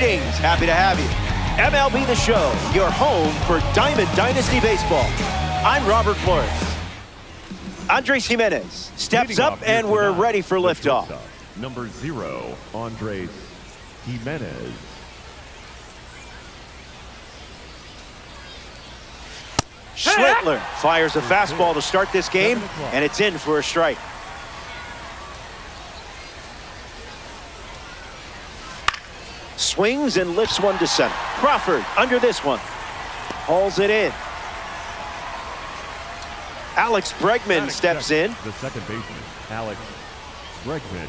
Greetings, happy to have you. MLB The Show, your home for Diamond Dynasty Baseball. I'm Robert Flores. Andres Gimenez steps up and we're ready for liftoff. Number 0, Andres Gimenez. Schlittler fires a fastball to start this game, and it's in for a strike. Swings and lifts one to center. Crawford under this one. Hauls it in. Alex Bregman steps in. The second baseman, Alex Bregman.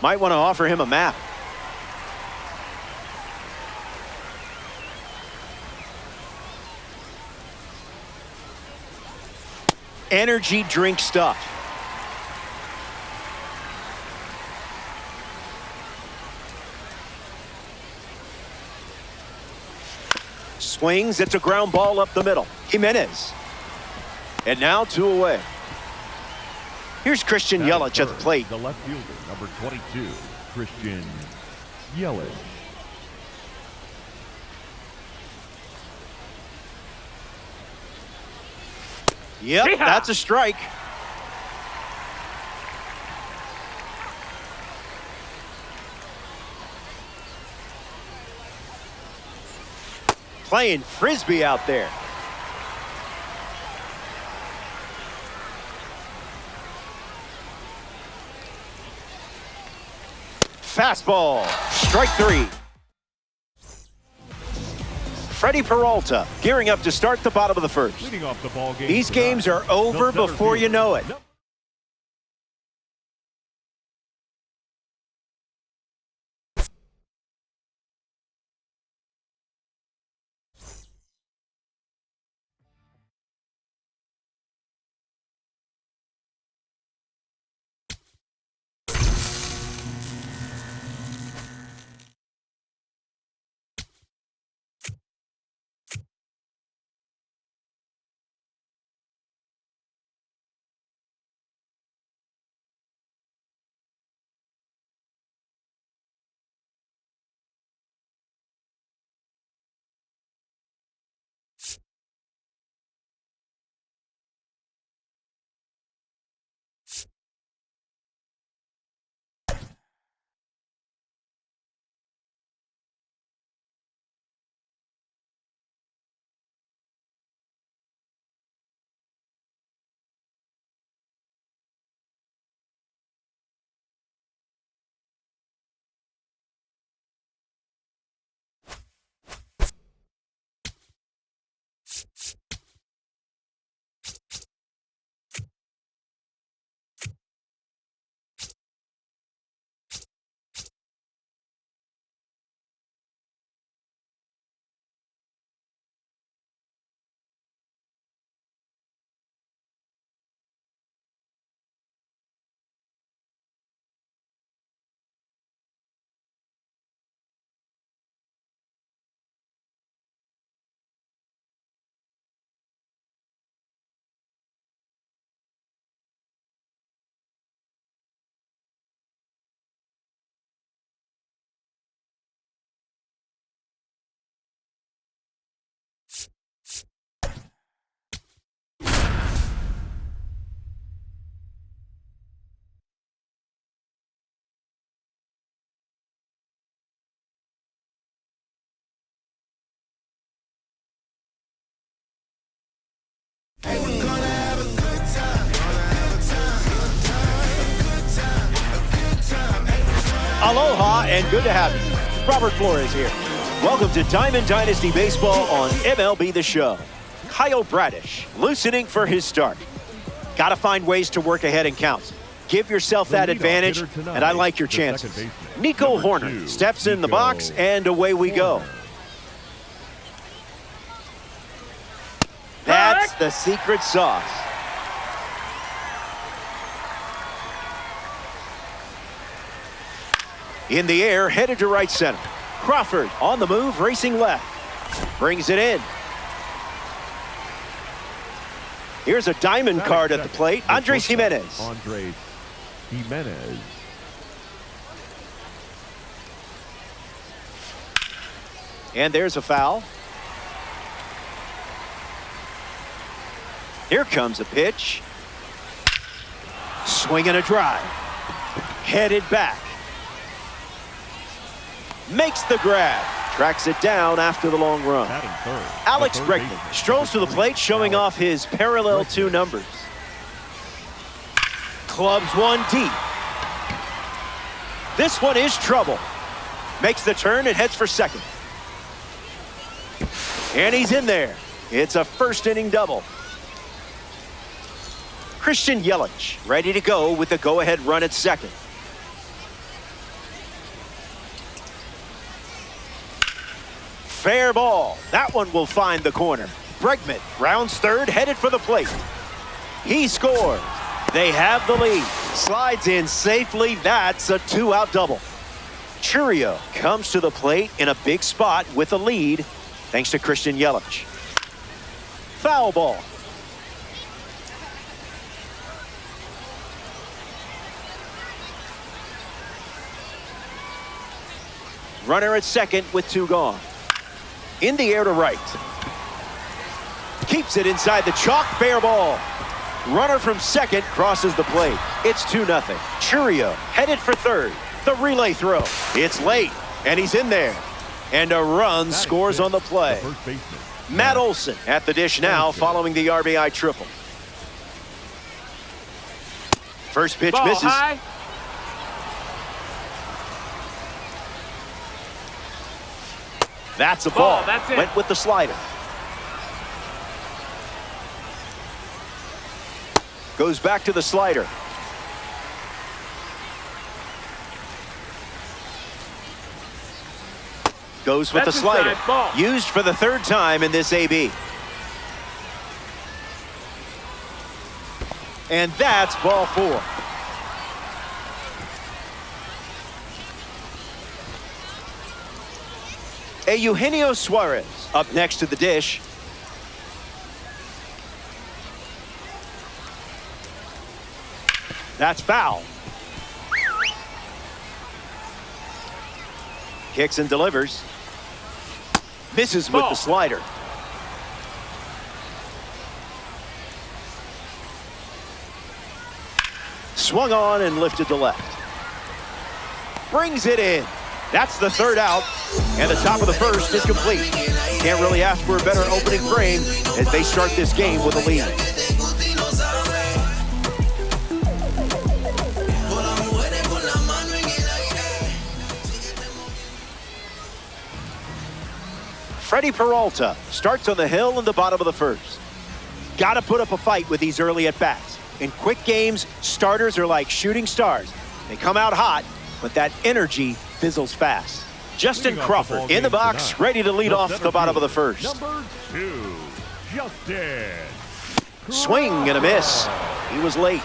Might want to offer him a map. Energy drink stuff. Swings, it's a ground ball up the middle. Gimenez. And now 2 away. Here's Christian Yelich at the plate. The left fielder, number 22, Christian Yelich. Yep, that's a strike. Playing frisbee out there. Fastball, strike 3. Freddie Peralta gearing up to start the bottom of the first. Leading off the ball game. These games are over before you know it. Aloha and good to have you. Robert Flores here. Welcome to Diamond Dynasty Baseball on MLB The Show. Kyle Bradish loosening for his start. Got to find ways to work ahead in counts. Give yourself that advantage, and I like your chances. Nico Hoerner steps in the box, and away we go. That's the secret sauce. In the air, headed to right center. Crawford on the move, racing left. Brings it in. Here's a diamond card at the plate. Andres Gimenez. Andres Jimenez. And there's a foul. Here comes a pitch. Swing and a drive. Headed back. Makes the grab. Tracks it down after the long run. Alex Bregman strolls to the plate, showing off his parallel 2 numbers. Clubs one deep. This one is trouble. Makes the turn and heads for second. And he's in there. It's a first inning double. Christian Yelich ready to go with the go-ahead run at second. Fair ball. That one will find the corner. Bregman rounds third, headed for the plate. He scores. They have the lead. Slides in safely. That's a 2-out double. Chourio comes to the plate in a big spot with a lead, thanks to Christian Yelich. Foul ball. Runner at second with 2 gone. In the air to right. Keeps it inside the chalk. Fair ball. Runner from second crosses the plate. It's 2-0. Chourio headed for third. The relay throw. It's late, and he's in there. And a run scores on the play. Matt Olson at the dish now following the RBI triple. First pitch Ball misses. High. That's a ball. That's it. Went with the slider. Goes back to the slider. Goes with That's the slider. inside, ball. Used for the 3rd time in this AB. And that's ball 4. Eugenio Suarez up next to the dish. That's foul. Kicks and delivers. Misses with the slider. Swung on and lifted to left. Brings it in. That's the 3rd out, and the top of the 1st is complete. Can't really ask for a better opening frame as they start this game with a lead. Freddie Peralta starts on the hill in the bottom of the 1st. Got to put up a fight with these early at-bats. In quick games, starters are like shooting stars. They come out hot, but that energy fizzles fast. Justin Crawford in the box, ready to lead off the bottom of the 1st. Number 2, Justin. Swing and a miss. He was late.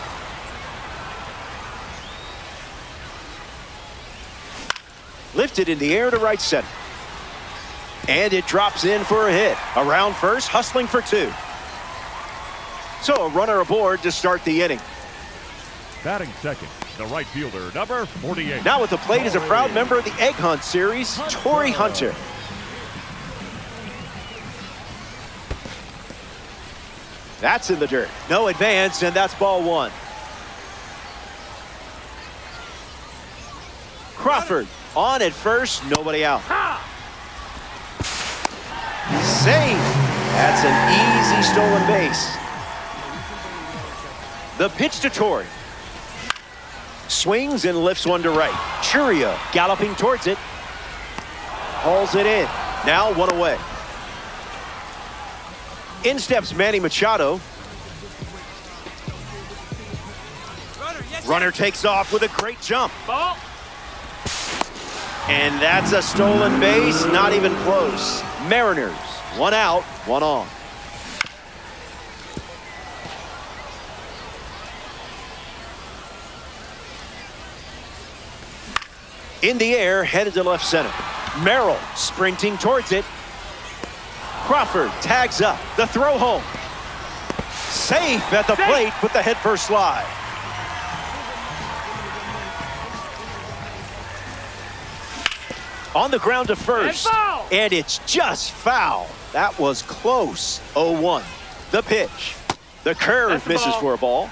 Lifted in the air to right center. And it drops in for a hit. Around first, hustling for 2. So a runner aboard to start the inning. Batting second, the right fielder, number 48. Now at the plate is a proud member of the Egg Hunt series, Torrey Hunter. That's in the dirt. No advance, and that's ball 1. Crawford on at first, nobody out. Safe. That's an easy stolen base. The pitch to Torrey. Swings and lifts one to right. Chourio galloping towards it. Hauls it in. Now 1 away. In steps Manny Machado. Runner takes off with a great jump. Ball. And that's a stolen base, not even close. Mariners, 1 out, 1 on. In the air, headed to left center. Merrill sprinting towards it. Crawford tags up. The throw home. Safe at the plate with the head first slide. On the ground to first. And it's just foul. That was close. 0-1. The pitch. The curve misses for a ball.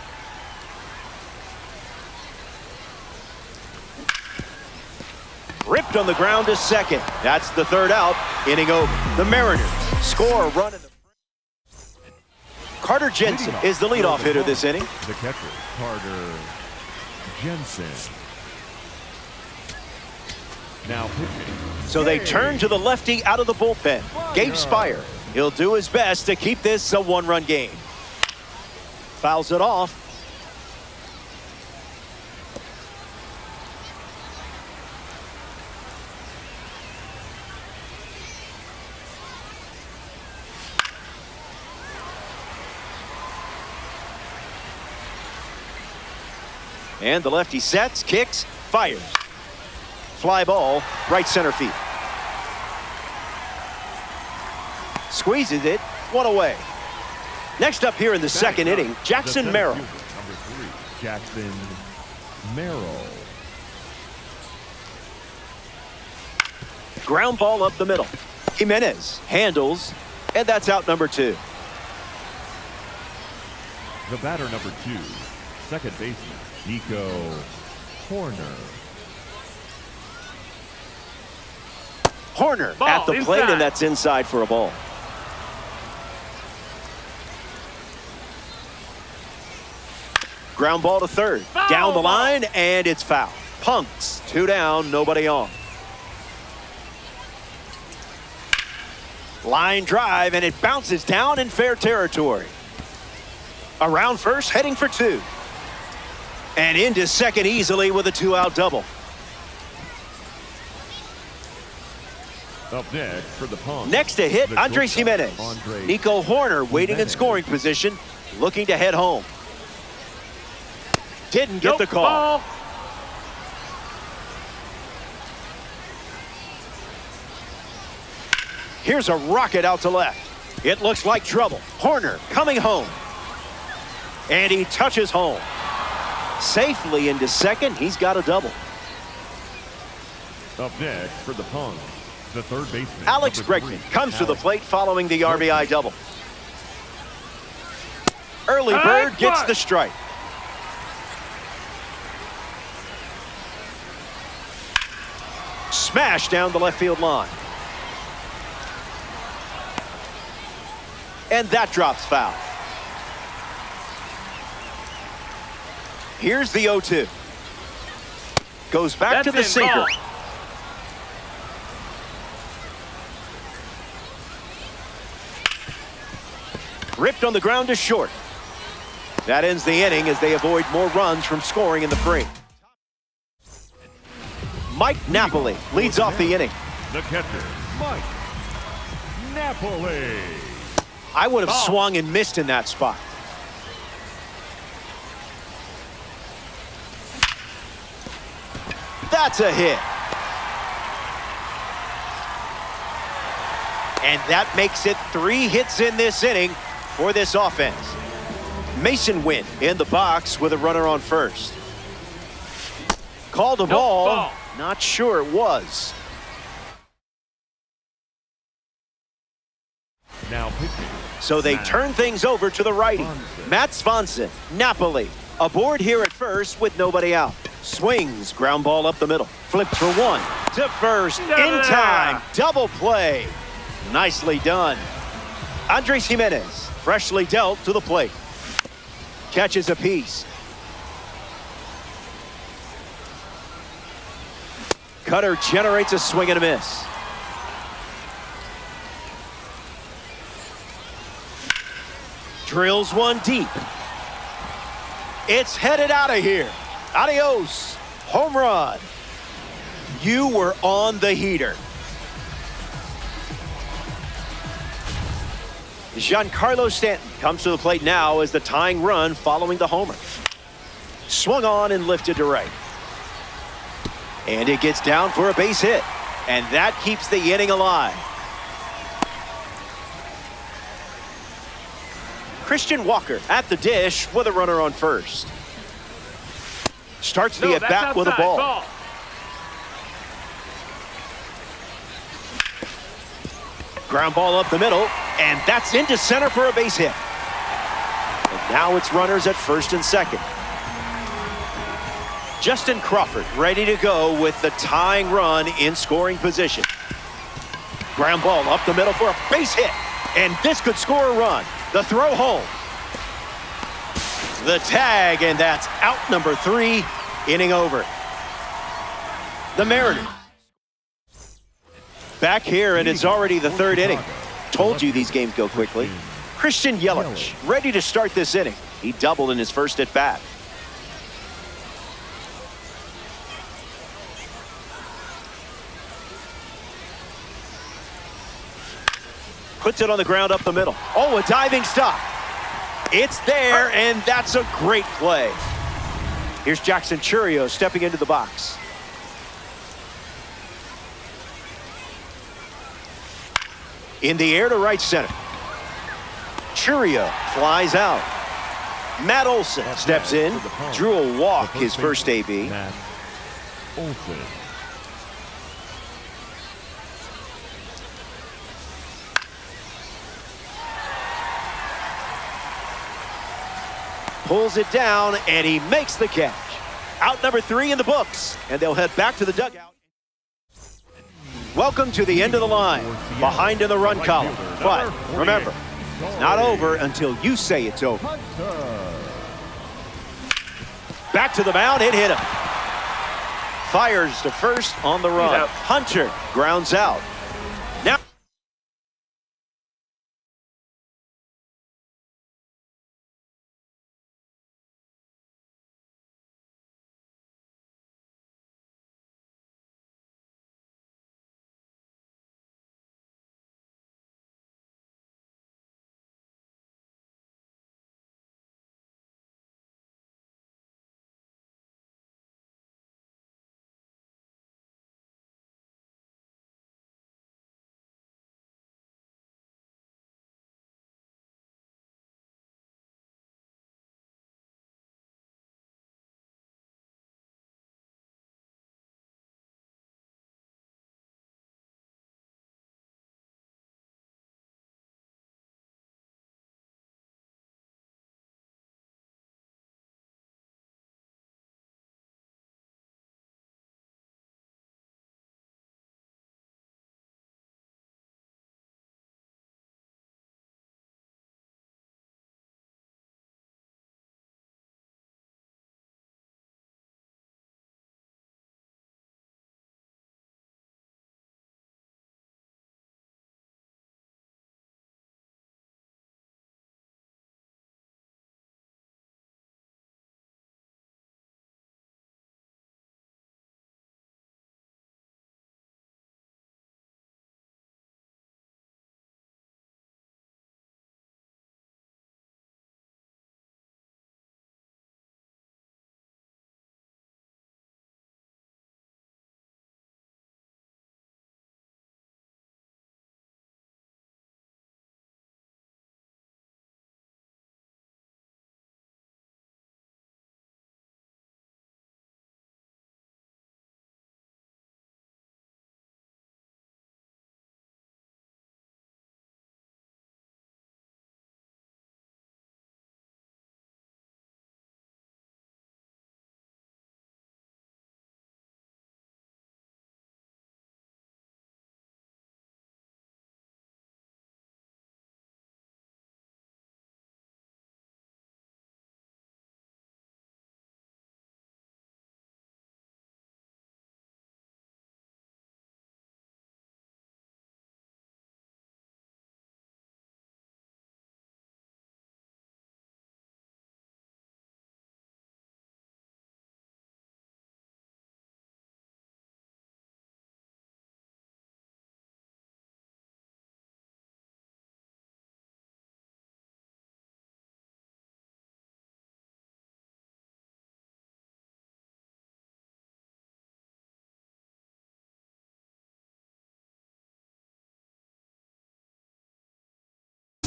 Ripped on the ground to second. That's the third out. Inning over. The Mariners score a run in the... Carter Jensen is the leadoff hitter this inning. The catcher, Carter Jensen. Now pitching. So they turn to the lefty out of the bullpen, Gabe Speier. He'll do his best to keep this a one-run game. Fouls it off. And the lefty sets, kicks, fires. Fly ball, right center field. Squeezes it, one away. Next up here in the second inning, Jackson Merrill. Number 3, Jackson Merrill. Ground ball up the middle. Jimenez handles, and that's out number 2. The batter, number 2, second baseman, Nico Hoerner. Hoerner at the plate, and that's inside for a ball. Ground ball to third. Foul. Down the line, and it's foul. Punts. 2 down, nobody on. Line drive, and it bounces down in fair territory. Around first, heading for 2. And into second easily with a 2-out double. Up next for the Punks. Next to hit, the Andres shortstop, Jimenez. Andres Nico Hoerner waiting in Jimenez. scoring position, looking to head home. Didn't get the call. Ball. Here's a rocket out to left. It looks like trouble. Hoerner coming home. And he touches home. Safely into second. He's got a double. Up next for the Punks, the third baseman, Alex number 3, Bregman comes to the Alex plate following the RBI double. Early bird gets the strike. Smash down the left field line. And that drops foul. Here's the 0-2. Goes back to the sinker. Ball. Ripped on the ground to short. That ends the inning as they avoid more runs from scoring in the frame. Mike Napoli leads off the inning. The catcher, Mike Napoli. I would have swung and missed in that spot. That's a hit. And that makes it 3 hits in this inning for this offense. Mason Wynn in the box with a runner on first. Called a ball. Not sure it was. Now pitching. So they turn things over to the righty. Matt Swanson, Napoli, aboard here at first with nobody out. Swings, ground ball up the middle. Flipped for 1 to first in time. Double play. Nicely done. Andres Jimenez, freshly dealt to the plate. Catches a piece. Cutter generates a swing and a miss. Drills one deep. It's headed out of here. Adios. Home run. You were on the heater. Giancarlo Stanton comes to the plate now as the tying run following the homer. Swung on and lifted to right. And it gets down for a base hit. And that keeps the inning alive. Christian Walker at the dish with a runner on first. Starts the at-bat with a ball. Ground ball up the middle, and that's into center for a base hit. And now it's runners at first and second. Justin Crawford ready to go with the tying run in scoring position. Ground ball up the middle for a base hit, and this could score a run. The throw home. The tag, and that's out number 3, inning over. The Mariners back here, and it's already the 3rd inning. Told you these games go quickly. Christian Yelich ready to start this inning. He doubled in his first at bat. Puts it on the ground up the middle. Oh, a diving stop. It's there, and that's a great play. Here's Jackson Chourio stepping into the box. In the air to right center. Chourio flies out. Matt Olson steps in. Drew a walk his first AB. Matt Olson. Pulls it down, and he makes the catch. Out number 3 in the books, and they'll head back to the dugout. Welcome to the end of the line, behind in the run column. But remember, it's not over until you say it's over. Back to the mound, it hit him. Fires to first on the run. Hunter grounds out.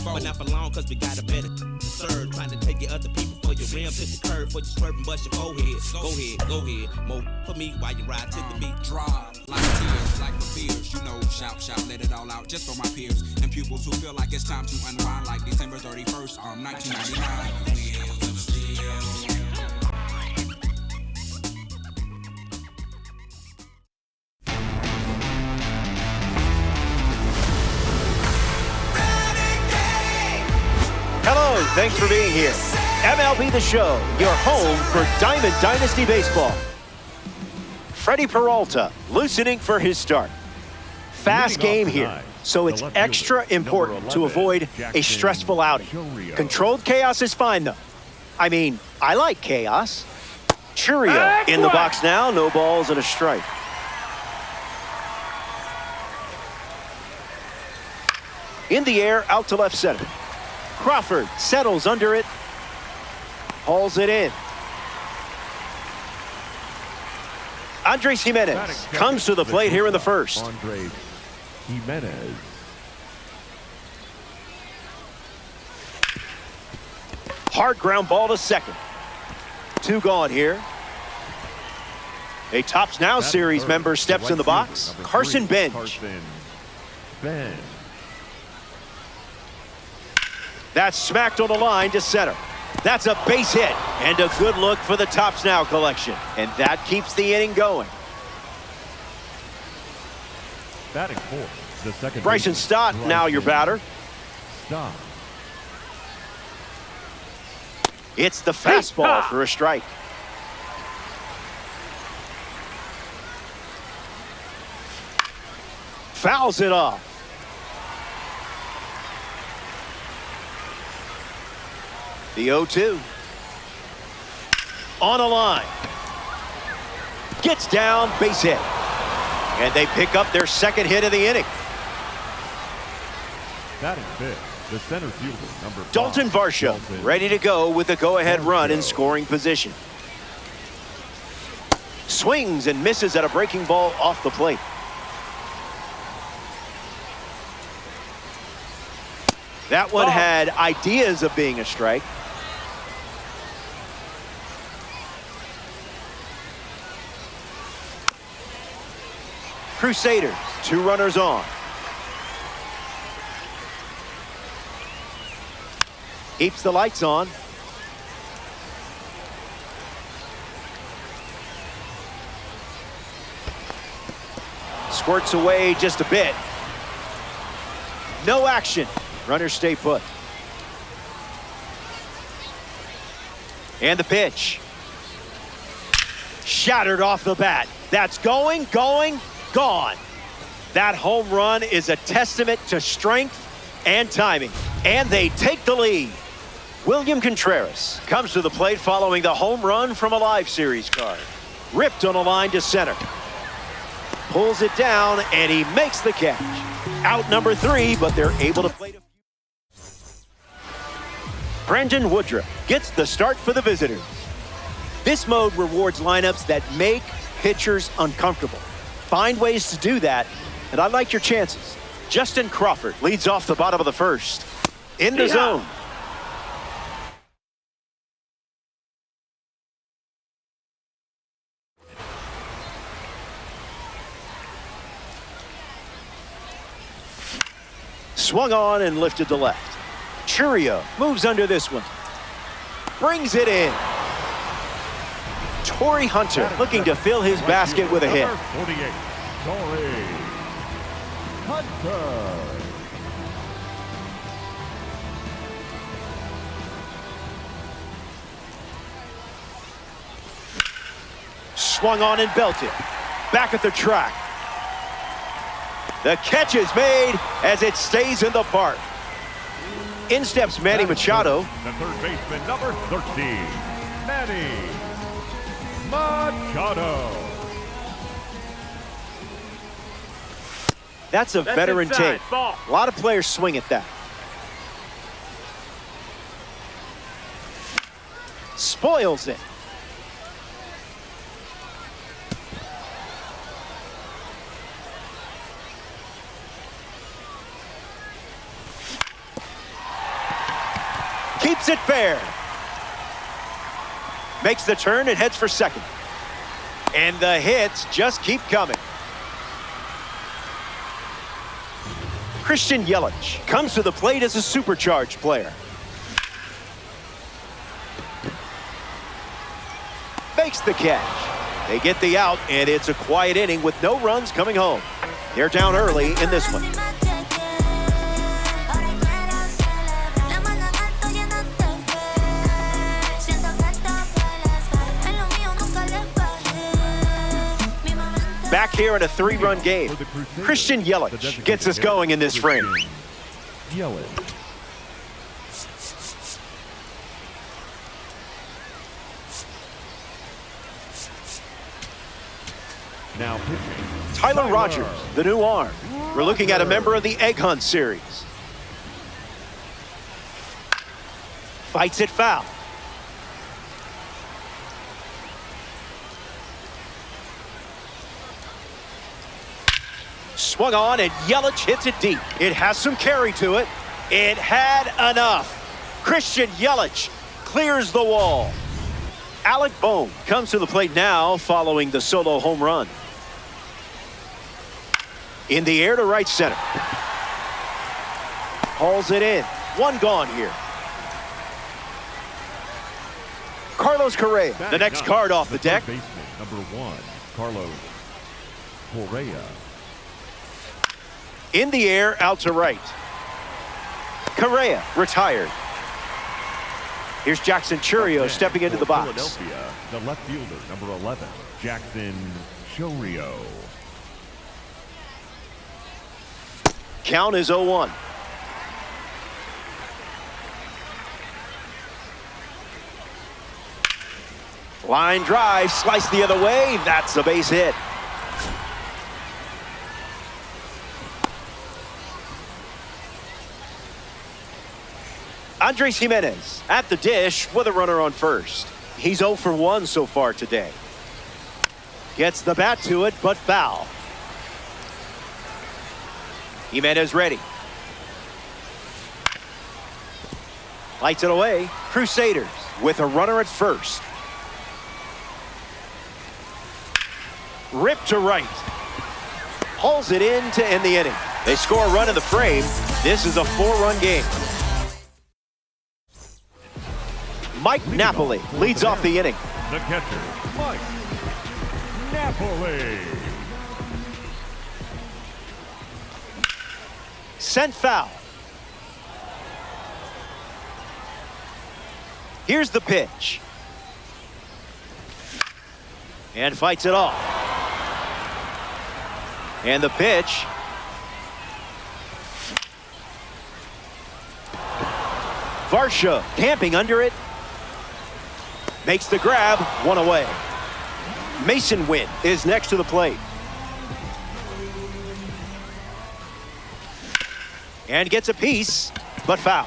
But not for long, cause we got a better to serve. Trying to take your other people for your rims, hit the curve, for you swerving, bust your forehead. Go ahead. More for me while you ride to the beat. Drive like tears, like my fears. You know, shout, let it all out just for my peers and pupils who feel like it's time to unwind. Like December 31st, 1999. Hello, thanks for being here. MLB The Show, your home for Diamond Dynasty Baseball. Freddie Peralta loosening for his start. Fast game here, so it's extra important to avoid a stressful outing. Controlled chaos is fine, though. I mean, I like chaos. Chourio in the box now, no balls and a strike. In the air, out to left center. Crawford settles under it, hauls it in. Andres Gimenez comes to the plate here in the first. Andres Gimenez. Hard ground ball to second. 2 gone here. A Tops Now series member steps in the box. Carson Bench. That's smacked on the line to center. That's a base hit and a good look for the Tops Now collection. And that keeps the inning going. Batting fourth, the second Bryson Stott now your batter. Stott. It's the fastball for a strike. Fouls it off. The 0-2. On a line. Gets down, base hit. And they pick up their second hit of the inning. Batting fifth, the center fielder, number 5. Dalton Varsho ready to go with the go-ahead run in scoring position. Swings and misses at a breaking ball off the plate. That one had ideas of being a strike. Crusaders, 2 runners on. Keeps the lights on. Squirts away just a bit. No action. Runners stay put. And the pitch. Shattered off the bat. That's going, gone. That home run is a testament to strength and timing. And they take the lead. William Contreras comes to the plate following the home run from a live series card. Ripped on a line to center. Pulls it down, and he makes the catch. Out number 3, but they're able to play. Brandon Woodruff gets the start for the visitors. This mode rewards lineups that make pitchers uncomfortable. Find ways to do that, and I like your chances. Justin Crawford leads off the bottom of the first. In the zone. Swung on and lifted to left. Chourio moves under this one. Brings it in. Torrey Hunter looking to fill his basket with a hit. 48, Torrey Hunter. Swung on and belted. Back at the track. The catch is made as it stays in the park. In steps Manny Machado. The third baseman, number 13, Manny Machado. That's a veteran take. A lot of players swing at that. Spoils it. keeps it fair. Makes the turn and heads for second. And the hits just keep coming. Christian Yelich comes to the plate as a supercharged player. Makes the catch. They get the out, and it's a quiet inning with no runs coming home. They're down early in this one. Back here in a 3-run game. Christian Yelich gets us going in this frame. Yelich. Now pitching. Tyler Rogers, the new arm. We're looking at a member of the Egg Hunt series. Fights it foul. Swung on, and Yelich hits it deep. It has some carry to it. It had enough. Christian Yelich clears the wall. Alec Bohm comes to the plate now following the solo home run. In the air to right center. Hauls it in. One gone here. Carlos Correa, the next card off the deck. Baseman, number 1, Carlos Correa. In the air, out to right. Correa retired. Here's Jackson Chourio stepping into the box. Philadelphia, the left fielder, number 11, Jackson Chourio. Count is 0-1. Line drive, slice the other way. That's a base hit. Andres Gimenez at the dish with a runner on first. He's 0 for 1 so far today. Gets the bat to it, but foul. Gimenez ready. Lights it away. Crusaders with a runner at first. Rip to right. Hauls it in to end the inning. They score a run in the frame. This is a 4-run game. Mike Napoli leads off the inning. The catcher, Mike Napoli. Sent foul. Here's the pitch. And fights it off. And the pitch. Varsho camping under it. Makes the grab, 1 away. Mason Wynn is next to the plate. And gets a piece, but foul.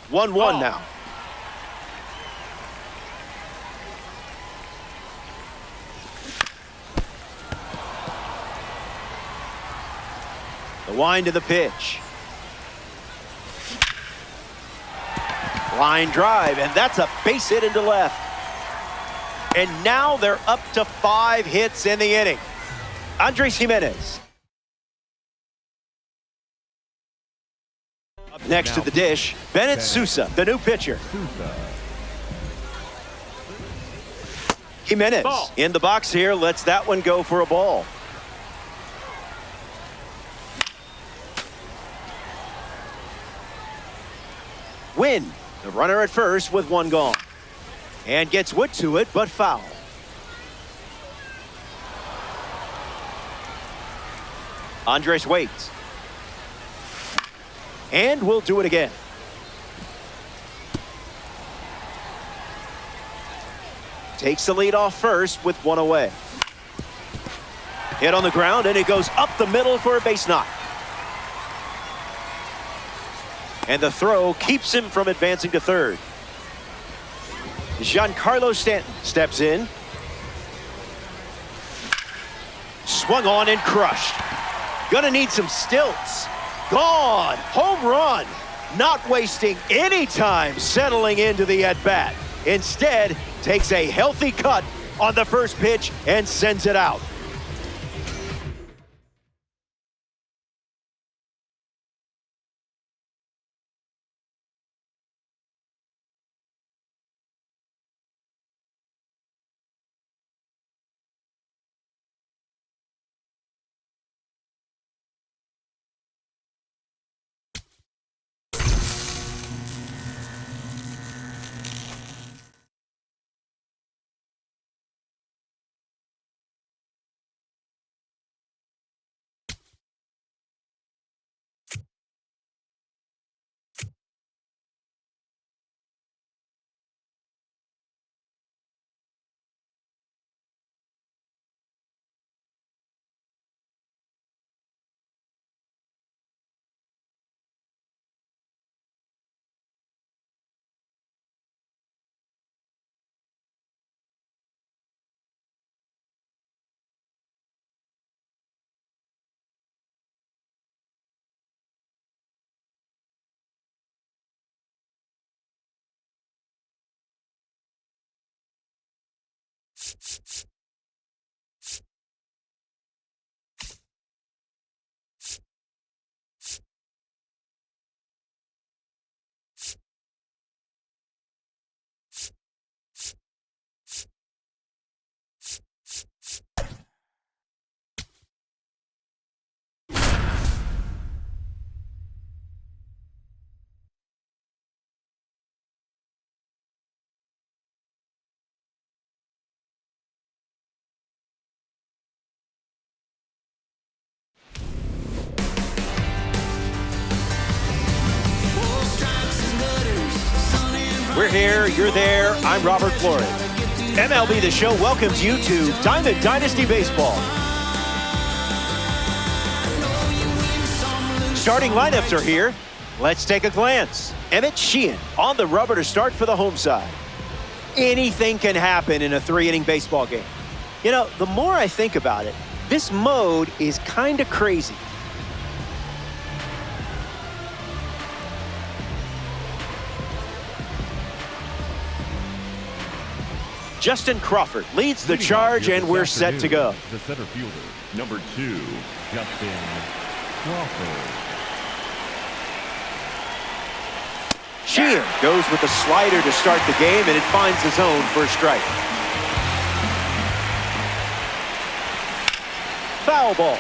One now. The wind to the pitch. Line drive, and that's a base hit into left. And now they're up to 5 hits in the inning. Andres Gimenez. Up next to the dish, Bennett Sousa, the new pitcher. Gimenez in the box here, lets that one go for a ball. Wynn, the runner at first with 1 gone. And gets Wood to it, but foul. Andres waits. And we'll do it again. Takes the lead off first with 1 away. Hit on the ground, and it goes up the middle for a base knock. And the throw keeps him from advancing to third. Giancarlo Stanton steps in. Swung on and crushed. Gonna need some stilts. Gone. Home run. Not wasting any time settling into the at-bat. Instead, takes a healthy cut on the first pitch and sends it out. We're here, you're there, I'm Robert Flores. MLB The Show welcomes you to Diamond Dynasty Baseball. Starting lineups are here. Let's take a glance. Emmett Sheehan on the rubber to start for the home side. Anything can happen in a 3-inning baseball game. You know, the more I think about it, this mode is kind of crazy. Justin Crawford leads the charge, and we're set to go. The center fielder, number 2, Justin Crawford. Sheehan goes with the slider to start the game, and it finds the zone for a strike. Foul ball.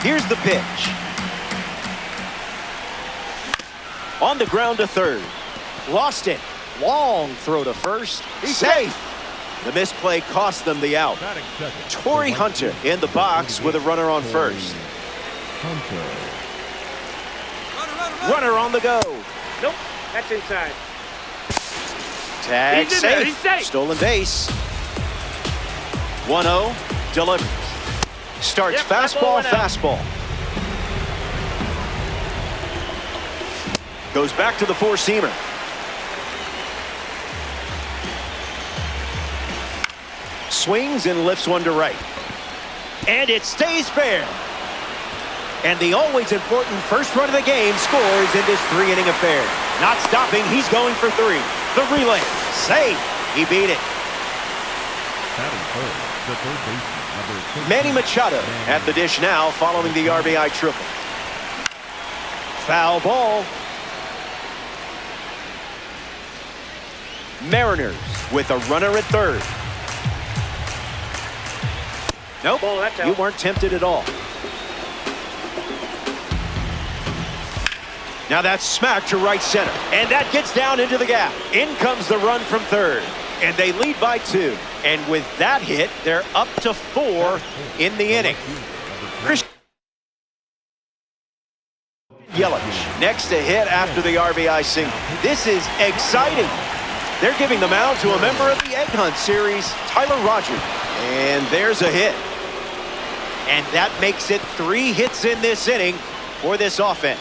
Here's the pitch. On the ground to third. Lost it. Long throw to first. He's safe. The misplay cost them the out. Torrey Hunter in the box with a runner on first. Runner on the go. Nope, that's inside. Tag He's in there, he's safe. safe. Stolen base. 1-0. Delivers. Starts fastball, fastball. Goes back to the four-seamer. Swings and lifts one to right. And it stays fair. And the always important first run of the game scores in this 3-inning affair. Not stopping, he's going for 3. The relay, safe. He beat it. Manny Machado at the dish now following the RBI triple. Foul ball. Mariners with a runner at third. Nope, you weren't tempted at all. Now that's smacked to right center. And that gets down into the gap. In comes the run from third. And they lead by 2. And with that hit, they're up to 4 in the inning. Christian Yelich next to hit after the RBI single. This is exciting. They're giving the mound to a member of the Egg Hunt series, Tyler Rogers. And there's a hit. And that makes it 3 hits in this inning for this offense.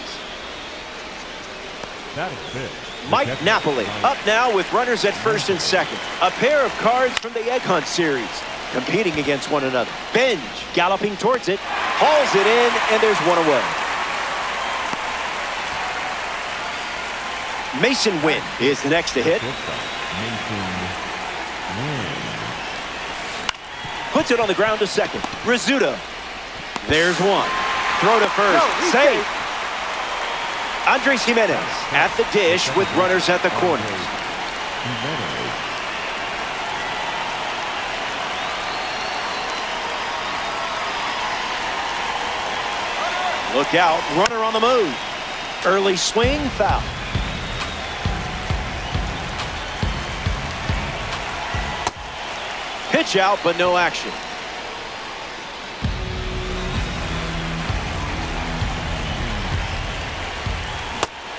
Mike Napoli up now with runners at first and second. A pair of cards from the Egg Hunt series. competing against one another. Benj galloping towards it, hauls it in, and there's one away. Mason Wynn is the next to hit. Puts it on the ground to second. Rizzuto. There's one. Throw to first. Save. Andres Gimenez at the dish with runners at the corners. Look out, runner on the move. Early swing, foul. Pitch out, but no action.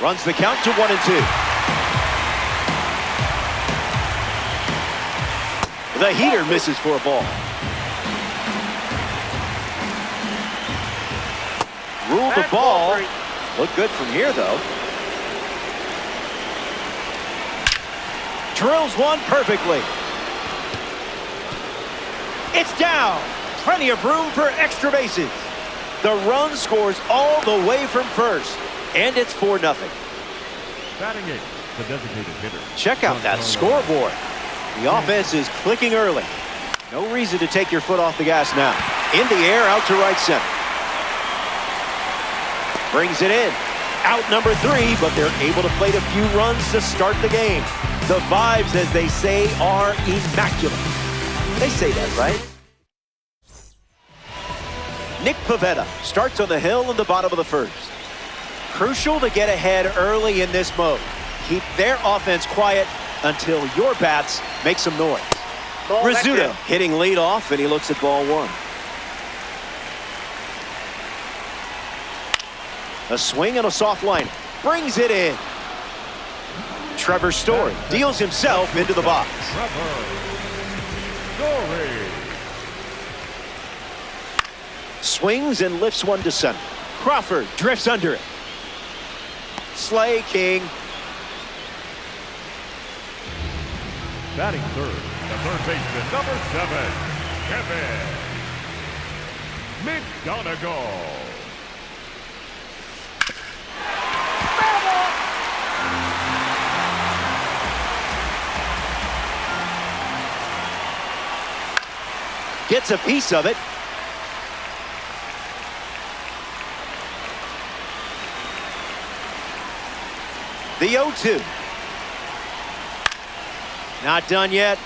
Runs the count to 1-2. The heater misses for a ball. Ruled the ball. Look good from here, though. Drills one perfectly. It's down. Plenty of room for extra bases. The run scores all the way from first. And it's 4-0. Batting eighth, the designated hitter. Check out that scoreboard. The offense is clicking early. No reason to take your foot off the gas now. In the air, out to right center. Brings it in. Out number 3, but they're able to plate a few runs to start the game. The vibes, as they say, are immaculate. They say that, right? Nick Pivetta starts on the hill in the bottom of the first. Crucial to get ahead early in this mode. Keep their offense quiet until your bats make some noise. Rizzuto hitting leadoff, and he looks at ball one. A swing and a soft line. Brings it in. Trevor Story deals himself into the box. Swings and lifts one to center. Crawford drifts under it. Slay King. Batting third, the third baseman, number 7, Kevin McGonigal. Gets a piece of it. The 0-2. Not done yet.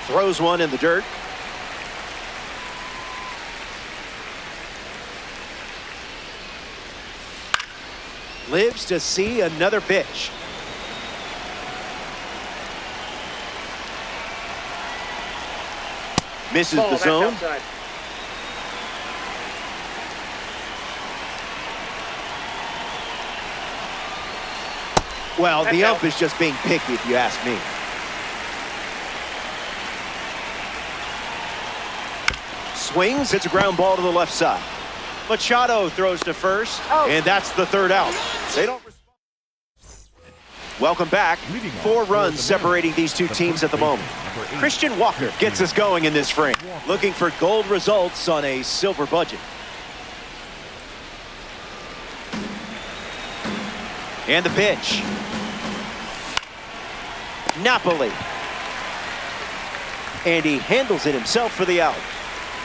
Throws one in the dirt. Lives to see another pitch. Misses the zone. Well, the ump is just being picky, if you ask me. Swings, it's a ground ball to the left side. Machado throws to first, and that's the third out. They don't respond. Welcome back. 4 runs separating these two teams at the moment. Christian Walker gets us going in this frame. Looking for gold results on a silver budget. And the pitch. Napoli. And he handles it himself for the out.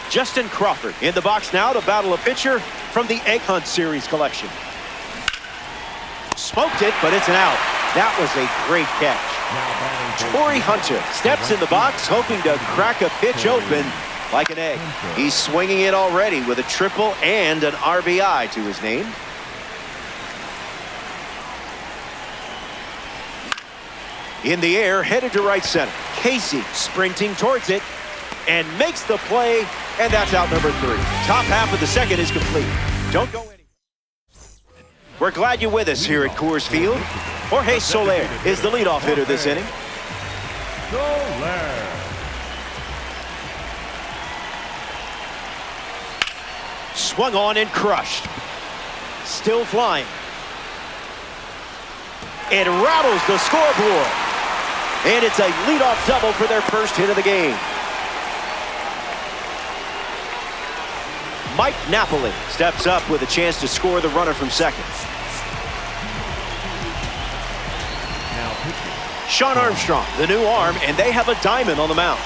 Justin Crawford in the box now to battle a pitcher from the Egg Hunt Series collection. Smoked it, but it's an out. That was a great catch. Torrey Hunter steps in the box, hoping to crack a pitch open like an egg. He's swinging it already with a triple and an RBI to his name. In the air, headed to right center. Casey sprinting towards it and makes the play, and that's out number 3. Top half of the second is complete. Don't go anywhere. We're glad you're with us here at Coors Field. Jorge Soler is the leadoff hitter this inning. Soler. Swung on and crushed. Still flying. It rattles the scoreboard. And it's a leadoff double for their first hit of the game. Mike Napoli steps up with a chance to score the runner from second. Now pitching. Sean Armstrong, the new arm, and they have a diamond on the mound.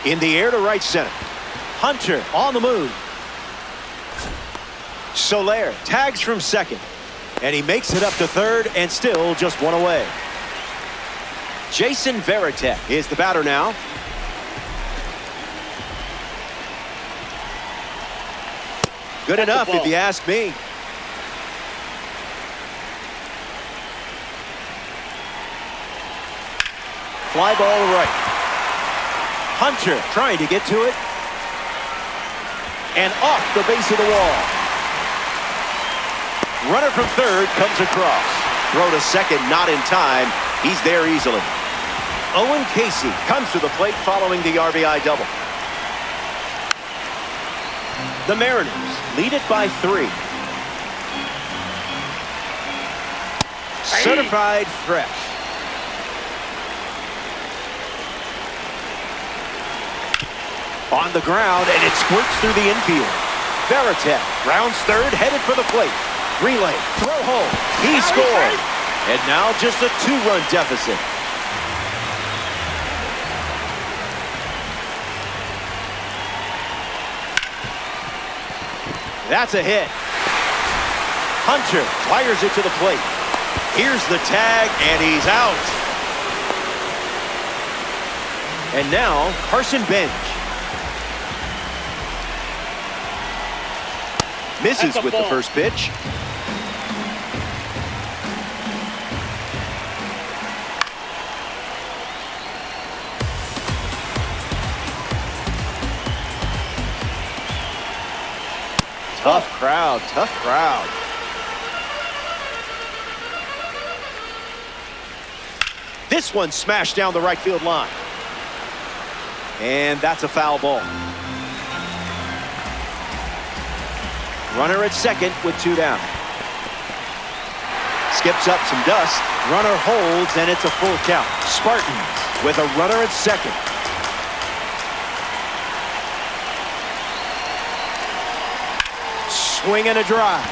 In the air to right center. Hunter on the move. Soler tags from second. And he makes it up to third and still just one away. Jason Varitek is the batter now. Good enough if you ask me. Fly ball right. Hunter trying to get to it. And off the base of the wall. Runner from third comes across. Throw to second, not in time. He's there easily. Owen Casey comes to the plate following the RBI double. The Mariners lead it by 3. Certified fresh. On the ground, and it squirts through the infield. Varitek rounds third, headed for the plate. Relay, throw home. He scored. And now just a 2-run deficit. That's a hit. Hunter fires it to the plate. Here's the tag, and he's out. And now Carson Bench. Misses with the first pitch. Tough crowd, tough crowd. This one smashed down the right field line. And that's a foul ball. Runner at second with 2 down. Skips up some dust. Runner holds, and it's a full count. Spartans with a runner at second. Swing and a drive.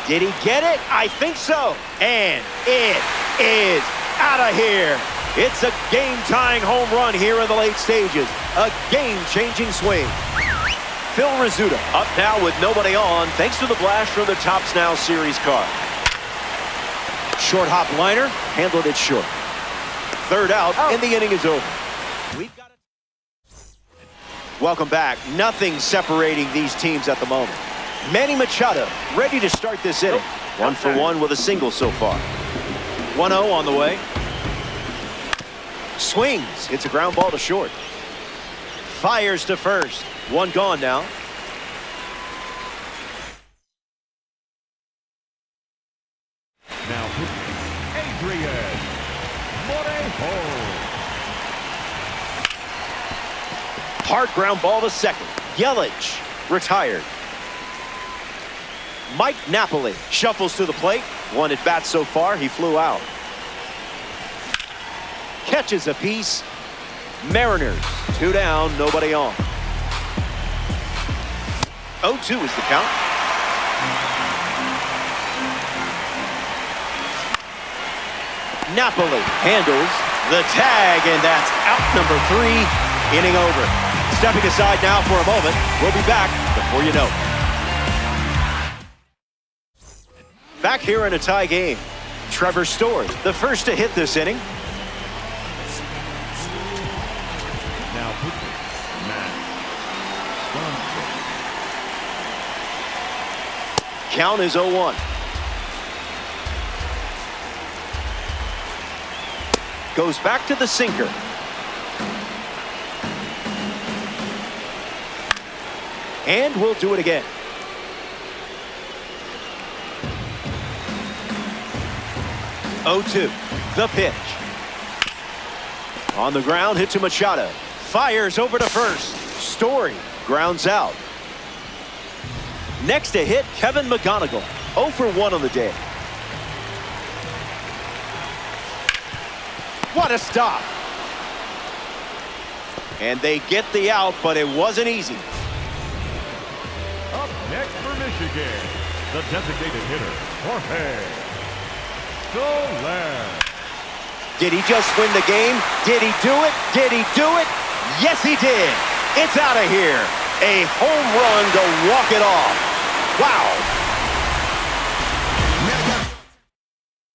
Did he get it? I think so. And it is out of here. It's a game-tying home run here in the late stages. A game-changing swing. Phil Rizzuto up now with nobody on, thanks to the blast from the Topps Now Series card. Short hop liner, handled it short. Third out, and the inning is over. We've got Welcome back. Nothing separating these teams at the moment. Manny Machado ready to start this inning. 1 for 1 with a single so far. 1-0 on the way. Swings. Hits a ground ball to short. Fires to first. 1 gone now. Now Adrian Morejo. Hard ground ball to second. Yelich retired. Mike Napoli shuffles to the plate. 1 at bat so far. He flew out. Catches a piece. Mariners 2 down, nobody on. 0-2 is the count. Napoli handles the tag, and that's out number 3. Inning over. Stepping aside now for a moment. We'll be back before you know. Back here in a tie game. Trevor Story, the first to hit this inning. Now pitching, Matt Johnson. Count is 0-1. Goes back to the sinker. And we'll do it again. The pitch. On the ground, hit to Machado. Fires over to first. Story grounds out. Next to hit, Kevin McGonigal. 0 for 1 on the day. What a stop. And they get the out, but it wasn't easy. Up next for Michigan, the designated hitter, Jorge Soler. Did he just win the game? Did he do it? Did he do it? Yes, he did. It's out of here. A home run to walk it off. Wow.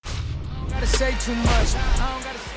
I don't gotta say too much. I don't gotta say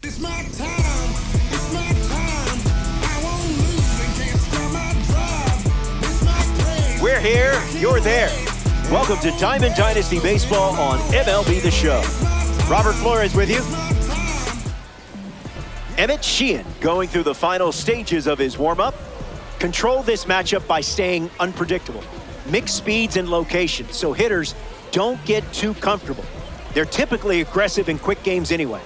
It's my time. It's my time. I won't lose and can't stop my drive. It's my praise. We're here, you're there. Welcome to Diamond Dynasty Baseball on MLB The Show. Robert Flores with you. Emmett Sheehan going through the final stages of his warm-up. Control this matchup by staying unpredictable. Mix speeds and locations so hitters don't get too comfortable. They're typically aggressive in quick games anyway.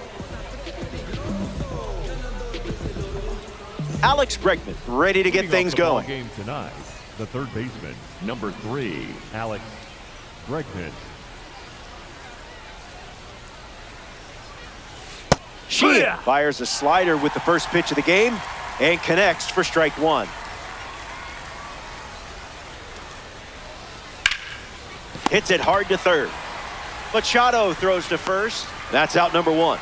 Alex Bregman ready to get things going. Game tonight, the third baseman, number 3, Alex Bregman. Sheehan fires a slider with the first pitch of the game and connects for strike one. Hits it hard to third. Machado throws to first. That's out number one.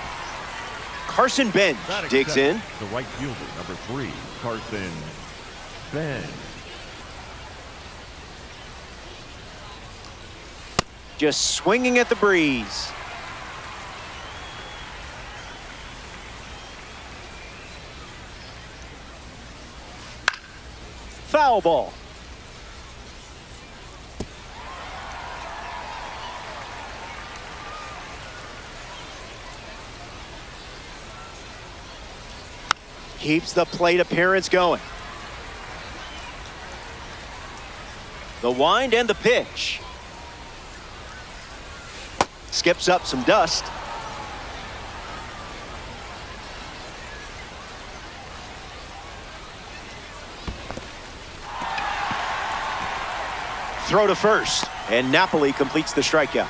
Carson Bench digs in. The right fielder, number 3, Carson Bench. Just swinging at the breeze. Foul ball. Keeps the plate appearance going. The wind and the pitch. Skips up some dust. Throw to first, and Napoli completes the strikeout.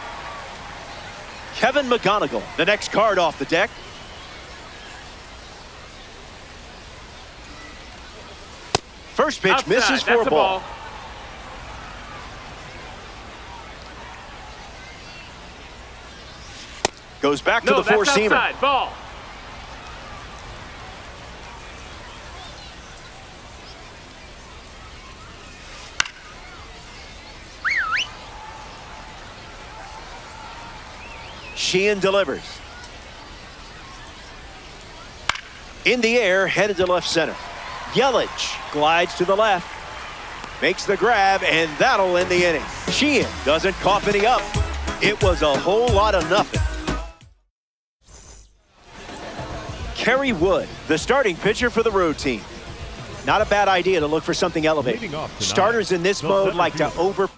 Kevin McGonigal, the next card off the deck. First pitch Outside. misses for That's a ball. Goes back to the four-seamer. Outside. Ball. Sheehan delivers. In the air, headed to left center. Yelich glides to the left. Makes the grab, and that'll end the inning. Sheehan doesn't cough any up. It was a whole lot of nothing. Kerry Wood, the starting pitcher for the road team. Not a bad idea to look for something elevated. Leading off tonight, Starters in this the mode center like to fielder. over...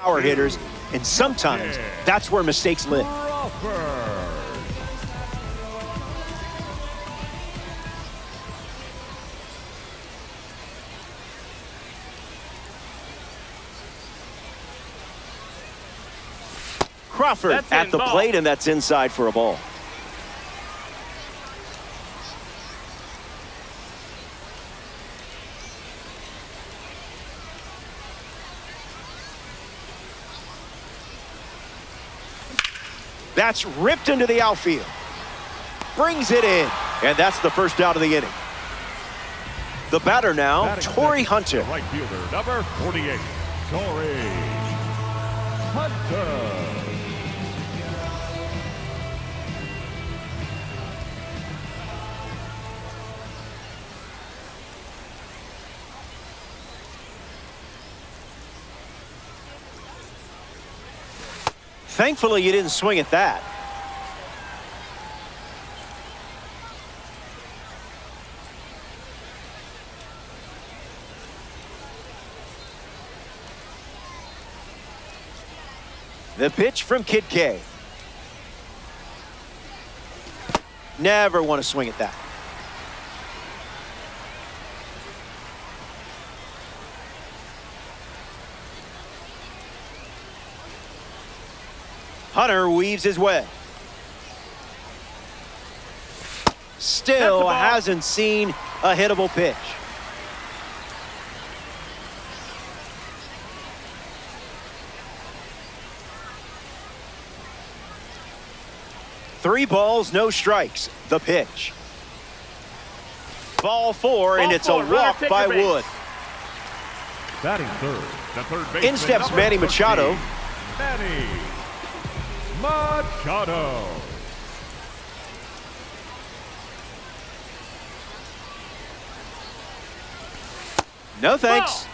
power hitters, and sometimes that's where mistakes live. Crawford. Crawford That's at in, the ball. plate, and that's inside for a ball. That's ripped into the outfield. Brings it in. And that's the first out of the inning. The batter now, Batting Torrey second, Hunter. the right fielder, number 48, Torrey Hunter. Thankfully, you didn't swing at that. The pitch from Kid K. Never want to swing at that. Hunter weaves his way. Still hasn't seen a hittable pitch. Three balls, no strikes. The pitch. Ball four, and it's a walk by Wood. Batting third, the third baseman, In steps number Manny Machado. 13, Manny Machado. No thanks.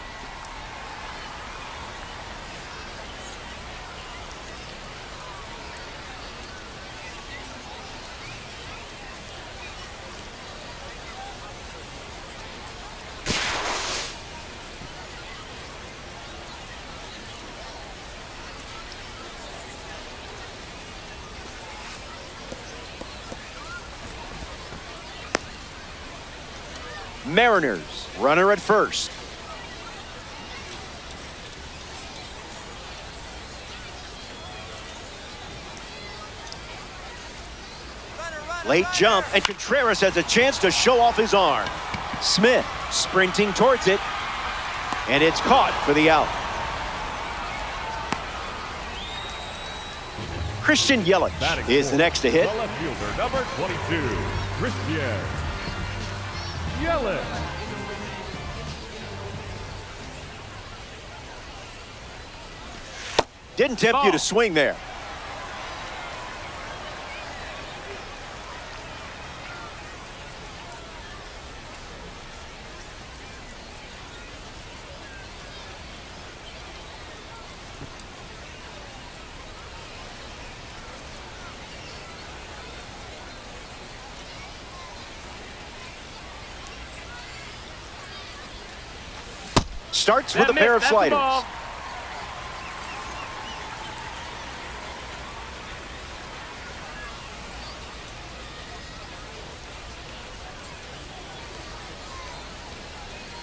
Mariners, runner at first. Late jump, and Contreras has a chance to show off his arm. Smith sprinting towards it, and it's caught for the out. Christian Yelich Batting is the fourth, next to hit. the left fielder, number 22, Christian Yelich. Didn't tempt you to swing there. Starts with a pair of sliders.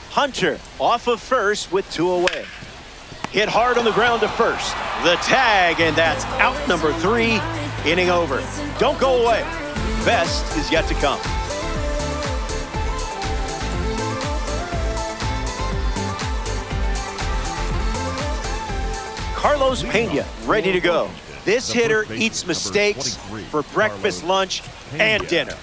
Hunter off of first with two away. Hit hard on the ground to first. The tag, and that's out number 3. Inning over. Don't go away. Best is yet to come. Carlos Pena ready to go. This hitter eats mistakes for breakfast, lunch, and dinner.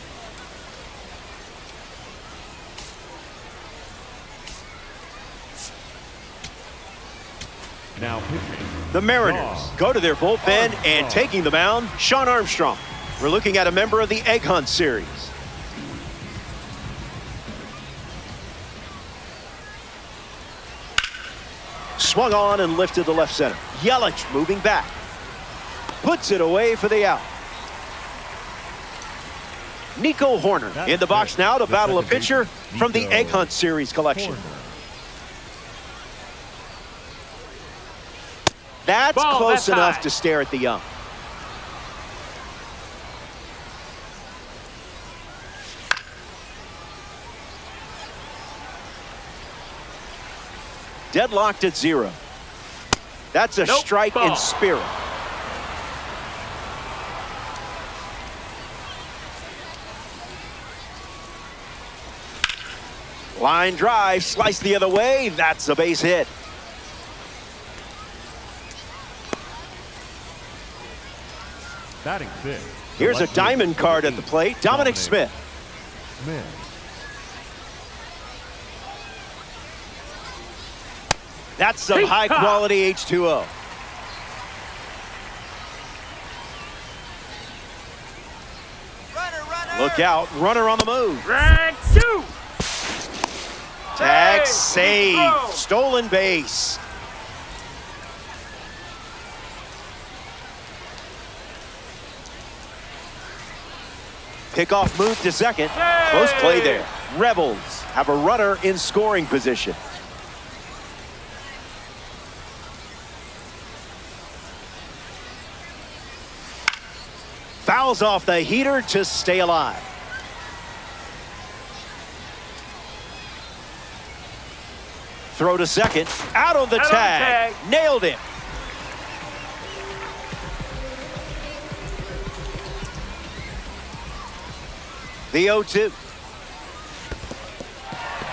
Now pitching. The Mariners go to their bullpen, and taking the mound, Sean Armstrong. We're looking at a member of the Egg Hunt series. Swung on and lifted to left center. Yelich moving back. Puts it away for the out. Nico Hoerner in the box now to battle a pitcher from the Egg Hunt series collection. That's Ball, close that's enough high. to stare at the young. Deadlocked at 0. That's a Nope, strike in ball. spirit. Line drive, slice the other way. That's a base hit. Batting 6. Here's a Selected diamond card at number the 8, plate. Dominic Smith. Smith. That's some Hey, high ha! quality H2O. Look out, runner on the move. Strike 2. Tag Hey, save, throw. stolen base. Pickoff move to second. Close play there. Rebels have a runner in scoring position. Fouls off the heater to stay alive. Throw to second. Out on the Out on the tag. tag. Nailed it. The 0-2.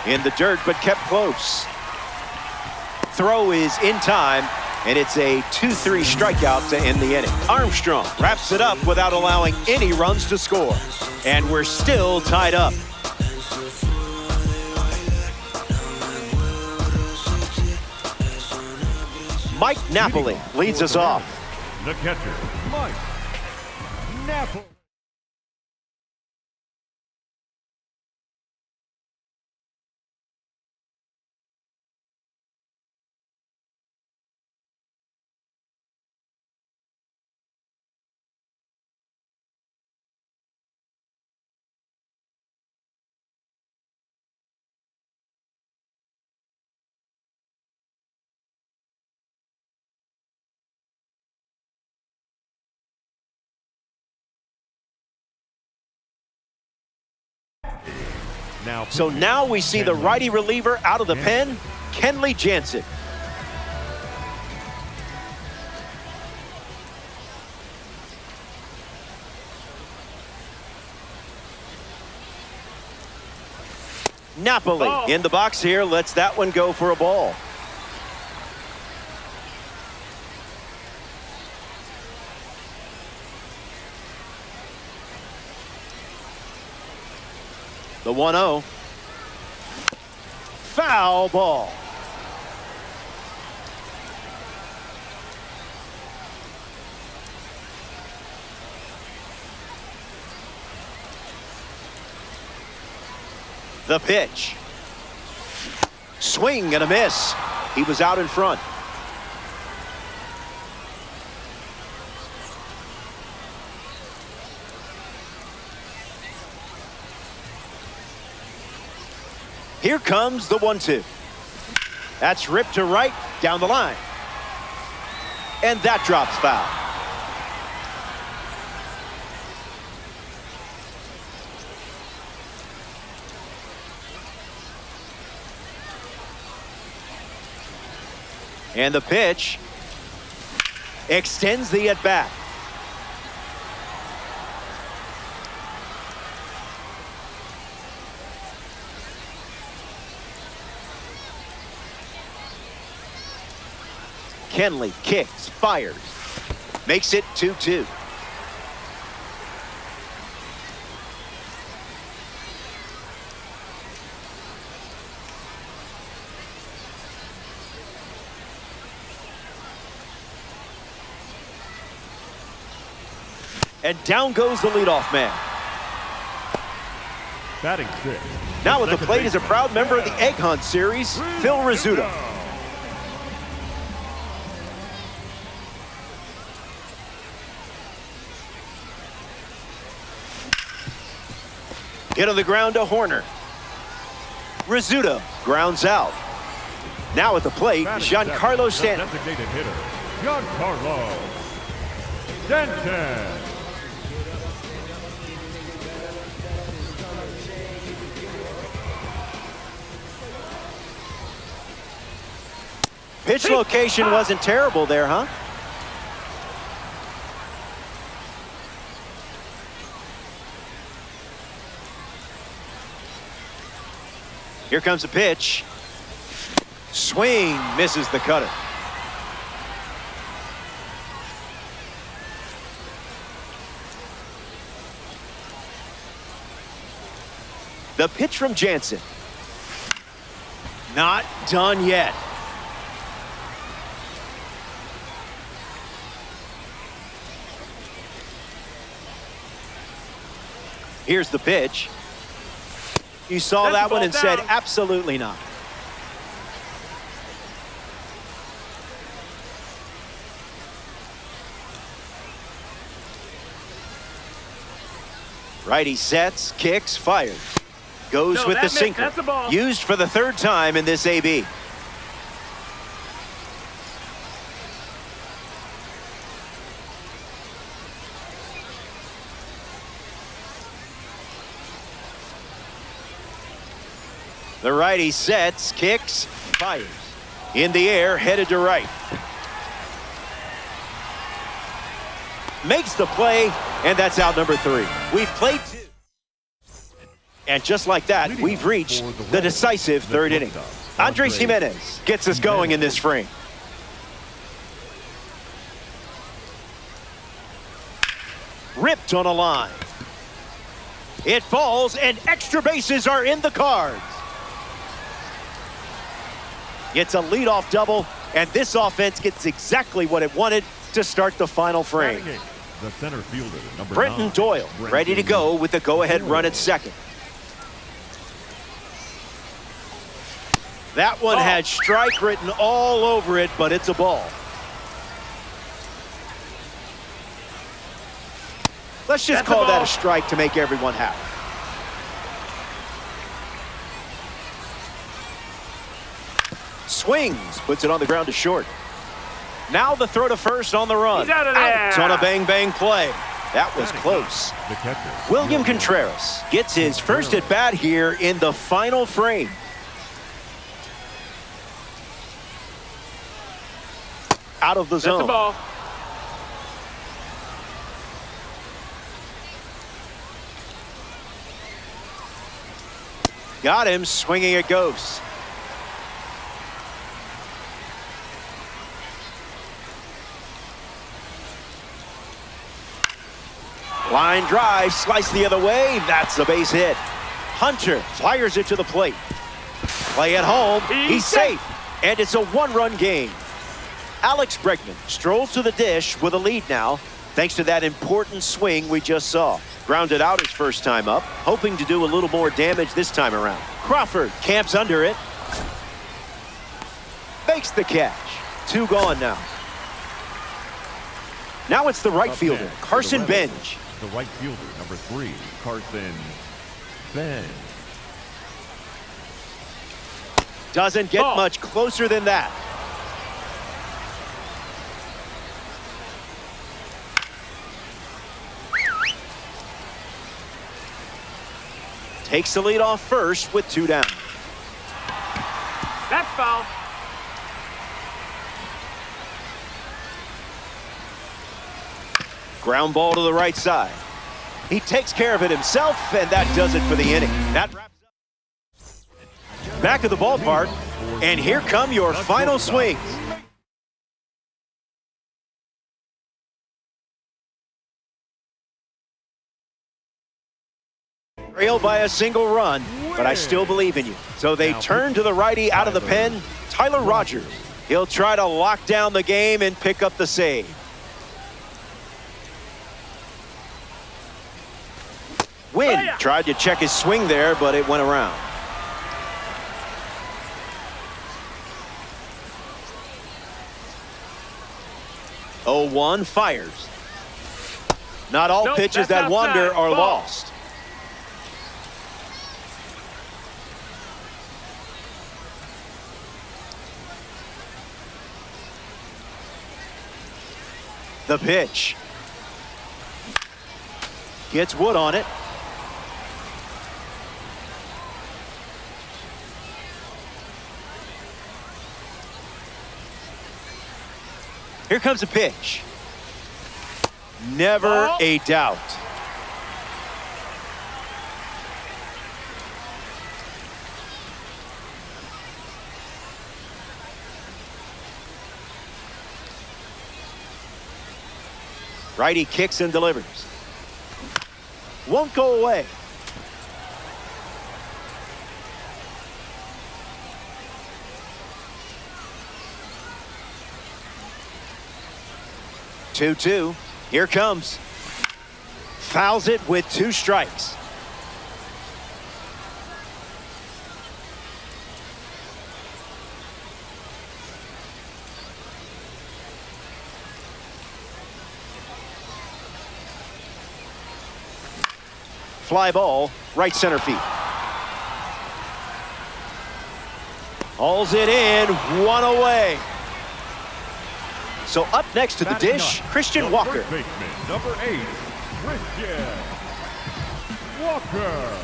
In the dirt, but kept close. Throw is in time, and it's a 2-3 strikeout to end the inning. Armstrong wraps it up without allowing any runs to score. And we're still tied up. Mike Napoli leads us off. The catcher, Mike Napoli. So now we see the righty reliever out of the pen, Kenley Jansen. Napoli in the box here, lets that one go for a ball. The 1-0. Foul ball. The pitch. Swing and a miss. He was out in front. Here comes the 1-2. That's ripped to right, down the line. And that drops foul. And the pitch extends the at-bat. Kenley kicks, fires, makes it 2-2. And down goes the leadoff man. Batting 6. Now at the Second plate is a baseman, proud member of the Egg Hunt series, Phil Rizzuto. Hit on the ground to Horner. Rizzuto grounds out. Now at the plate, Batting Giancarlo seventh, the Stanton. designated hitter, Giancarlo Stanton. Pitch location wasn't terrible there, huh? Here comes a pitch. Swing, misses the cutter. The pitch from Jansen. Not done yet. Here's the pitch. You saw Let the that one ball and said down. absolutely not. Righty sets, kicks, fires. Goes No, with that the missed. sinker. That's a ball. Used for the third time in this AB. The righty sets, kicks, fires. In the air, headed to right. Makes the play, and that's out number 3. We've played 2. And just like that, we've reached the decisive third inning. Andres Jimenez gets us going in this frame. Ripped on a line. It falls, and extra bases are in the cards. Gets a leadoff double, and this offense gets exactly what it wanted to start the final frame. The center fielder, number Brenton 9, Doyle ready to go with the go-ahead run at second. That one had strike written all over it, but it's a ball. Let's just That's a call that ball. a strike to make everyone happy. Swings, puts it on the ground to short. Now the throw to first on the run. He's out of there. On a bang-bang play. That was close. the catcher. William Contreras gets his first at bat here in the final frame. Out of the That's zone. a ball. Got him, swinging it goes. Line drive, slice the other way. That's a base hit. Hunter fires it to the plate. Play at home. He's safe. And it's a one-run game. Alex Bregman strolls to the dish with a lead now, thanks to that important swing we just saw. Grounded out his first time up, hoping to do a little more damage this time around. Crawford camps under it. Makes the catch. 2 gone now. Now it's the right Up fielder, next for the Carson Rebels, Benj. The right fielder, number 3, Carson Benj. Doesn't get Ball. much closer than that. Takes the lead off first with 2 down. That's foul. Ground ball to the right side. He takes care of it himself, and that does it for the inning. That wraps up. Back of the ballpark, and here come your final swings. Trailed by a single run, but I still believe in you. So they turn to the righty out of the pen, Tyler Rogers. He'll try to lock down the game and pick up the save. Wynn tried to check his swing there, but it went around. Oh, 1 fires. Not all Nope, pitches that's that wander outside. are Ball. lost. The pitch. Gets Wood on it. Here comes a pitch. Never a doubt. Righty kicks and delivers. Won't go away. Two. Here comes. Fouls it with 2 strikes. Fly ball, right center field. Hauls it in, 1 away. So up next to the dish, Christian Walker. Baseman, number 8, Christian Walker.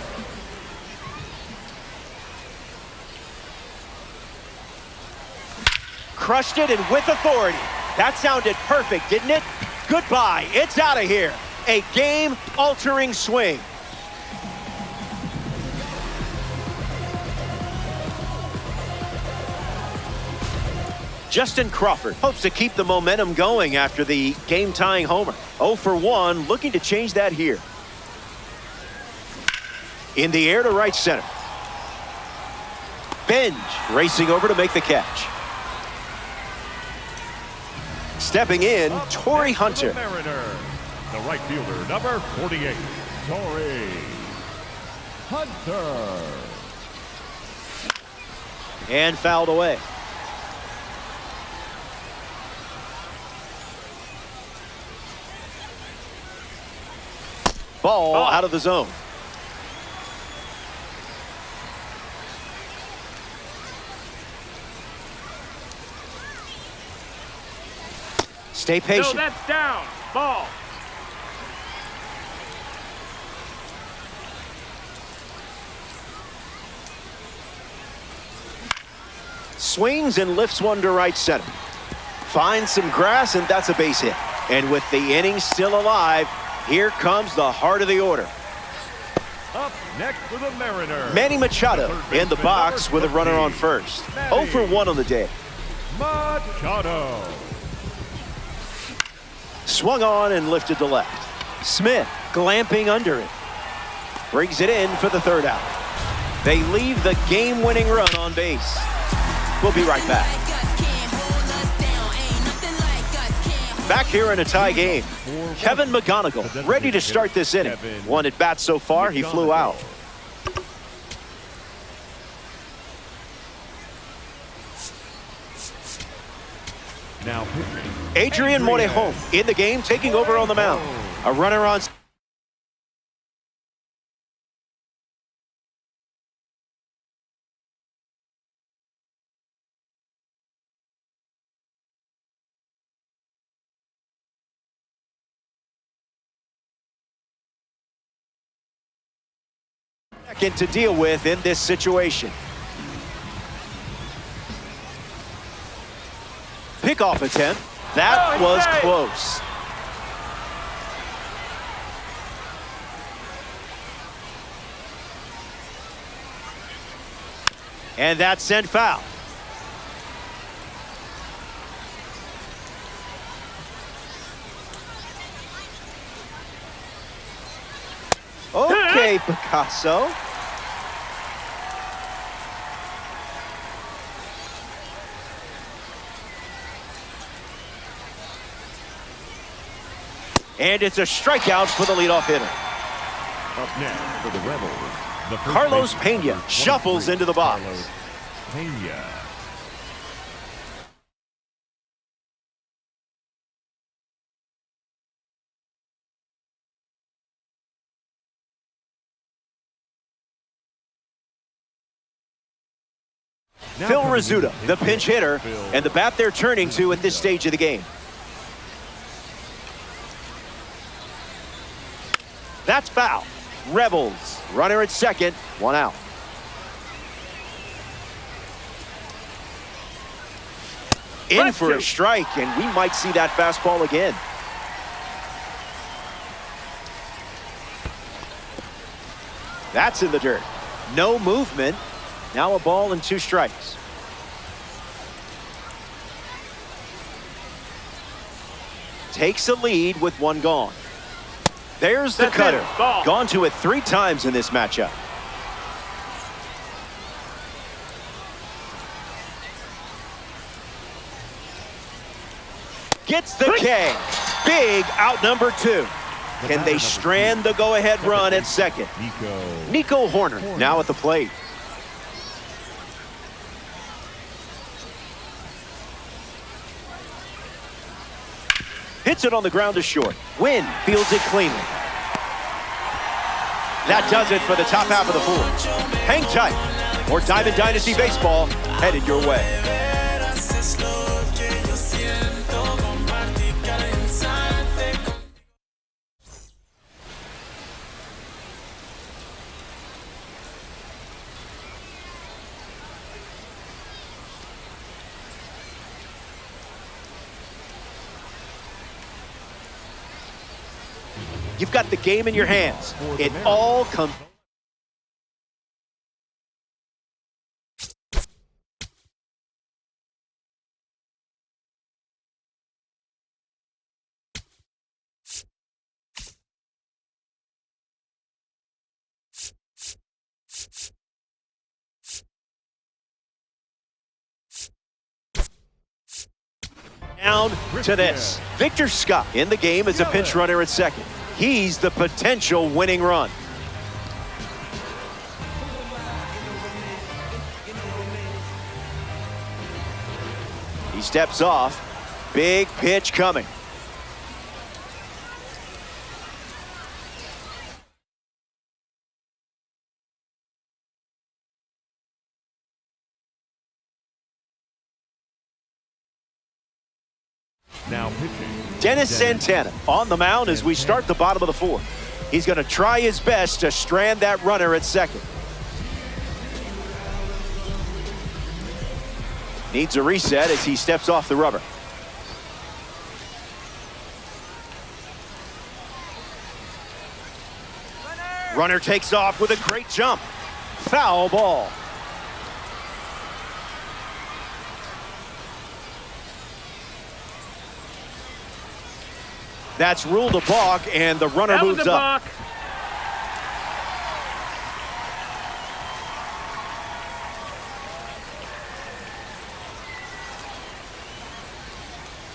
Crushed it and with authority. That sounded perfect, didn't it? Goodbye, it's out of here. A game-altering swing. Justin Crawford hopes to keep the momentum going after the game-tying homer. 0 for 1, looking to change that here. In the air to right center. Benj racing over to make the catch. Stepping in, Torrey Hunter. Mariners, the right fielder, number 48, Torrey Hunter. And fouled away. Ball out of the zone. Stay patient. No, that's down. Ball. Swings and lifts one to right center. Finds some grass, and that's a base hit. And with the inning still alive, here comes the heart of the order. Up next for the Mariners, Manny Machado in the box with a runner on first. 0 for 1 on the day. Machado. Swung on and lifted to left. Smith glamping under it. Brings it in for the 3rd out. They leave the game-winning run on base. We'll be right back. Back here in a tie game. Kevin McGonigal ready to start this inning. 1 at bat so far, he flew out. Now pitching, Adrian Morejon in the game, taking over on the mound. A runner on. To deal with in this situation. Pickoff attempt. That was close. And that's sent foul. Okay, Picasso. And it's a strikeout for the leadoff hitter. up next for the Rebels, the first Carlos baseman, Pena number shuffles 23, into the box. Carlos Pena. Now Phil coming in Rizzuto, the pinch hitter, Phil and the bat they're turning to at this stage of the game. That's foul. Rebels, runner at second, one out. In for a strike, and we might see that fastball again. That's in the dirt. No movement. Now a ball and 2 strikes. Takes a lead with 1 gone. There's the cutter. Gone to it 3 times in this matchup. Gets the K. Big out number 2. Can they strand the go-ahead run at second? Nico Horner now at the plate. Hits it on the ground to short. Wynn fields it cleanly. That does it for the top half of the 4th. Hang tight. More Diamond Dynasty Baseball headed your way. You've got the game in your hands. It all comes. Down to this. Victor Scott in the game as a pinch runner at second. He's the potential winning run. He steps off. Big pitch coming. Now pitching. Dennis Santana on the mound as we start the bottom of the 4th. He's going to try his best to strand that runner at second. Needs a reset as he steps off the rubber. Runner takes off with a great jump. Foul ball. That's ruled a balk, and the runner moves up.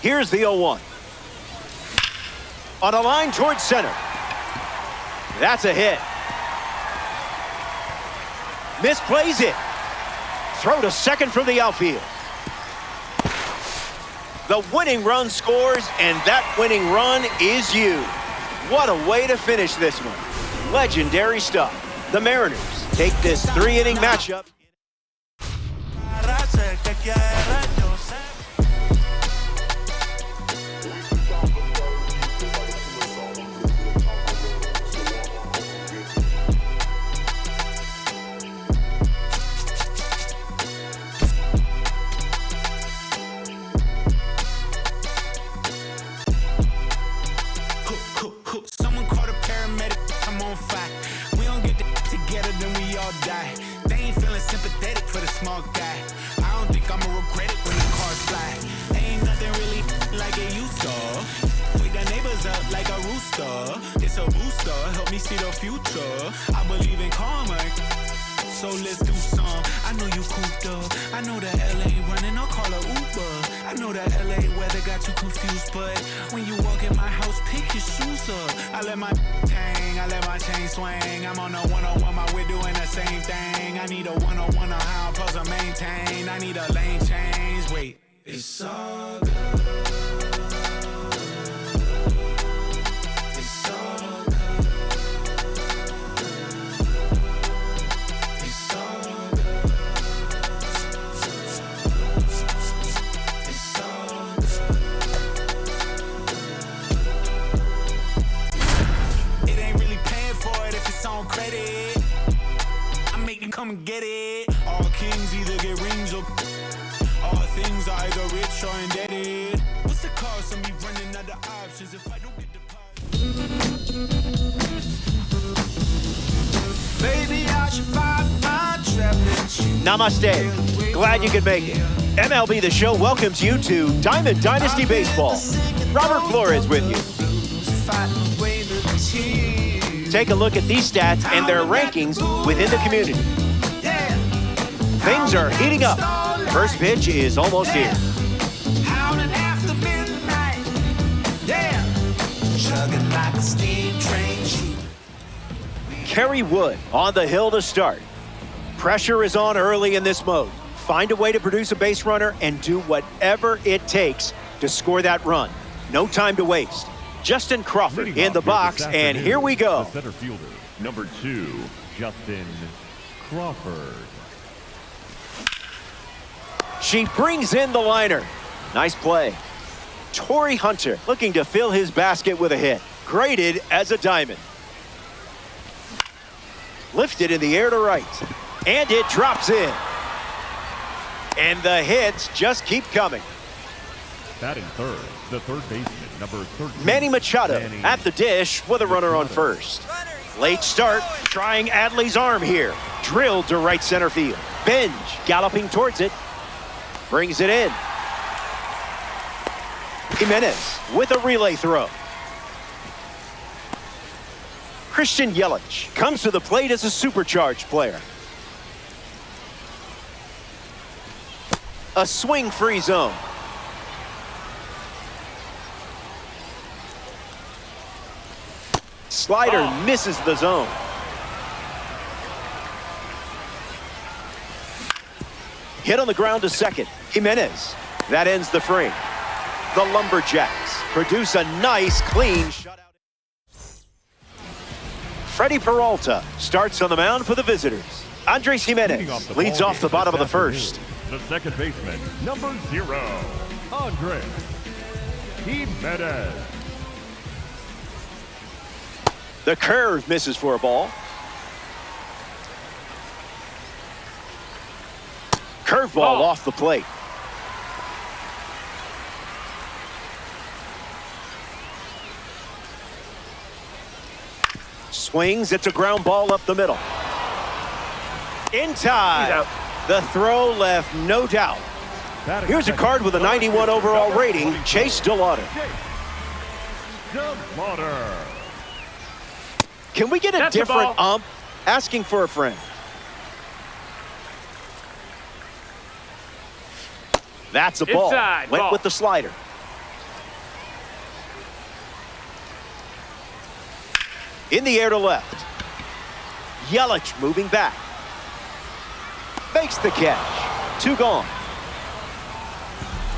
Here's the 0-1. On a line towards center. That's a hit. Misplays it. Throw to second from the outfield. The winning run scores, and that winning run is you. What a way to finish this one. Legendary stuff. The Mariners take this 3-inning matchup. Someone call the paramedic, I'm on fire. We don't get together, then we all die. They ain't feeling sympathetic for the small guy. I don't think I'ma regret it when the cars fly. Ain't nothing really like it used to. Wake the neighbors up like a rooster. It's a booster, help me see the future. I believe in karma, so let's do some. I know you cooped up. I know that LA running, I'll call a Uber. I know that LA weather got you confused, but when you walk in my house, pick your shoes up. I let my hang, I let my chain swing. I'm on a 101, my we're doing the same thing. I need a 101 on how I'm supposed to maintain. I need a lane change. Wait, it's all good. It's all good. It's all good. It's all good. It ain't really paying I'ma get it. All kings either get rings or all things are either rich or indebted. What's the cost of me running out of options if I don't get the Baby, I should find my trap and you. Namaste. Glad you could make it. MLB The Show welcomes you to Diamond Dynasty Baseball. Robert Flores with you. Take a look at these stats and their rankings within the community. Things are heating up. First pitch is almost here. Howling after midnight. Yeah. Chugging like a steam train. Kerry Wood on the hill to start. Pressure is on early in this mode. Find a way to produce a base runner and do whatever it takes to score that run. No time to waste. Justin Crawford Leading in off the here box, this and afternoon, here we go. The center fielder, number 2, Justin Crawford. She brings in the liner. Nice play. Torrey Hunter looking to fill his basket with a hit. Graded as a diamond. Lifted in the air to right. And it drops in. And the hits just keep coming. Batting third, the third baseman, number 13. Manny Machado Manny at the dish with a runner on first. Late start, trying Adley's arm here. Drilled to right center field. Benj galloping towards it. Brings it in. Jimenez with a relay throw. Christian Yelich comes to the plate as a supercharged player. A swing-free zone. Slider misses the zone. Hit on the ground to second. Jimenez. That ends the frame. The Lumberjacks produce a nice, clean shutout. Freddie Peralta starts on the mound for the visitors. Andres Jimenez leads off the bottom of the first. The second baseman, number 0, Andres Jimenez. The curve misses for a ball. Curveball off the plate. Swings, it's a ground ball up the middle. In time. The throw left no doubt. Here's a card with a 91 overall rating, Chase DeLauder. DeLauder. Can we get a That's a different ball. ump? Asking for a friend. That's a ball. Inside, Went ball. with the slider. In the air to left. Yelich moving back. Makes the catch. 2 gone.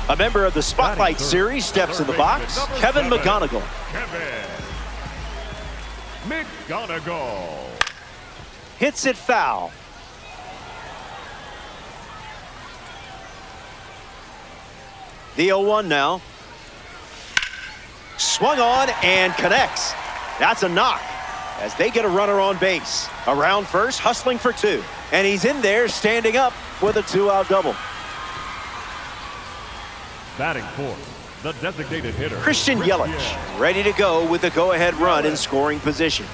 A member of the Spotlight Series steps in the box. Kevin McGonigal. Kevin McGonigal. Hits it foul. The 0-1 now. Swung on and connects. That's a knock as they get a runner on base. Around first, hustling for 2. And he's in there standing up with a 2-out double. Batting fourth, the designated hitter, Christian Yelich ready to go with the go-ahead run in scoring position.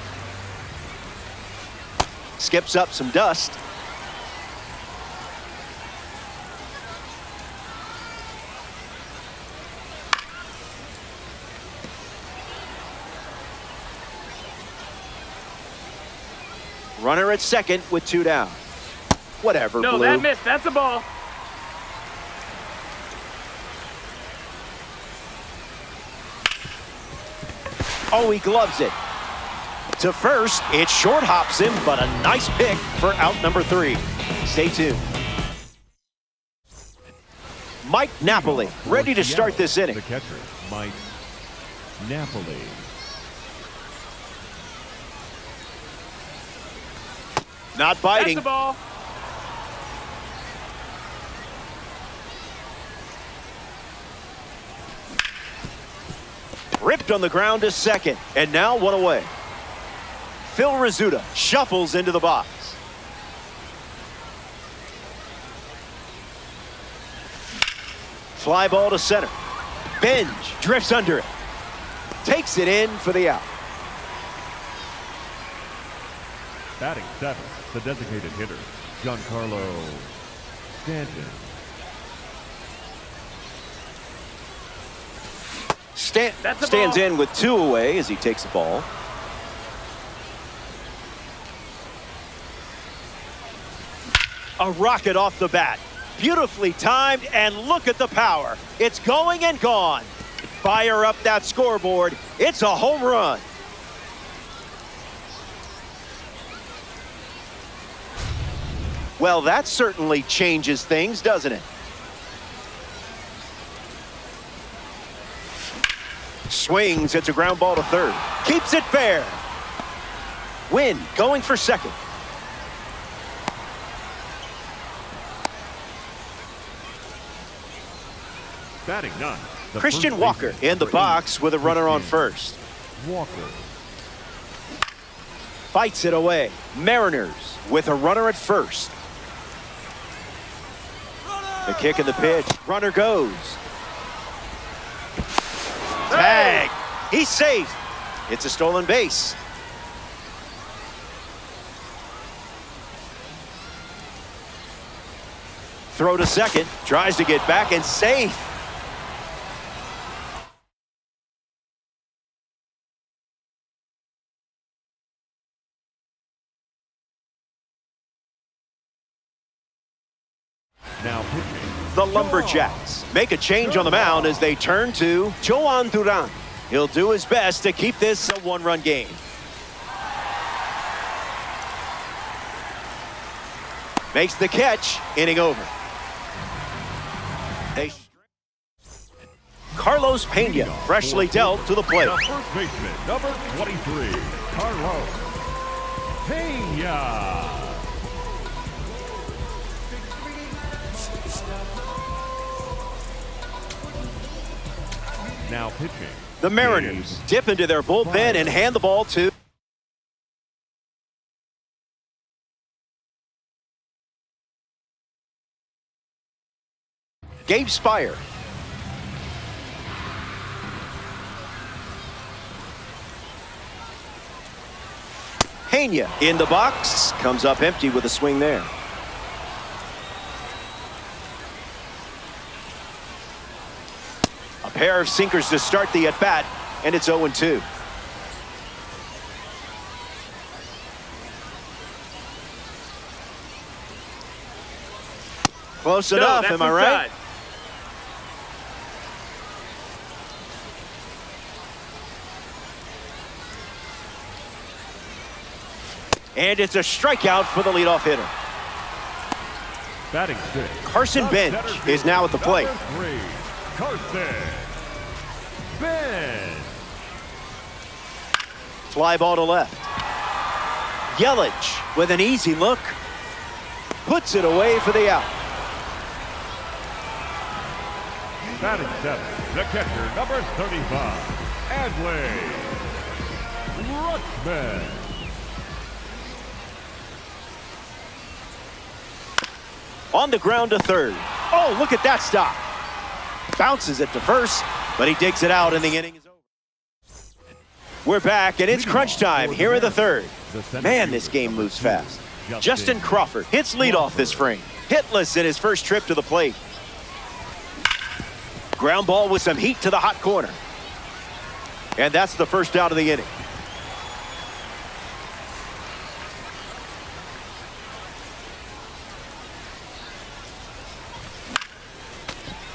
Skips up some dust. Runner at second with 2 down. Whatever, No, Blue. that missed. That's a ball. Oh, he gloves it. To first, it short hops him, but a nice pick for out number 3. Stay tuned. Mike Napoli ready to start this inning. The catcher, Mike Napoli. Not That's biting. the ball. Ripped on the ground to second, and now 1 away. Phil Rizzuta shuffles into the box. Fly ball to center. Benj drifts under it. Takes it in for the out. Batting seventh, the designated hitter, Giancarlo Stanton. Stands in with 2 away as he takes the ball. A rocket off the bat. Beautifully timed, and look at the power. It's going and gone. Fire up that scoreboard. It's a home run. Well, that certainly changes things, doesn't it? Swings, it's a ground ball to third. Keeps it fair. Wynn going for second. Batting ninth, the Christian first Walker baseman in the for box Indians, with a runner on Christian first. Walker. Fights it away. Mariners with a runner at first. The kick and the pitch. Runner goes. Tag. He's safe. It's a stolen base. Throw to second. Tries to get back and safe. Now pitching. The Lumberjacks make a change on the mound as they turn to Joan Duran. He'll do his best to keep this a one-run game. Makes the catch, inning over. Carlos Pena, freshly dealt to the plate. The first baseman, number 23, Carlos Pena. Now pitching. The Mariners dip into their bullpen and hand the ball to Gabe Spire. Pena in the box, comes up empty with a swing there. A pair of sinkers to start the at-bat, and it's 0-2. Close enough, am I right? And it's a strikeout for the leadoff hitter. Batting six. Carson Bench is now at the plate. Number 3, Carson Bench. Fly ball to left. Yelich with an easy look. Puts it away for the out. Batting seven, the catcher, number 35, Adley Rutschman. On the ground to third. Oh, look at that stop. Bounces it to first, but he digs it out and the inning is over. We're back, and it's crunch time here in the third. Man, this game moves fast. Justin Crawford hits leadoff this frame. Hitless in his first trip to the plate. Ground ball with some heat to the hot corner. And that's the first out of the inning.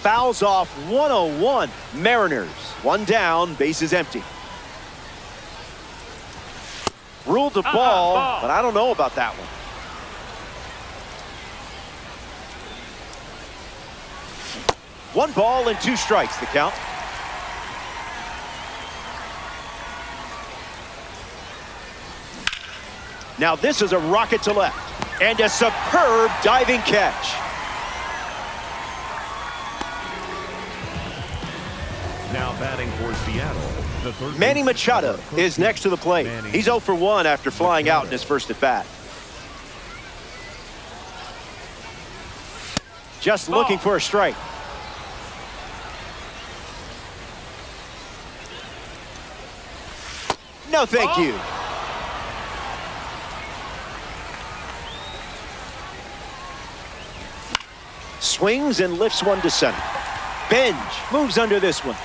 Fouls off 101. Mariners, one down, bases empty. Ruled the ball, but I don't know about that one. One ball and 2 strikes, the count. Now this is a rocket to left. And a superb diving catch. Now batting for Seattle, the third Manny baseman, Machado number is next to the plate. Manny He's 0 for 1 after flying out in his first at bat. Just looking for a strike. No, thank you. Swings and lifts one to center. Benj moves under this one.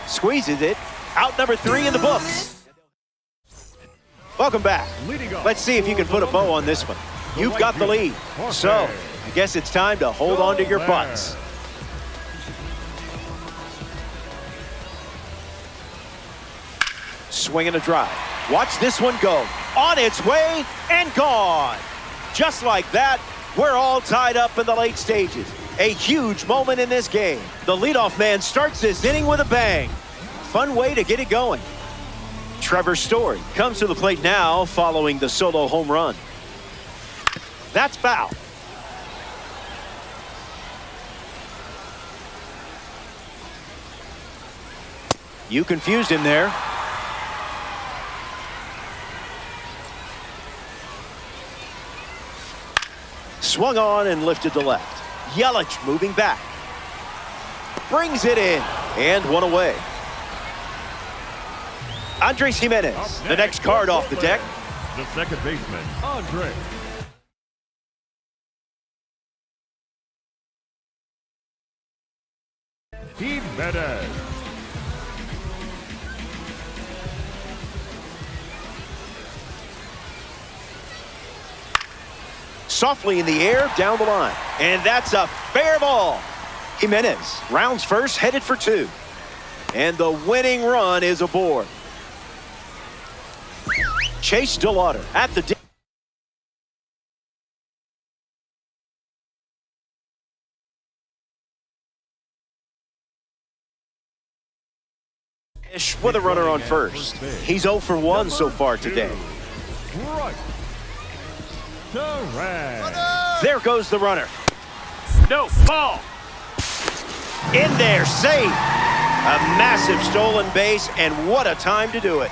Squeezes it. Out number 3 in the books. Welcome back. Let's see if you can put a bow on this one. You've got the lead. So, I guess it's time to hold on to your butts. Swing and a drive. Watch this one go. On its way and gone. Just like that, we're all tied up in the late stages. A huge moment in this game. The leadoff man starts this inning with a bang. Fun way to get it going. Trevor Story comes to the plate now following the solo home run. That's foul. You confused him there. Swung on and lifted to left. Yelich moving back. Brings it in and one away. Andres Gimenez, the next card off the deck. The second baseman, Andres. Gimenez. Softly in the air, down the line. And that's a fair ball. Gimenez rounds first, headed for 2. And the winning run is aboard. Chase DeLauder at the with a runner on first. He's 0 for 1 so far today. Right. There goes the runner. No, ball. In there, safe. A massive stolen base, and what a time to do it.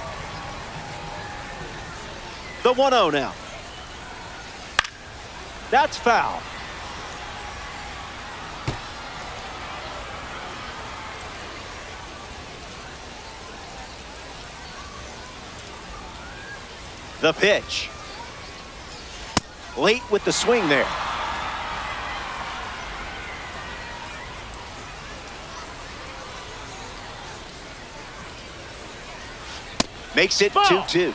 The 1-0 now. That's foul. The pitch. Late with the swing there. Makes it 2-2.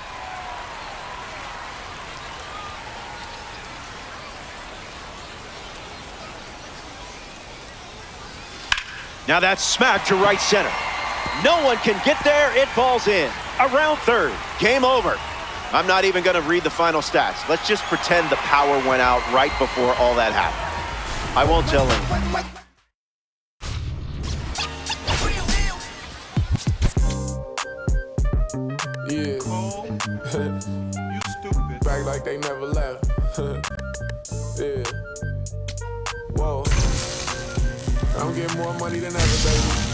Now that's smacked to right center. No one can get there. It falls in. Around third. Game over. I'm not even going to read the final stats. Let's just pretend the power went out right before all that happened. I won't tell anyone. Yeah. You stupid. Back like they never left. Yeah. Whoa. I'm getting more money than ever, baby.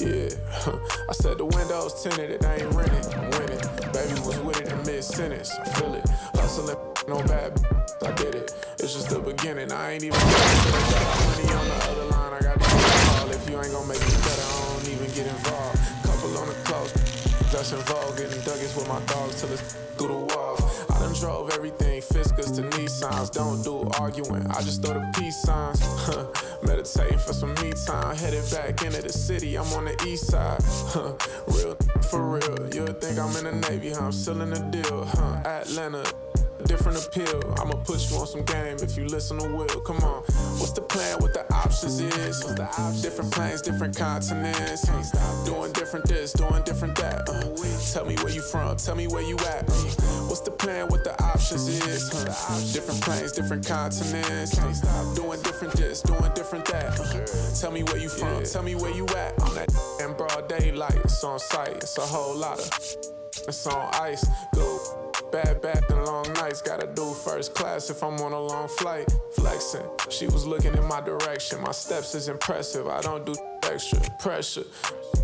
Yeah. I said the window's tinted, it ain't rented. I'm winning. Baby was with it in mid-sentence. I feel it. Hustling, no bad. I did it. It's just the beginning. I ain't even money on the other line. I got the call. If you ain't gonna make me better, I don't even get involved. Couple on the close. That's involved. Getting Douglas with my dogs till it's through the walls. I done drove everything, Fiskars to Nissans. Don't do arguing, I just throw the peace signs. Meditating for some me time. Headed back into the city, I'm on the east side. Real for real, you'll think I'm in the Navy, I'm still in the deal. Atlanta, different appeal. I'ma put you on some game if you listen to Will. Come on, what's the plan? What the options is? Different planes, different continents. Doing different this, doing different that. Tell me where you from, tell me where you at. What's the plan? What the options is? Different planes, different continents. Doing different this, doing different that. Tell me where you from, tell me where you at. On that in broad daylight, it's on sight. It's a whole lot of, it's on ice. Go. Bad and long nights, gotta do first class if I'm on a long flight. Flexing, she was looking in my direction. My steps is impressive. I don't do extra pressure.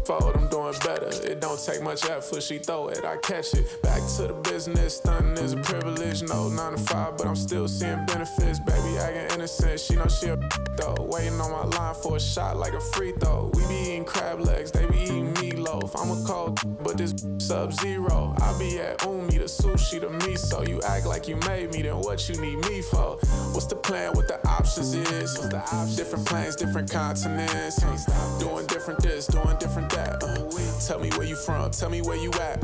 Forward, I'm doing better. It don't take much effort. She throw it, I catch it. Back to the business. Stunning is a privilege. No 9 to 5, but I'm still seeing benefits. Baby acting innocent. She know she a though. Waiting on my line for a shot like a free throw. We be eating crab legs. They be eating meatloaf. I'm a cold, but this sub-zero. I be at Umi, the sushi, the miso. You act like you made me, then what you need me for? What's the plan? What the options is? Different planes, different continents. Doing different this, doing different that. Tell me where you from, tell me where you at.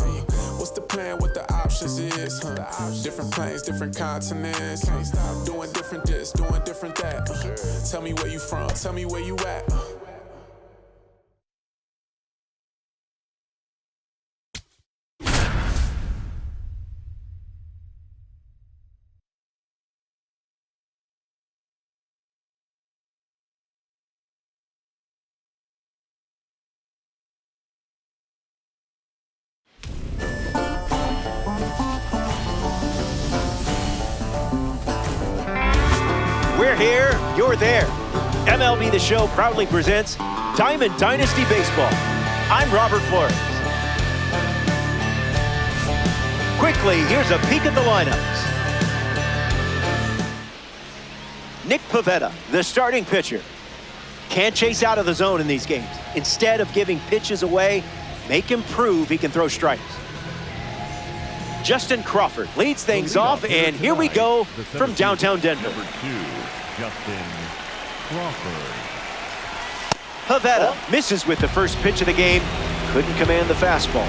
What's the plan? What the options is? Different planes, different continents. Doing different this, doing different that. Tell me where you from, tell me where you at. We're here, you're there. MLB The Show proudly presents Diamond Dynasty Baseball. I'm Robert Flores. Quickly, here's a peek at the lineups. Nick Pivetta, the starting pitcher. Can't chase out of the zone in these games. Instead of giving pitches away, make him prove he can throw strikes. Justin Crawford leads things off, and here we go from downtown Denver. Number 2, Justin Crawford. Pivetta misses with the first pitch of the game. Couldn't command the fastball.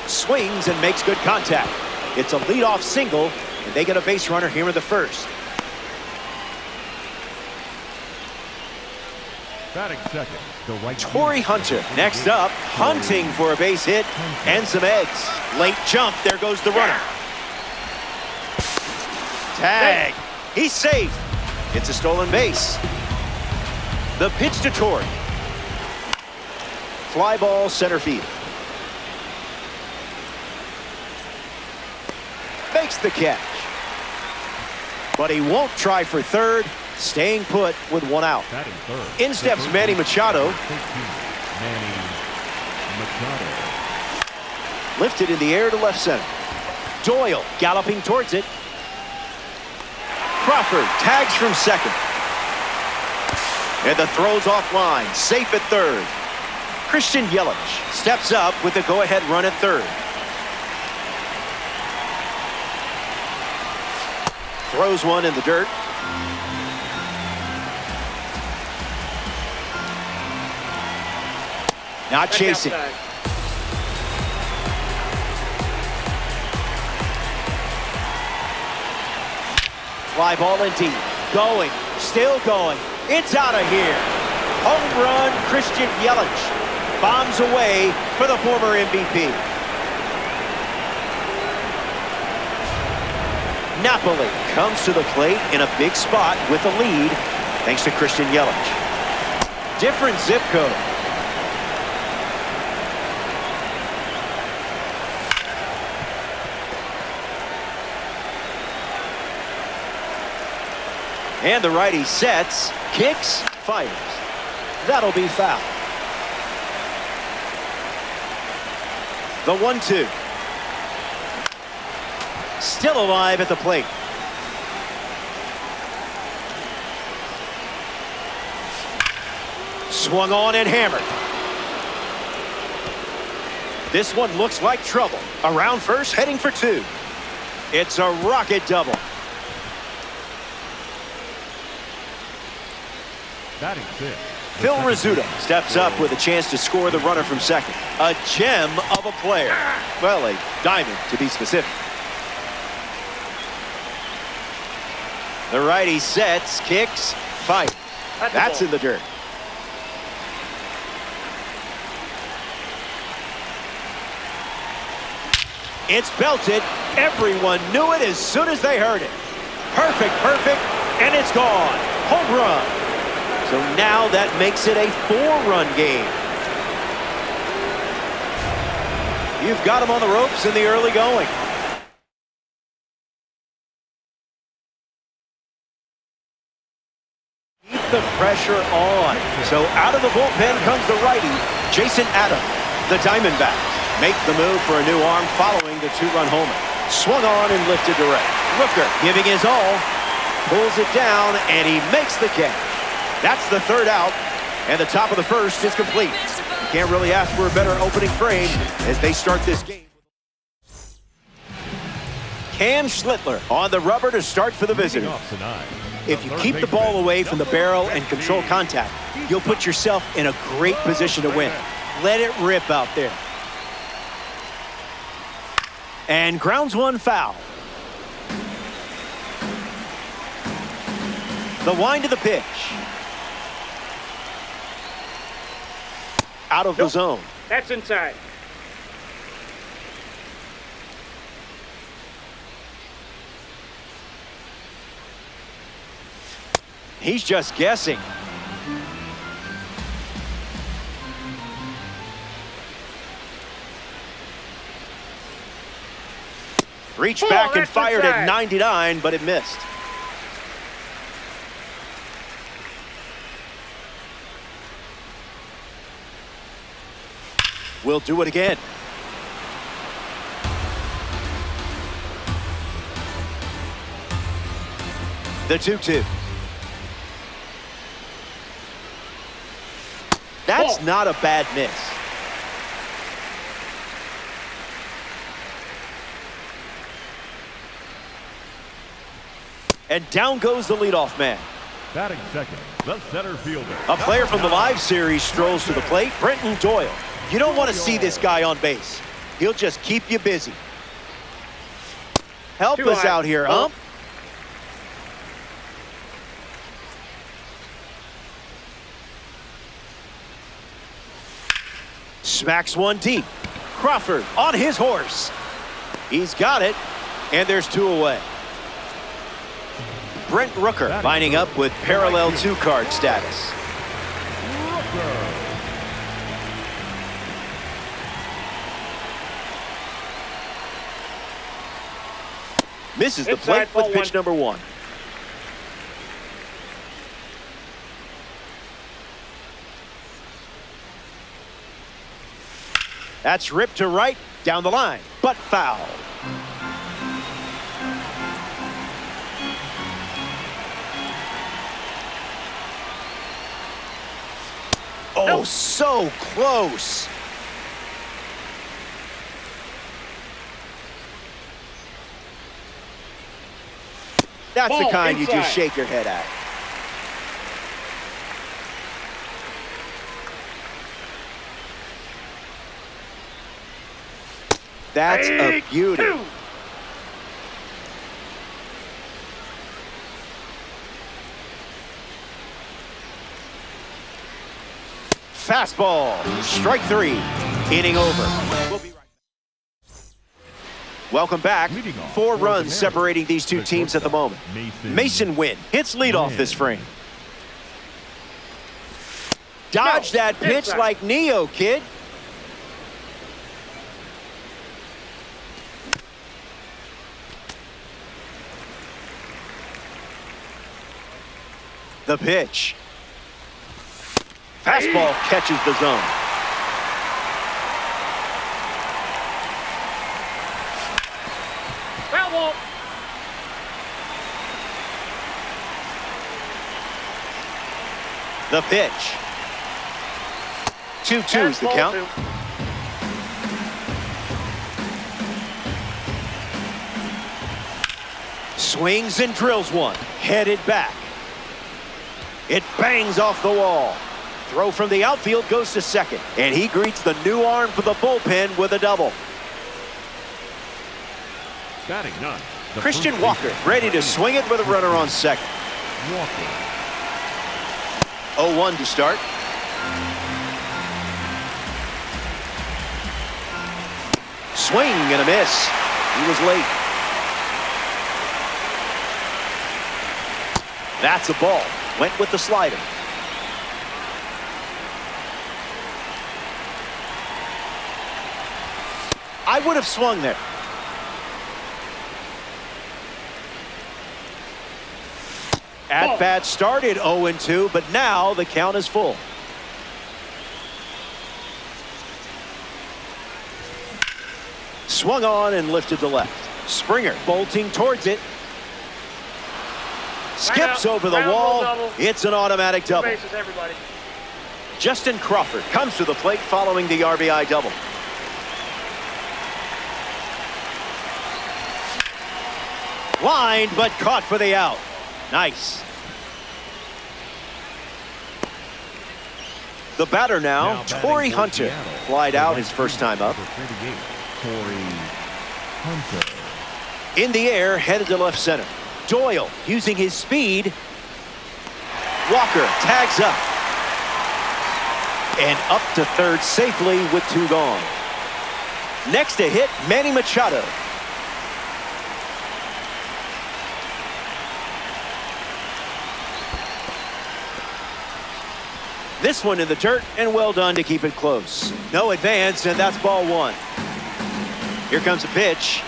Swings and makes good contact. It's a leadoff single, and they get a base runner here in the first. Batting second, the right. Torrey Hunter next up, hunting for a base hit and some eggs. Late jump, there goes the runner. Tag, he's safe. It's a stolen base. The pitch to Torrey. Fly ball center field. Makes the catch. But he won't try for third. Staying put with one out. In steps Manny Machado. Manny Machado. Lifted in the air to left center. Doyle galloping towards it. Crawford tags from second. And the throw's offline. Safe at third. Christian Yelich steps up with the go-ahead run at third. Throws one in the dirt. Not chasing. Fly ball in deep. Going. Still going. It's out of here. Home run, Christian Yelich. Bombs away for the former MVP. Napoli comes to the plate in a big spot with a lead thanks to Christian Yelich. Different zip code. And the righty sets, kicks, fires. That'll be foul. The 1-2. Still alive at the plate. Swung on and hammered. This one looks like trouble. Around first, heading for two. It's a rocket double. Batting fifth. Phil Rizzuto steps up with a chance to score the runner from second. A gem of a player. Well, a diamond to be specific. The righty sets, kicks, fires. That's in the dirt. It's belted. Everyone knew it as soon as they heard it. Perfect, perfect, and it's gone. Home run. So now that makes it a 4-run game. You've got him on the ropes in the early going. the pressure on. So out of the bullpen comes the righty, Jason Adams. The Diamondbacks make the move for a new arm following the two-run homer. Swung on and lifted to right. Rooker giving his all, pulls it down, and he makes the catch. That's the third out, and the top of the first is complete. You can't really ask for a better opening frame as they start this game. Cam Schlittler on the rubber to start for the visitors. If you keep the ball away from the barrel and control contact, you'll put yourself in a great position to win. Let it rip out there. And grounds one foul. The wind of the pitch. Out of the zone. That's inside. He's just guessing. Reached back and fired at 99, but it missed. We'll do it again. The 2-2. That's not a bad miss. And down goes the leadoff man. Batting second, the center fielder. A player from the live series strolls to the plate, Brenton Doyle. You don't want to see this guy on base. He'll just keep you busy. Help us out here, Ump. Smacks one deep. Crawford on his horse. He's got it, and there's two away. Brent Rooker lining up with parallel two-card status. Misses the plate with pitch number one. That's ripped to right, down the line, but foul. Oh, so close. That's the kind you just shake your head at. That's a beauty. Fastball, strike three, inning over. We'll be right back. Welcome back. 4 runs separating these two teams at the moment. Mason Wynn hits leadoff this frame. Dodge that pitch like Neo, kid. The pitch. Fastball catches the zone. Foul ball. The pitch. 2-2's the count. Swings and drills one. Headed back. It bangs off the wall. Throw from the outfield goes to second. And he greets the new arm for the bullpen with a double. Batting ninth, Christian Walker ready to swing it with a runner on second. Walker. 0-1 to start. Swing and a miss. He was late. That's a ball. Went with the slider. I would have swung there. At-bat started 0-2, but now the count is full. Swung on and lifted to left. Springer bolting towards it. Skips over the wall. It's an automatic double. Bases, everybody. Justin Crawford comes to the plate following the RBI double. Lined, but caught for the out. Nice. The batter now Torrey Hunter. Flied out his first time up. Torrey Hunter. In the air, headed to left center. Doyle using his speed. Walker tags up. And up to third safely with 2 gone. Next to hit, Manny Machado. This one in the dirt, and well done to keep it close. No advance, and that's ball 1. Here comes a pitch.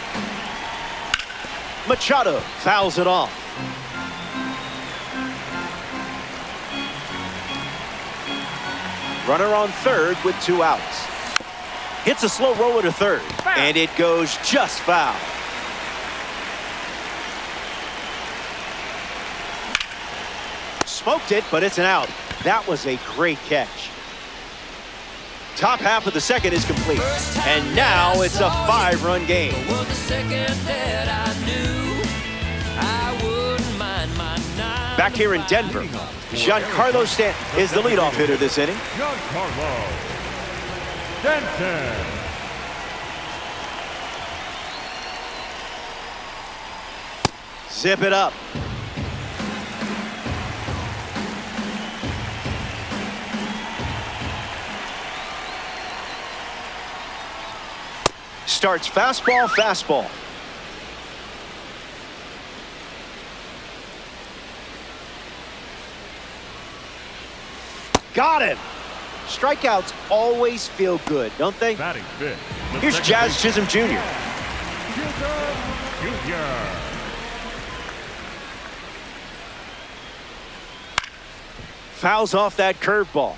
Machado fouls it off. Runner on third with 2 outs. Hits a slow roller to third, and it goes just foul. Smoked it, but it's an out. That was a great catch. Top half of the second is complete, and now it's a 5-run game. Back here in Denver, Giancarlo Stanton is the leadoff hitter this inning. Giancarlo Stanton. Zip it up. Starts fastball, fastball. Got him. Strikeouts always feel good, don't they? Batting fifth. Here's Jazz Chisholm Jr. Fouls off that curveball.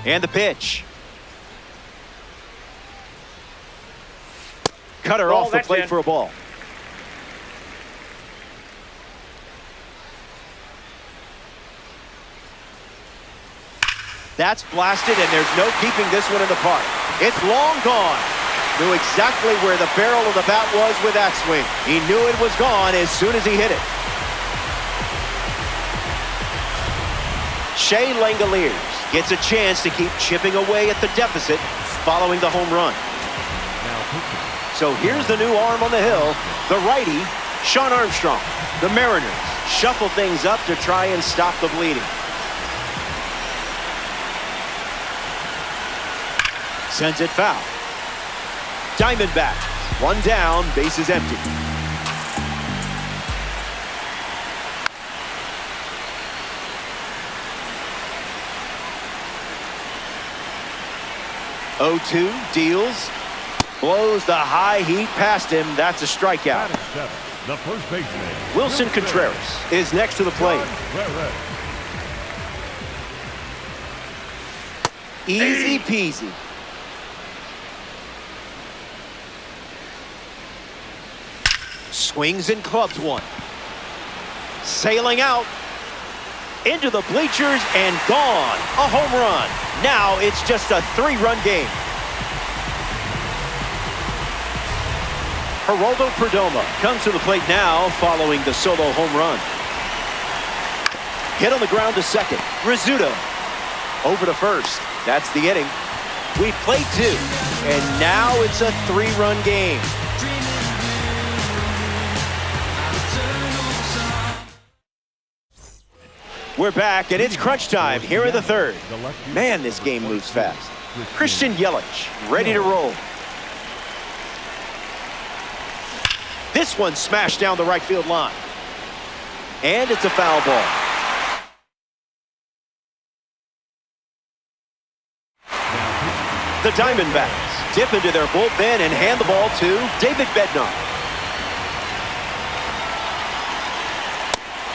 And the pitch. Cutter off the plate for a ball. That's blasted, and there's no keeping this one in the park. It's long gone. Knew exactly where the barrel of the bat was with that swing. He knew it was gone as soon as he hit it. Shea Langoliers gets a chance to keep chipping away at the deficit following the home run. So here's the new arm on the hill, the righty, Shawn Armstrong. The Mariners shuffle things up to try and stop the bleeding. Sends it foul. Diamondback, 1 down, bases empty. Oh-2 deals, blows the high heat past him. That's a strikeout. The first baseman, Wilson Contreras is next to the plate. Easy peasy. Swings and clubs one. Sailing out. Into the bleachers and gone. A home run. Now it's just a 3-run game. Geraldo Perdomo comes to the plate now following the solo home run. Hit on the ground to second. Rizzuto over to first. That's the inning. We've played 2, and now it's a 3-run game. We're back, and it's crunch time here in the third. Man, this game moves fast. Christian Yelich ready to roll. This one smashed down the right field line. And it's a foul ball. the Diamondbacks dip into their bullpen and hand the ball to David Bednar.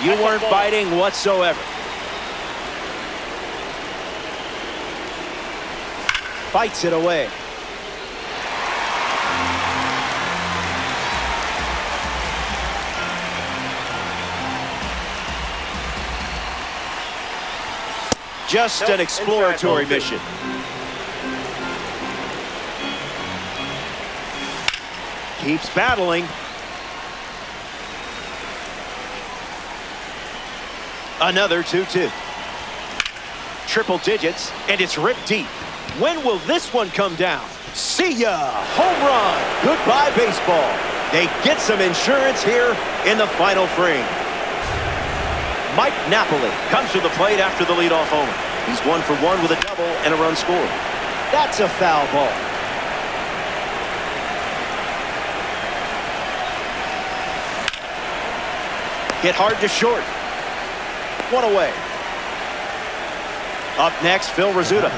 You weren't biting whatsoever. Fights it away. Just an exploratory mission. Keeps battling. Another 2-2. Triple digits, and it's ripped deep. When will this one come down? See ya! Home run! Goodbye, baseball. They get some insurance here in the final frame. Mike Napoli comes to the plate after the leadoff homer. He's 1 for 1 with a double and a run scored. That's a foul ball. Hit hard to short. One away. Up next, Phil Rizzuto.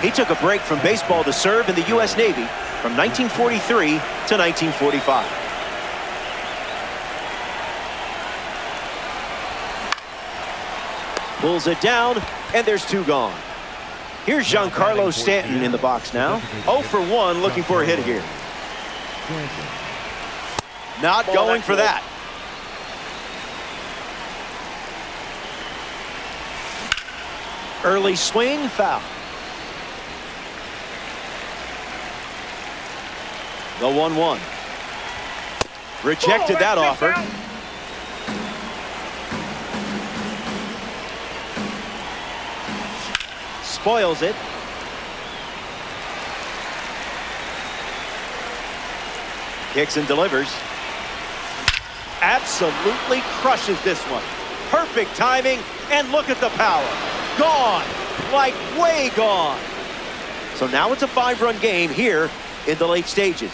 He took a break from baseball to serve in the U.S. Navy from 1943 to 1945. Pulls it down, and there's 2 gone. Here's Giancarlo Stanton in the box now. 0 for 1, looking for a hit here. Not going for that. Early swing, foul. The 1-1. Rejected that offer. Spoils it. Kicks and delivers. Absolutely crushes this one. Perfect timing, and look at the power. Gone, like way gone. So now it's a 5-run game here in the late stages.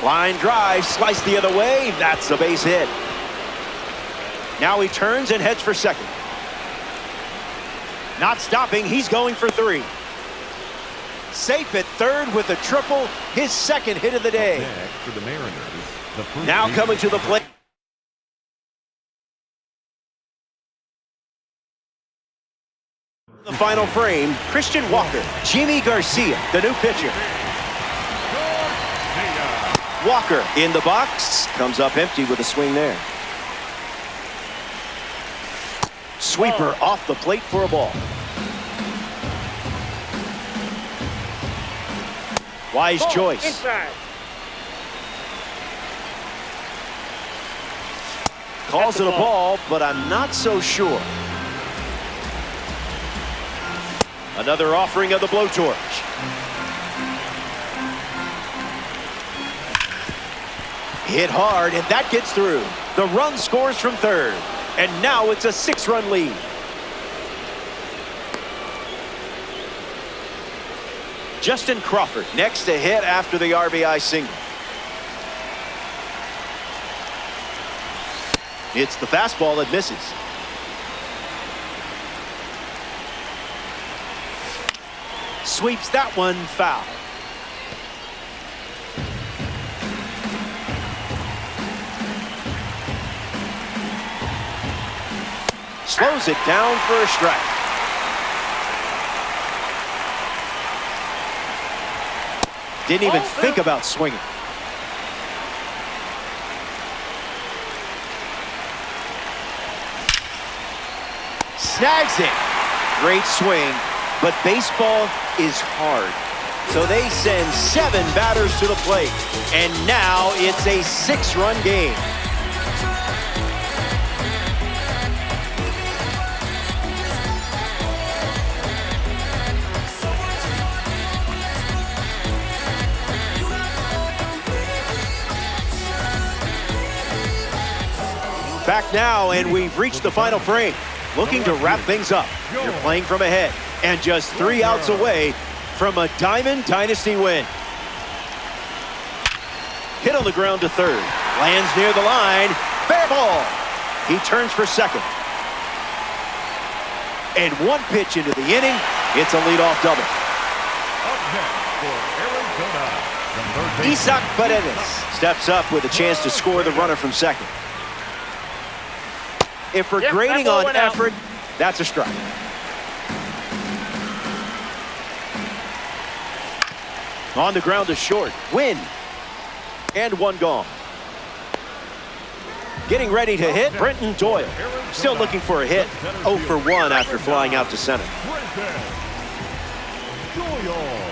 Line drive, sliced the other way. That's a base hit. Now he turns and heads for second. Not stopping, he's going for 3. Safe at third with a triple, his second hit of the day. Next for the Mariners, the first Now coming to the plate. The final frame, Christian Walker. Jimmy Garcia, the new pitcher. Walker in the box, comes up empty with a swing there. Sweeper off the plate for a ball. Wise choice. Inside. Calls it a ball, but I'm not so sure. Another offering of the blowtorch. Hit hard, and that gets through. The run scores from third, and now it's a 6-run lead. Justin Crawford next to hit after the RBI single. It's the fastball that misses. Sweeps that one foul. Slows it down for a strike. Didn't even think about swinging. Snags it. Great swing, but baseball is hard. So they send 7 batters to the plate, and now it's a 6-run game. Back now, and we've reached the final frame. Looking to wrap things up. You're playing from ahead, and just 3 outs away from a Diamond Dynasty win. Hit on the ground to third. Lands near the line. Fair ball. He turns for second. And one pitch into the inning. It's a leadoff double. Up next for Arizona, the third baseman, Isaac Paredes steps up with a chance to score the runner from second. If we're Yep, grading that on one out. effort, that's a strike. On the ground to short. Win. And one gone. Getting ready to hit, Brenton Doyle. Still looking for a hit. 0 for 1 after flying out to center. Brenton Doyle.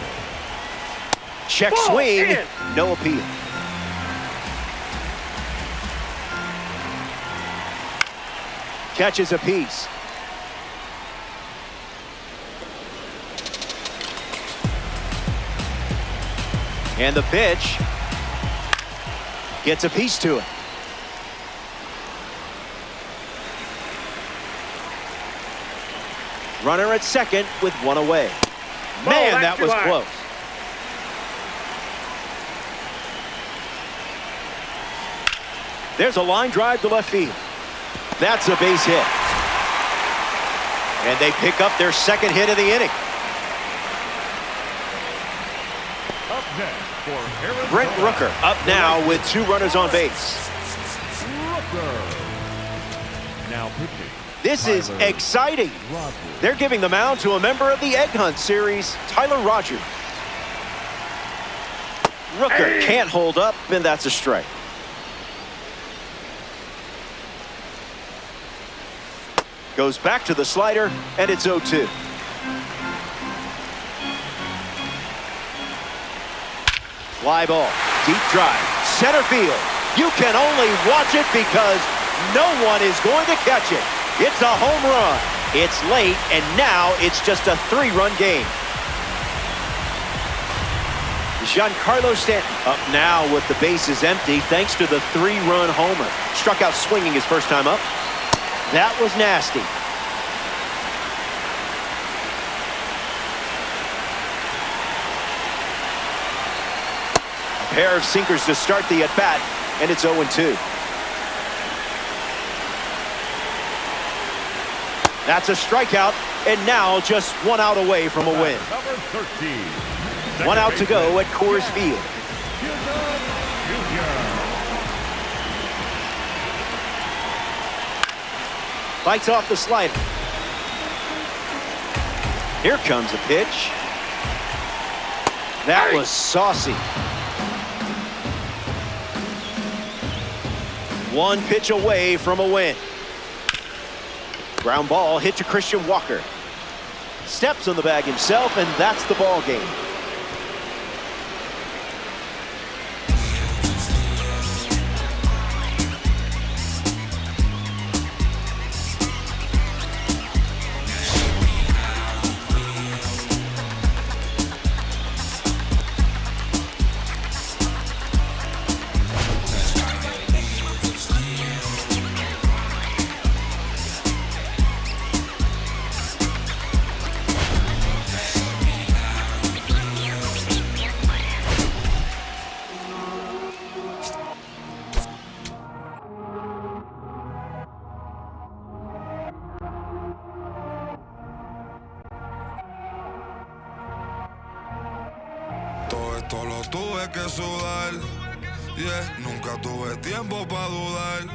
Check Ball swing. in. No appeal. Catches a piece. And the pitch gets a piece to it. Runner at second with one away. Man, that that's too was high. close. There's a line drive to left field. That's a base hit. And they pick up their second hit of the inning. Up next for Arizona, Brent Rooker up now with 2 runners on base. Rooker. Now pitching. This is Tyler exciting. Rogers. They're giving the mound to a member of the Egg Hunt series, Tyler Rogers. Rooker can't hold up, and that's a strike. Goes back to the slider, and it's 0-2. Fly ball, deep drive, center field. You can only watch it because no one is going to catch it. It's a home run. It's late, and now it's just a 3-run game. Giancarlo Stanton up now with the bases empty thanks to the 3-run homer. Struck out swinging his first time up. That was nasty. A pair of sinkers to start the at-bat, and it's 0-2. That's a strikeout, and now just 1 out away from a win. Number 13. 1 out to go at Coors Field. Bites off the slider. Here comes a pitch. That was saucy. 1 pitch away from a win. Ground ball hit to Christian Walker. Steps on the bag himself, and that's the ball game. Todo esto lo tuve que sudar, yeah, nunca tuve tiempo para dudar.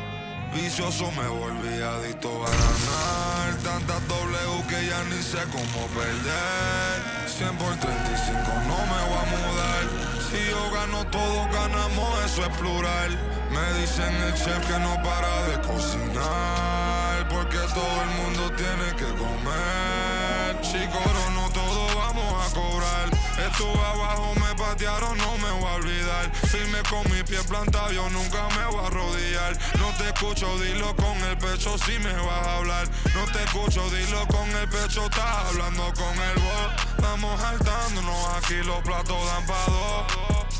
Vicioso me volví adicto a ganar. Tantas W que ya ni sé cómo perder. 100 por 35 no me voy a mudar. Si yo gano todos ganamos, eso es plural. Me dicen el chef que no para de cocinar, porque todo el mundo tiene que comer. Chicos, no todos vamos a cobrar. Estuve abajo, me patearon, no me voy a olvidar. Firme con mi pie plantado, yo nunca me voy a arrodillar. No te escucho, dilo con el pecho si me vas a hablar. No te escucho, dilo con el pecho, estás hablando con el voz. Estamos saltándonos, aquí los platos dan pa' 2.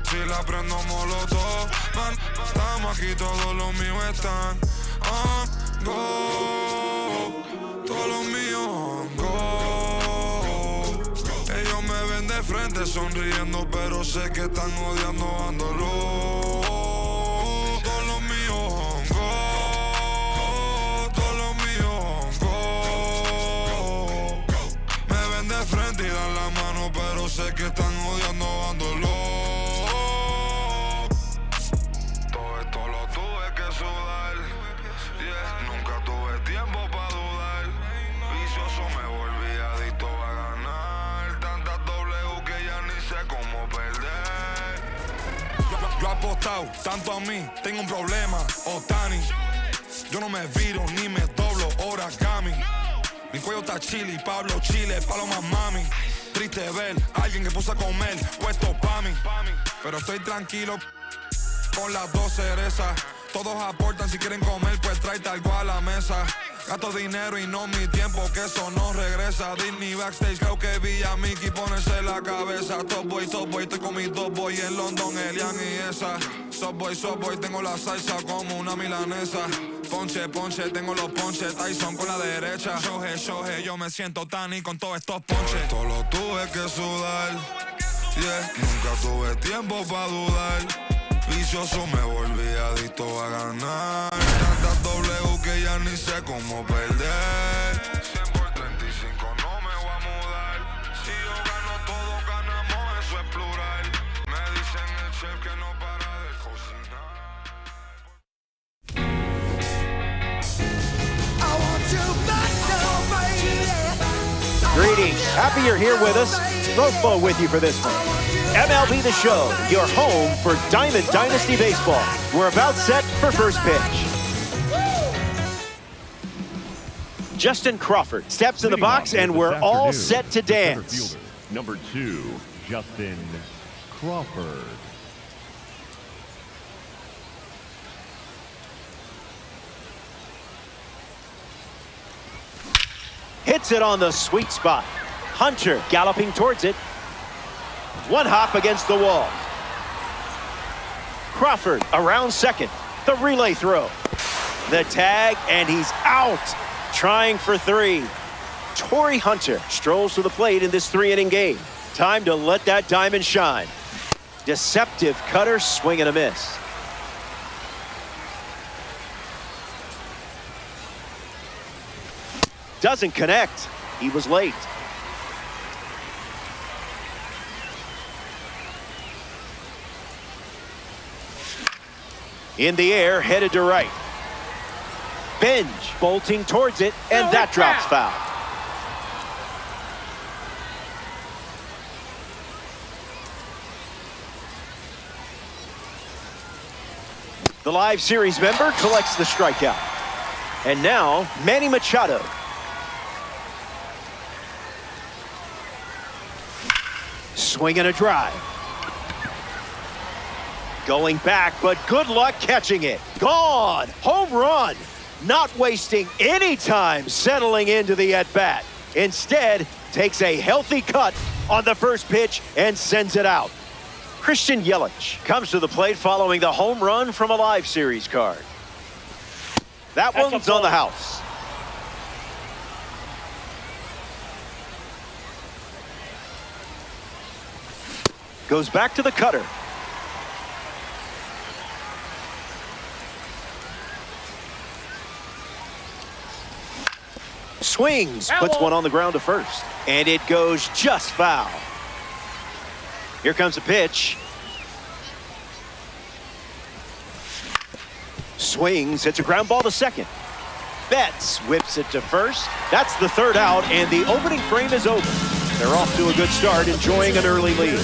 Si la prendo molotov, man, estamos aquí, todos los míos están on go. Todos los míos on go. Ellos me ven de frente sonriendo, pero sé que están odiando, ándolo. Todos los míos on go. Todos los míos on go. sé que están odiando dándolo. Todo esto lo tuve que sudar. Yeah, nunca tuve tiempo para dudar. Vicioso me volví adicto a ganar. Tantas W que ya ni sé cómo perder. Yo he apostado tanto a mí, tengo un problema, Otani. Yo no me viro ni me doblo, origami. Mi cuello está chili, Pablo Chile, paloma mami. Triste ver a alguien que puso a comer, puesto pa' mí. Pero estoy tranquilo con las dos cerezas. Todos aportan, si quieren comer, pues tráete algo a la mesa. Gasto dinero y no mi tiempo, que eso no regresa. Disney backstage, creo que vi a Mickey ponerse la cabeza. Top boy, estoy con mis dos boy en London, Elian y esa. Subway, tengo la salsa como una milanesa. Ponche, tengo los ponches, Tyson con la derecha. Shohei, yo me siento Tani con todos estos ponches. Todo lo tuve que sudar, yeah, nunca tuve tiempo para dudar. Vicioso me volví adicto a ganar. Tantas W que ya ni sé cómo perder. 100 por 35 no me voy a mudar. Si yo gano, todos ganamos, eso es plural. Me dicen el chef que no para de cocinar. Greetings. Happy you're here with us. Rofo with you for this one. MLB The Show, your home for Diamond Dynasty Baseball. We're about set for first pitch. Justin Crawford steps in the box, and we're all set to dance. Number 2, Justin Crawford. Hits it on the sweet spot. Hunter galloping towards it. One hop against the wall. Crawford around second. The relay throw. The tag, and he's out. Trying for 3. Torrey Hunter strolls to the plate in this 3-inning game. Time to let that diamond shine. Deceptive cutter, swing and a miss. Doesn't connect. He was late. In the air, headed to right. Benj bolting towards it, and that drops foul. The live series member collects the strikeout. And now, Manny Machado. Swing and a drive. Going back, but good luck catching it. Gone. Home run. Not wasting any time settling into the at-bat. Instead, takes a healthy cut on the first pitch and sends it out. Christian Yelich comes to the plate following the home run from a live series card. That one's on the house. Goes back to the cutter. Swings, puts one on the ground to first. And it goes just foul. Here comes a pitch. Swings, it's a ground ball to second. Betts whips it to first. That's the third out, and the opening frame is over. They're off to a good start, enjoying an early lead.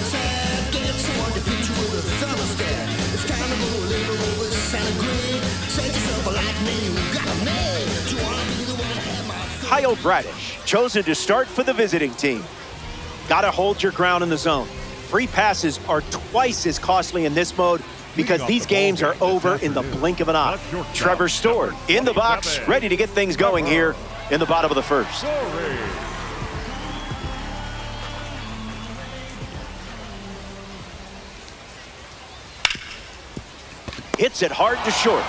Kyle Bradish, chosen to start for the visiting team. Gotta hold your ground in the zone. Free passes are twice as costly in this mode because these games are over in the blink of an eye. Trevor Story in the box, ready to get things going here in the bottom of the first. Hits it hard to short.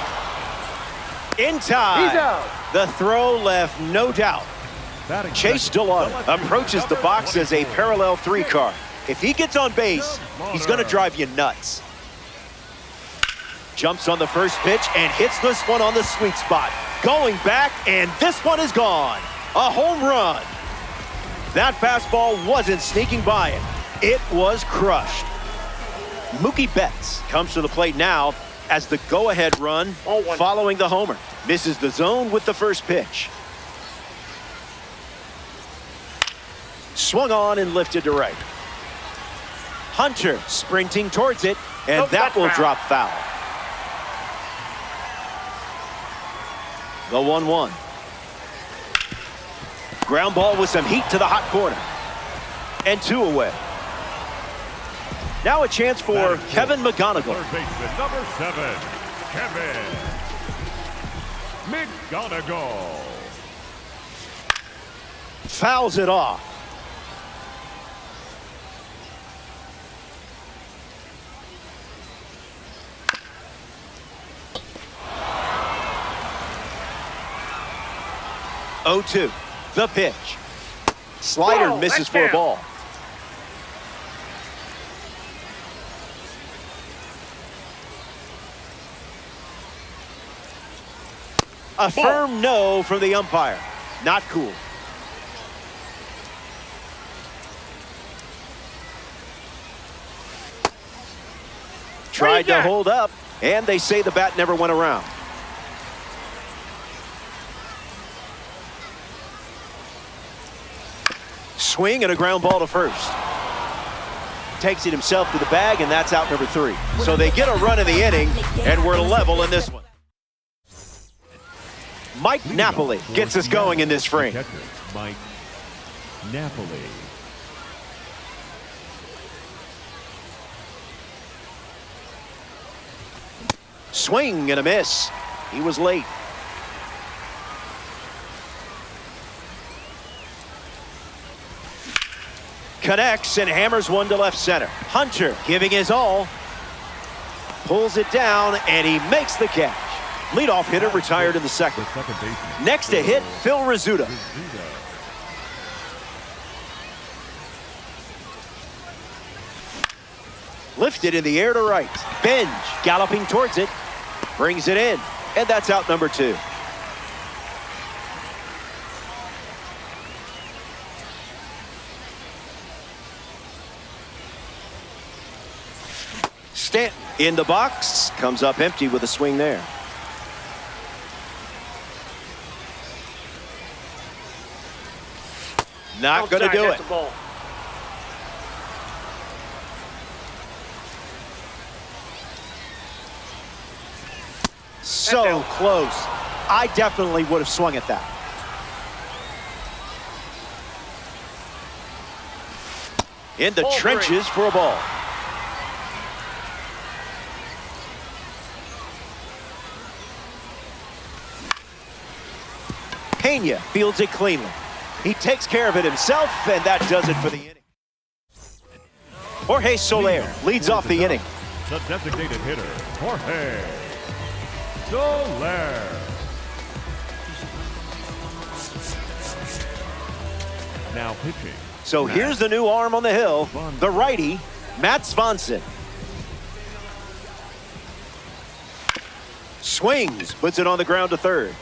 In time. He's out. The throw left no doubt. Chase Delauder approaches the box as a parallel 3 car. If he gets on base, he's going to drive you nuts. Jumps on the first pitch and hits this one on the sweet spot. Going back, and this one is gone. A home run. That fastball wasn't sneaking by him. It was crushed. Mookie Betts comes to the plate now as the go-ahead run following the homer. Misses the zone with the first pitch. Swung on and lifted to right. Hunter sprinting towards it, and that will drop foul. The 1-1. Ground ball with some heat to the hot corner. And 2 away. Now a chance for Kevin McGonigal. Third baseman, number 7, Kevin McGonigal. Fouls it off. Oh-2. The pitch. Slider misses for a ball. A firm no from the umpire. Not cool. Tried to hold up, and they say the bat never went around. Swing and a ground ball to first. Takes it himself to the bag, and that's out number 3. So they get a run in the inning, and we're level in this one. Mike Napoli gets us going in this frame. Mike Napoli. Swing and a miss. He was late. Connects and hammers one to left center. Hunter giving his all. Pulls it down, and he makes the catch. Leadoff hitter retired in the second. Next to hit, Phil Rizzuto. Lifted in the air to right. Benj galloping towards it. Brings it in, and that's out number 2. Stanton in the box. Comes up empty with a swing there. Not going to do it. So close. I definitely would have swung at that. In the trenches for a ball. Pena fields it cleanly. He takes care of it himself, and that does it for the inning. Jorge Soler leads off the inning. The designated hitter, Jorge Soler. Now pitching. So here's the new arm on the hill, the righty, Matt Swanson. Swings, puts it on the ground to third.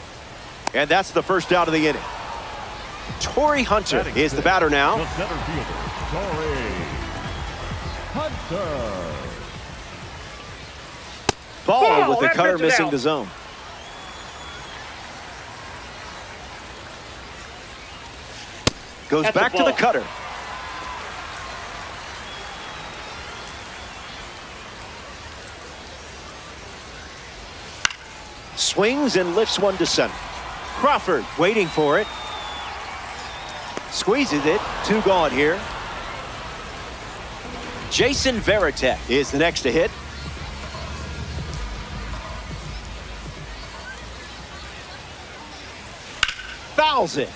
And that's the first out of the inning. Torrey Hunter is the batter now. The center fielder, Torrey Hunter. Ball with the cutter missing the zone. Goes back to the cutter. Swings and lifts one to center. Crawford waiting for it. Squeezes it. 2 gone here. Jason Varitek is the next to hit. Fouls it.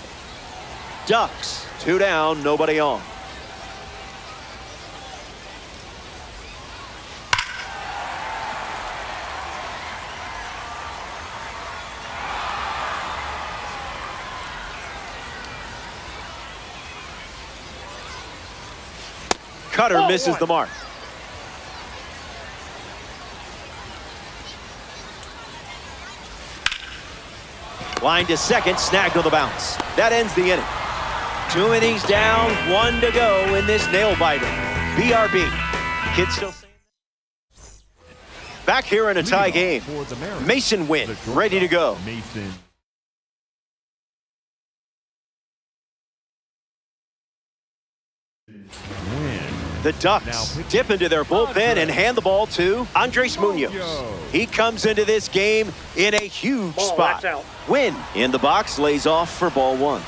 Ducks. 2 down, nobody on. Cutter misses the mark. Line to second, snagged on the bounce. That ends the inning. 2 innings down, 1 to go in this nail-biter. BRB. Kids still back here in a tie game. For the Mariners, Mason Wynn, ready to go. Mason. The Ducks dip into their bullpen and hand the ball to Andres Munoz. He comes into this game in a huge spot. That's out. Wynn in the box lays off for ball one.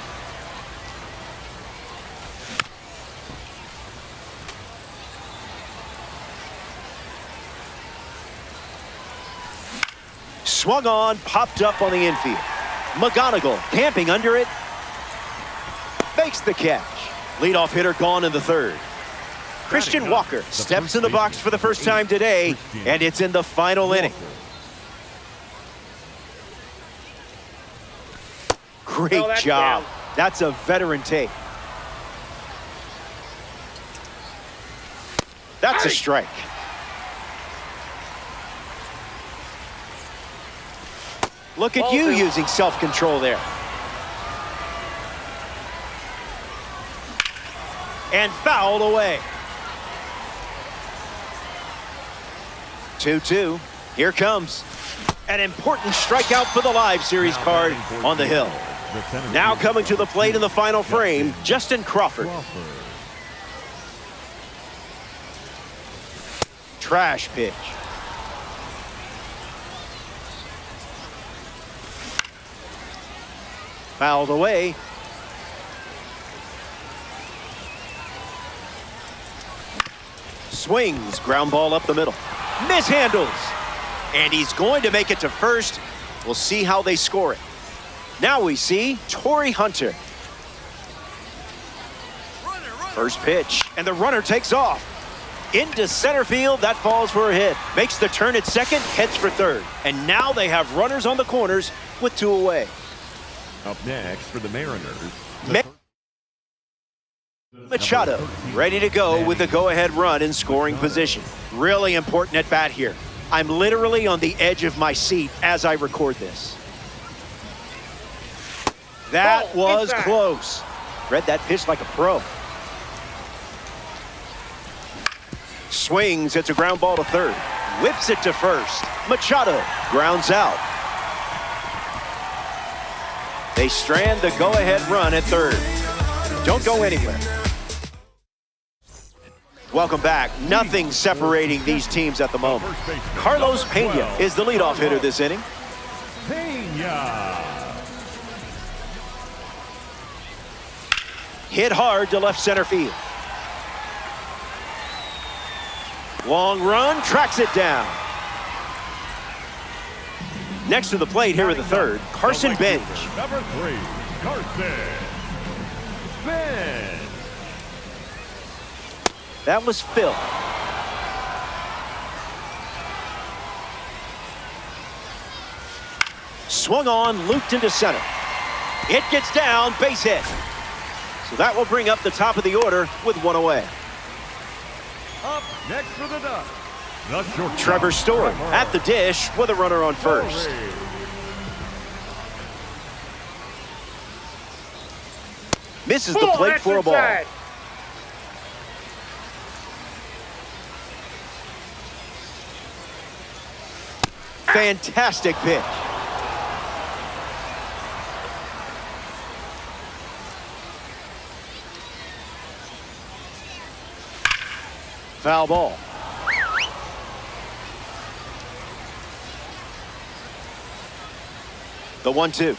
Swung on, popped up on the infield. McGonigal camping under it. Makes the catch. Leadoff hitter gone in the third. Christian Walker steps in the box for the first time today, and it's in the final inning. Great that's job. down. That's a veteran take. That's a strike. Look at you using self-control there. And fouled away. 2-2. Here comes an important strikeout for the live series card on the hill. Now coming to the plate in the final frame, Justin Crawford. Trash pitch. Fouled away. Swings, ground ball up the middle. Mishandles. And he's going to make it to first. We'll see how they score it. Now we see Torrey Hunter. First pitch, and the runner takes off. Into center field, that falls for a hit. Makes the turn at second, heads for third. And now they have runners on the corners with two away. Up next for the Mariners. Machado ready to go with the go-ahead run in scoring position. Really important at bat here. I'm literally on the edge of my seat as I record this. That was close. Read that pitch like a pro. Swings, it's a ground ball to third. Whips it to first. Machado grounds out. They strand the go-ahead run at third. Don't go anywhere. Welcome back. Nothing separating these teams at the moment. Carlos Pena is the leadoff hitter this inning. Pena. Hit hard to left center field. Long run, tracks it down. Next to the plate here in the third, Carson Bench. Number 3, Carson Bench. That was Phil. Swung on, looped into center. It gets down, base hit. So that will bring up the top of the order with one away. Up next for the Ducks, the shortstop, Trevor Story at the dish with a runner on first. Misses the plate for a ball. Fantastic pitch. Foul ball. The 1-2.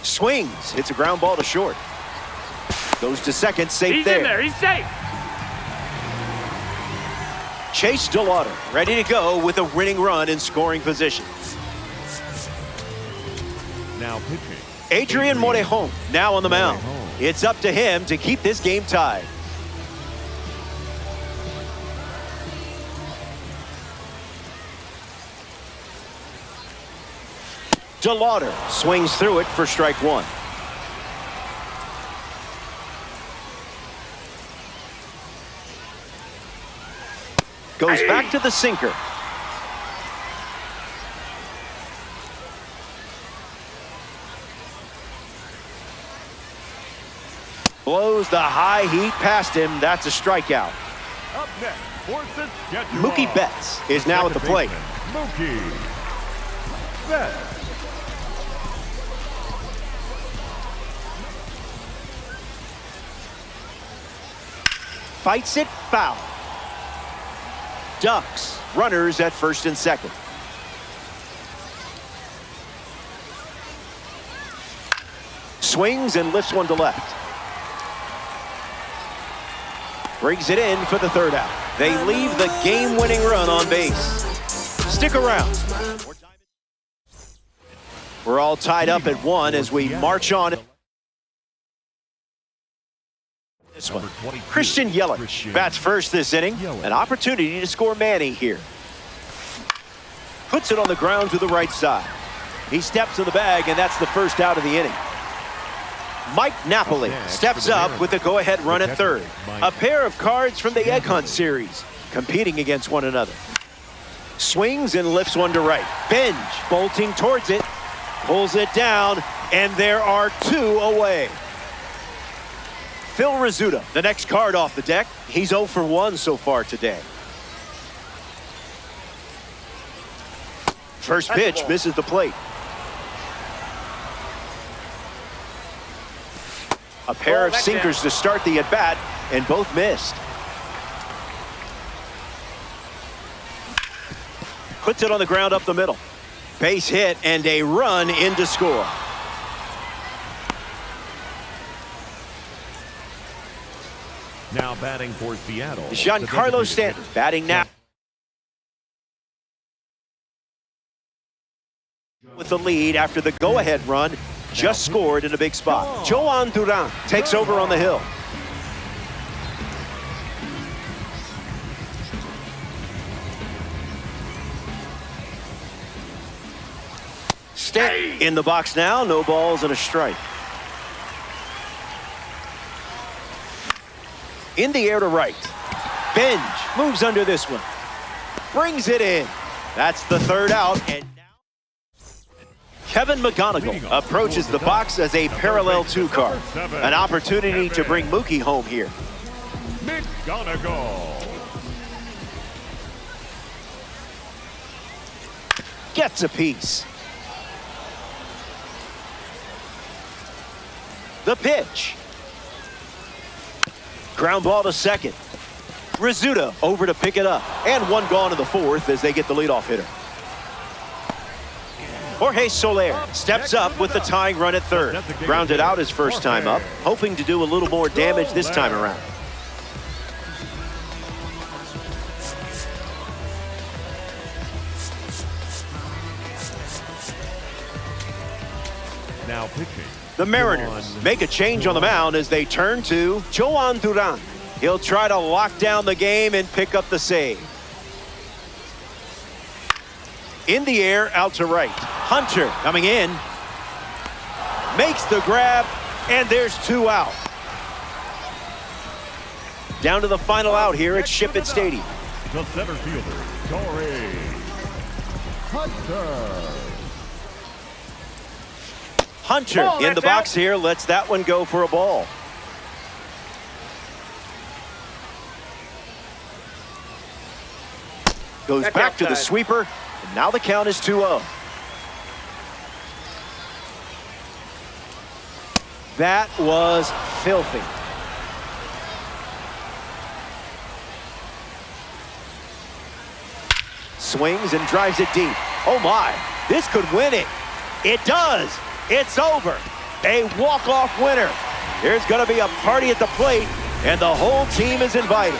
Swings, hits a ground ball to short. Goes to second, safe He's there. in there, he's safe. Chase DeLauder ready to go with a winning run in scoring position. Now pitching, Adrian Morejon now on the mound. It's up to him to keep this game tied. DeLauder swings through it for strike one. Goes back to the sinker. Blows the high heat past him. That's a strikeout. Up next, for Saskatchewan, Mookie Betts is now at the plate. Mookie Betts. Fights it foul. Ducks. Runners at first and second. Swings and lifts one to left. Brings it in for the third out. They leave the game-winning run on base. Stick around. We're all tied up at 1 as we march on. This one. Christian Yelich bats first this inning. An opportunity to score Manny here. Puts it on the ground to the right side. He steps to the bag, and that's the first out of the inning. Mike Napoli steps up with the go-ahead run at third. A pair of cards from the Egg Hunt series competing against one another. Swings and lifts one to right. Benj bolting towards it. Pulls it down, and there are 2 away. Phil Rizzuto, the next card off the deck. He's 0 for 1 so far today. First pitch misses the plate. A pair of sinkers to start the at-bat, and both missed. Puts it on the ground up the middle. Base hit and a run in to score. Now batting for Seattle, Giancarlo Stanton batting now. With the lead after the go-ahead run just scored in a big spot. Joan Duran takes over on the hill. Stanton in the box now. No balls and a strike. In the air to right. Benj moves under this one. Brings it in. That's the third out. And now Kevin McGonigal approaches the box as a parallel 2 card. An opportunity to bring Mookie home here. McGonigal Gets a piece. The pitch. Ground ball to second. Rizzuto over to pick it up. And 1 gone in the 4th as they get the leadoff hitter. Jorge Soler steps up with the tying run at third. Grounded out his first time up, hoping to do a little more damage this time around. now pitching. The Mariners make a change on the mound as they turn to Joan Duran. He'll try to lock down the game and pick up the save. In the air, out to right. Hunter coming in. Makes the grab, and there's 2 out. Down to the final out here at Ship-It Stadium. The center fielder, Torrey Hunter. Hunter in the box here, lets that one go for a ball. Goes back to the sweeper, and now the count is 2-0. That was filthy. Swings and drives it deep. Oh my, this could win it. It does. It's over. A walk-off winner. There's going to be a party at the plate, and the whole team is invited.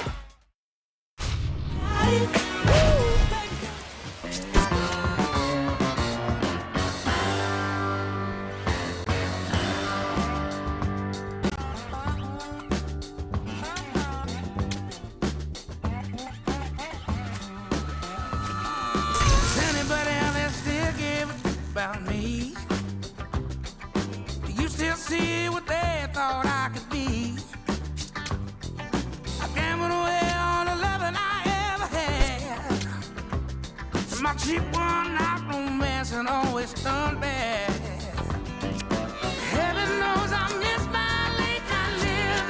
Anybody out there still give a about me? Do you still see what they thought I could be? I gambled away all the loving I ever had. And my cheap one-night romance and always turned bad. Heaven knows I miss my late night living.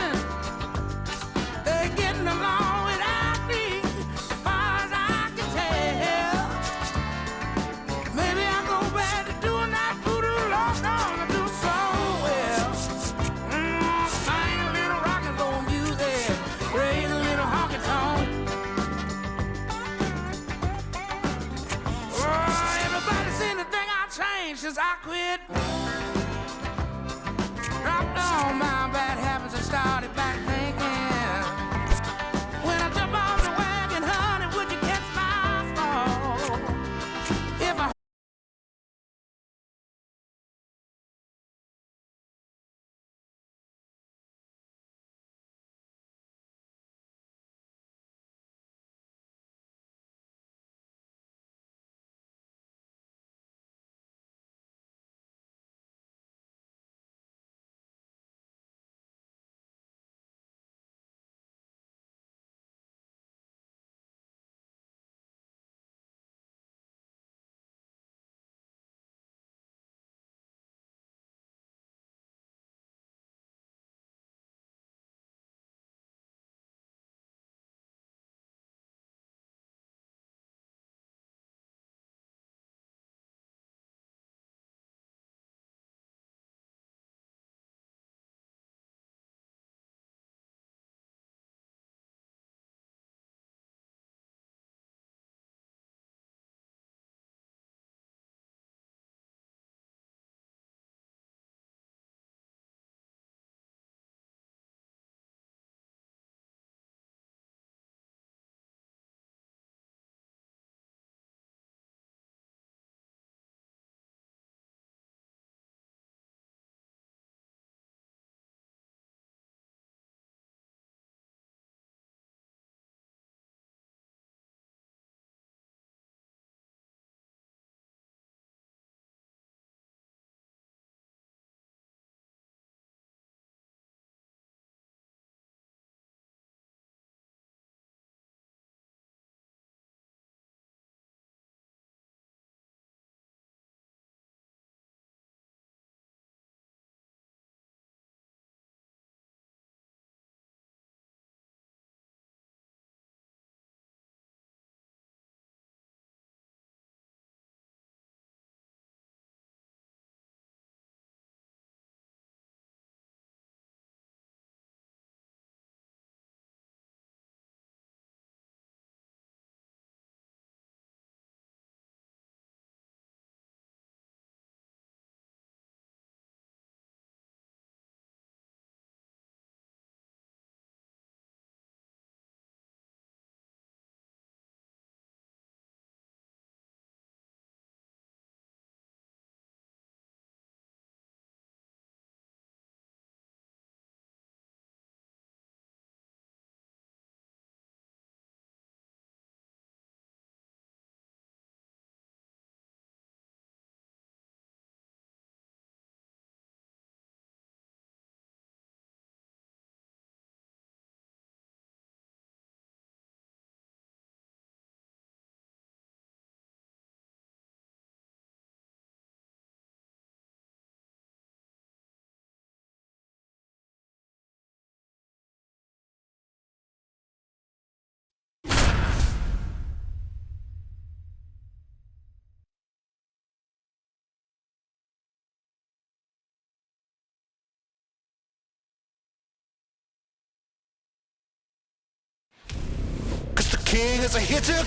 king is a Hitchcock.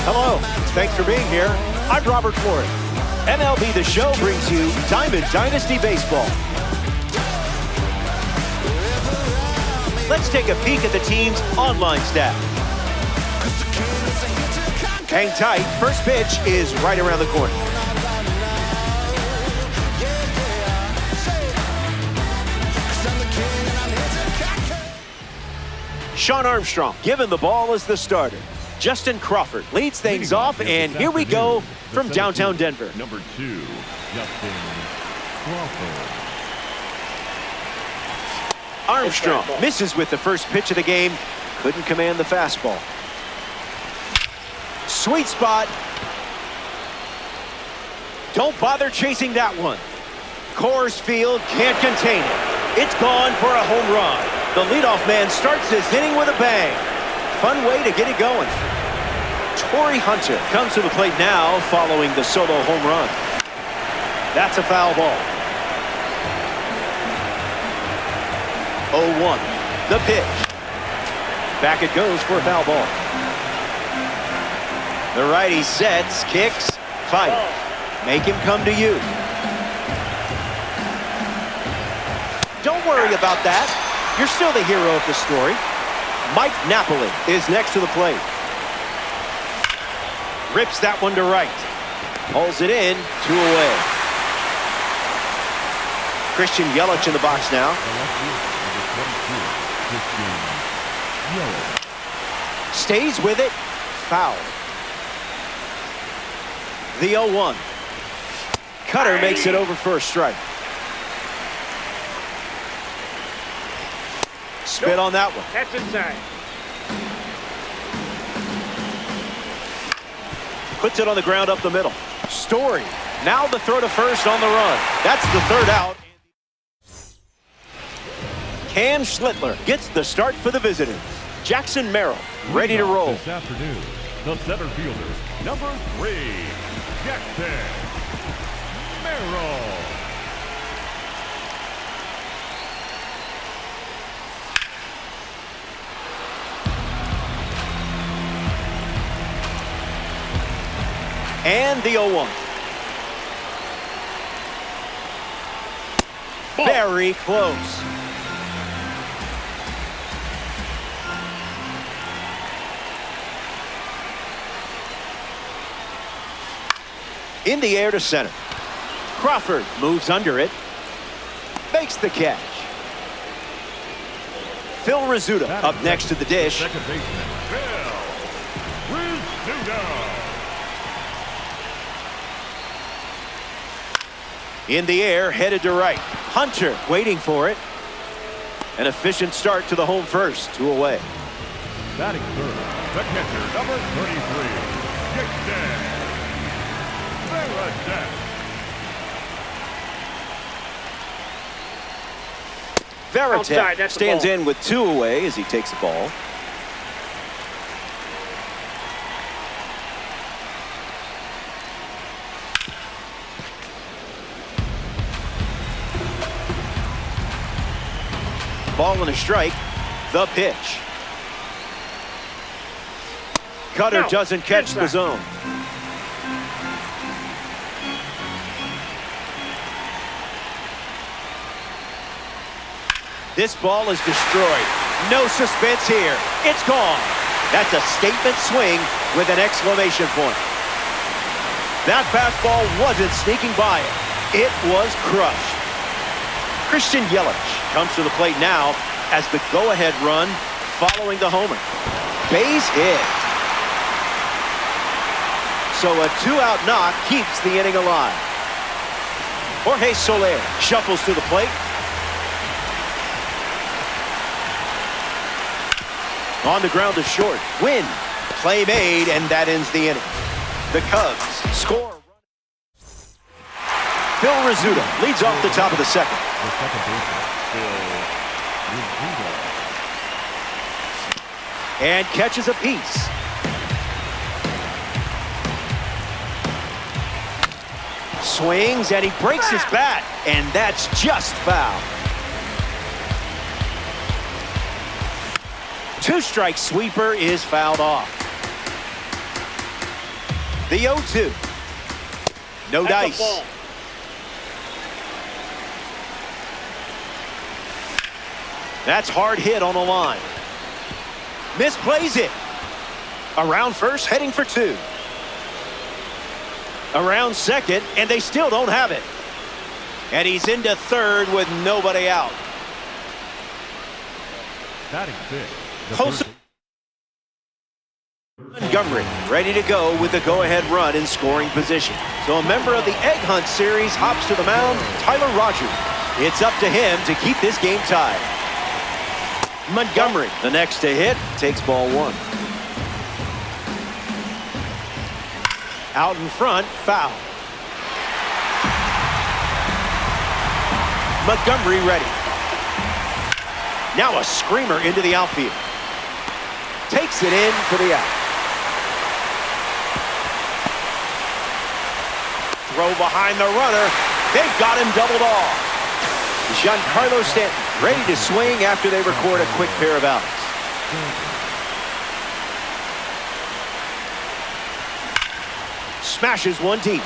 Hello, thanks for being here. I'm Robert Flores. MLB The Show brings you Diamond Dynasty Baseball. Let's take a peek at the team's online stats. Hang tight, first pitch is right around the corner. Shawn Armstrong given the ball as the starter. Justin Crawford leads things off, and here we go from downtown Denver. Number 2, Justin Crawford. Armstrong misses with the first pitch of the game. Couldn't command the fastball. Sweet spot. Don't bother chasing that one. Coors Field can't contain it. It's gone for a home run. The leadoff man starts this inning with a bang. Fun way to get it going. Torrey Hunter comes to the plate now following the solo home run. That's a foul ball. 0-1. The pitch. Back it goes for a foul ball. The righty sets, kicks, fires. Make him come to you. Don't worry about that. You're still the hero of the story. Mike Napoli is next to the plate. Rips that one to right. Pulls it in, 2 away. Christian Yelich in the box now. Stays with it. Foul. The 0-1. Cutter makes it over for a strike. Spit on that one. That's inside. Puts it on the ground up the middle. Story. Now the throw to first on the run. That's the third out. Cam Schlittler gets the start for the visitors. Jackson Merrill ready to roll. This afternoon, the center fielder, number 3, Jackson Merrill. And the 0-1. Very close. In the air to center. Crawford moves under it. Makes the catch. Phil Rizzuto up next to the dish. Second baseman, Phil Rizzuto. In the air, headed to right. Hunter waiting for it. An efficient start to the home first, 2 away. Batting third, the catcher, number 33, Jackson Varitek. Outside, Varitek that's the stands ball. in with 2 away as he takes the ball. Ball and a strike. The pitch. Cutter No, doesn't catch the inside. zone. This ball is destroyed. No suspense here. It's gone. That's a statement swing with an exclamation point. That fastball wasn't sneaking by it. It was crushed. Christian Yelich comes to the plate now as the go-ahead run following the homer. Base hit. So a 2-out knock keeps the inning alive. Jorge Soler shuffles to the plate. On the ground to short. Win. Play made, and that ends the inning. The Cubs score. Phil Rizzuto leads off the top of the second. The second baseman, Phil Rizzuto. And catches a piece. Swings, and he breaks his bat, and that's just foul. Two-strike sweeper is fouled off. The 0-2. No That's a dice. ball. That's hard hit on the line. Misplays it. Around first, heading for 2. Around second, and they still don't have it. And he's into third with nobody out. Batting fifth. The Close. first- Montgomery ready to go with the go-ahead run in scoring position. So a member of the Egg Hunt series hops to the mound, Tyler Rogers. It's up to him to keep this game tied. Montgomery, the next to hit, takes ball 1. Out in front, foul. Montgomery ready. Now a screamer into the outfield. Takes it in for the out. Throw behind the runner. They've got him doubled off. Giancarlo Stanton ready to swing after they record a quick pair of outs. Smashes one deep.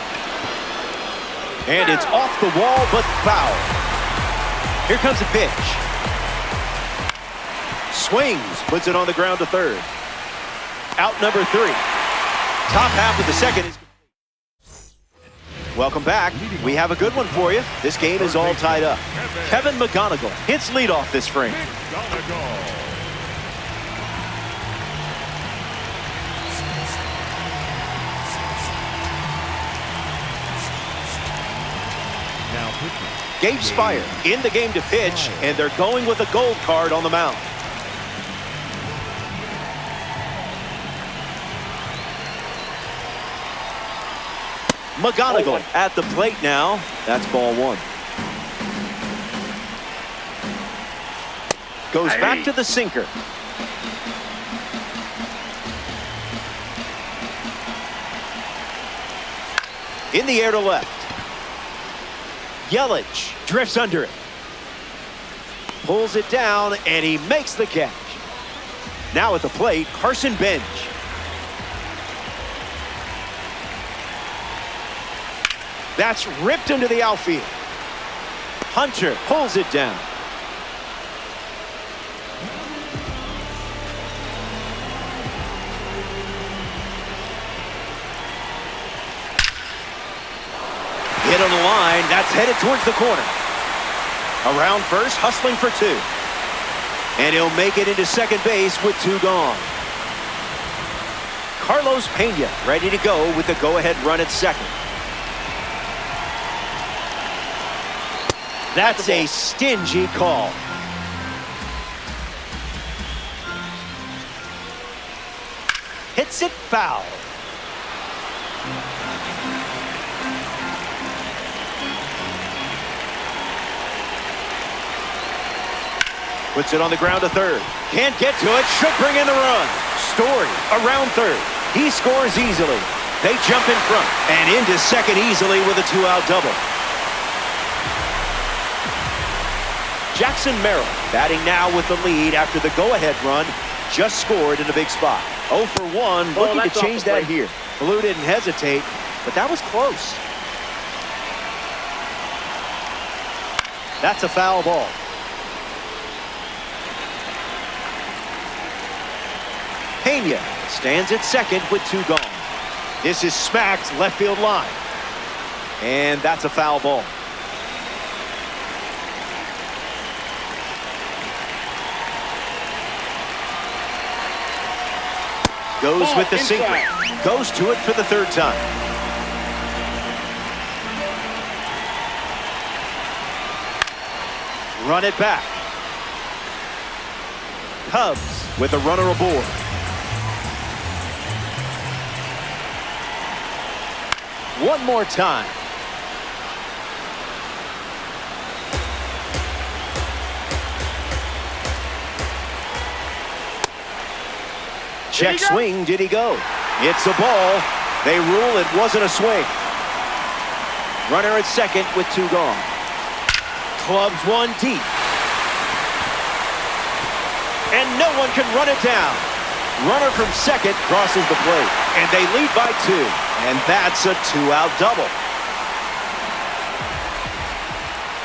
And it's off the wall, but foul. Here comes a pitch. Swings, puts it on the ground to third. Out number 3. Top half of the second is... Welcome back. We have a good one for you. This game is all tied up. Kevin McGonigal hits leadoff this frame. Now pitching. Gabe Spire in the game to pitch, and they're going with a gold card on the mound. McGonigal at the plate now. That's ball 1. Goes back to the sinker. In the air to left. Yelich drifts under it. Pulls it down, and he makes the catch. Now at the plate, Carson Bench. That's ripped into the outfield. Hunter pulls it down. Hit on the line. That's headed towards the corner. Around first, hustling for 2. And he'll make it into second base with 2 gone. Carlos Pena ready to go with the go-ahead run at second. That's a stingy call. Hits it foul. Puts it on the ground to third. Can't get to it. Should bring in the run. Story around third. He scores easily. They jump in front and into second easily with a 2-out double. Jackson Merrill batting now with the lead after the go-ahead run just scored in a big spot. 0 for 1, looking to change that here. Blue didn't hesitate, but that was close. That's a foul ball. Pena stands at second with 2 gone. This is smacked left field line. And that's a foul ball. Goes with the sinker. Goes to it for the 3rd time. Run it back. Cubs with a runner aboard. One more time. Check swing, did he go? It's a ball. They rule it wasn't a swing. Runner at second with 2 gone. Clubs one deep. and no one can run it down. Runner from second crosses the plate, and they lead by 2. And that's a 2-out double.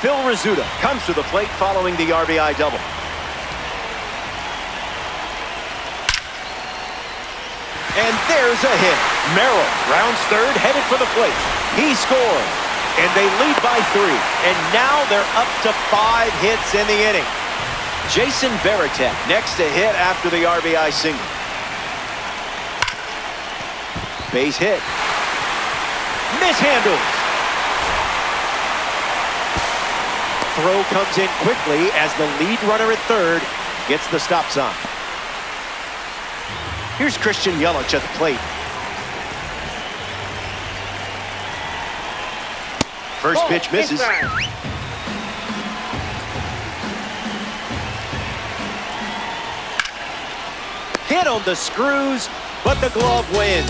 Phil Rizzuto comes to the plate following the RBI double. And there's a hit. Merrill rounds third, headed for the plate. He scores, and they lead by 3. And now they're up to 5 hits in the inning. Jason Varitek next to hit after the RBI single. Base hit. Mishandles. Throw comes in quickly as the lead runner at third gets the stop sign. Here's Christian Yelich at the plate. First pitch misses. Inside. Hit on the screws, but the glove wins.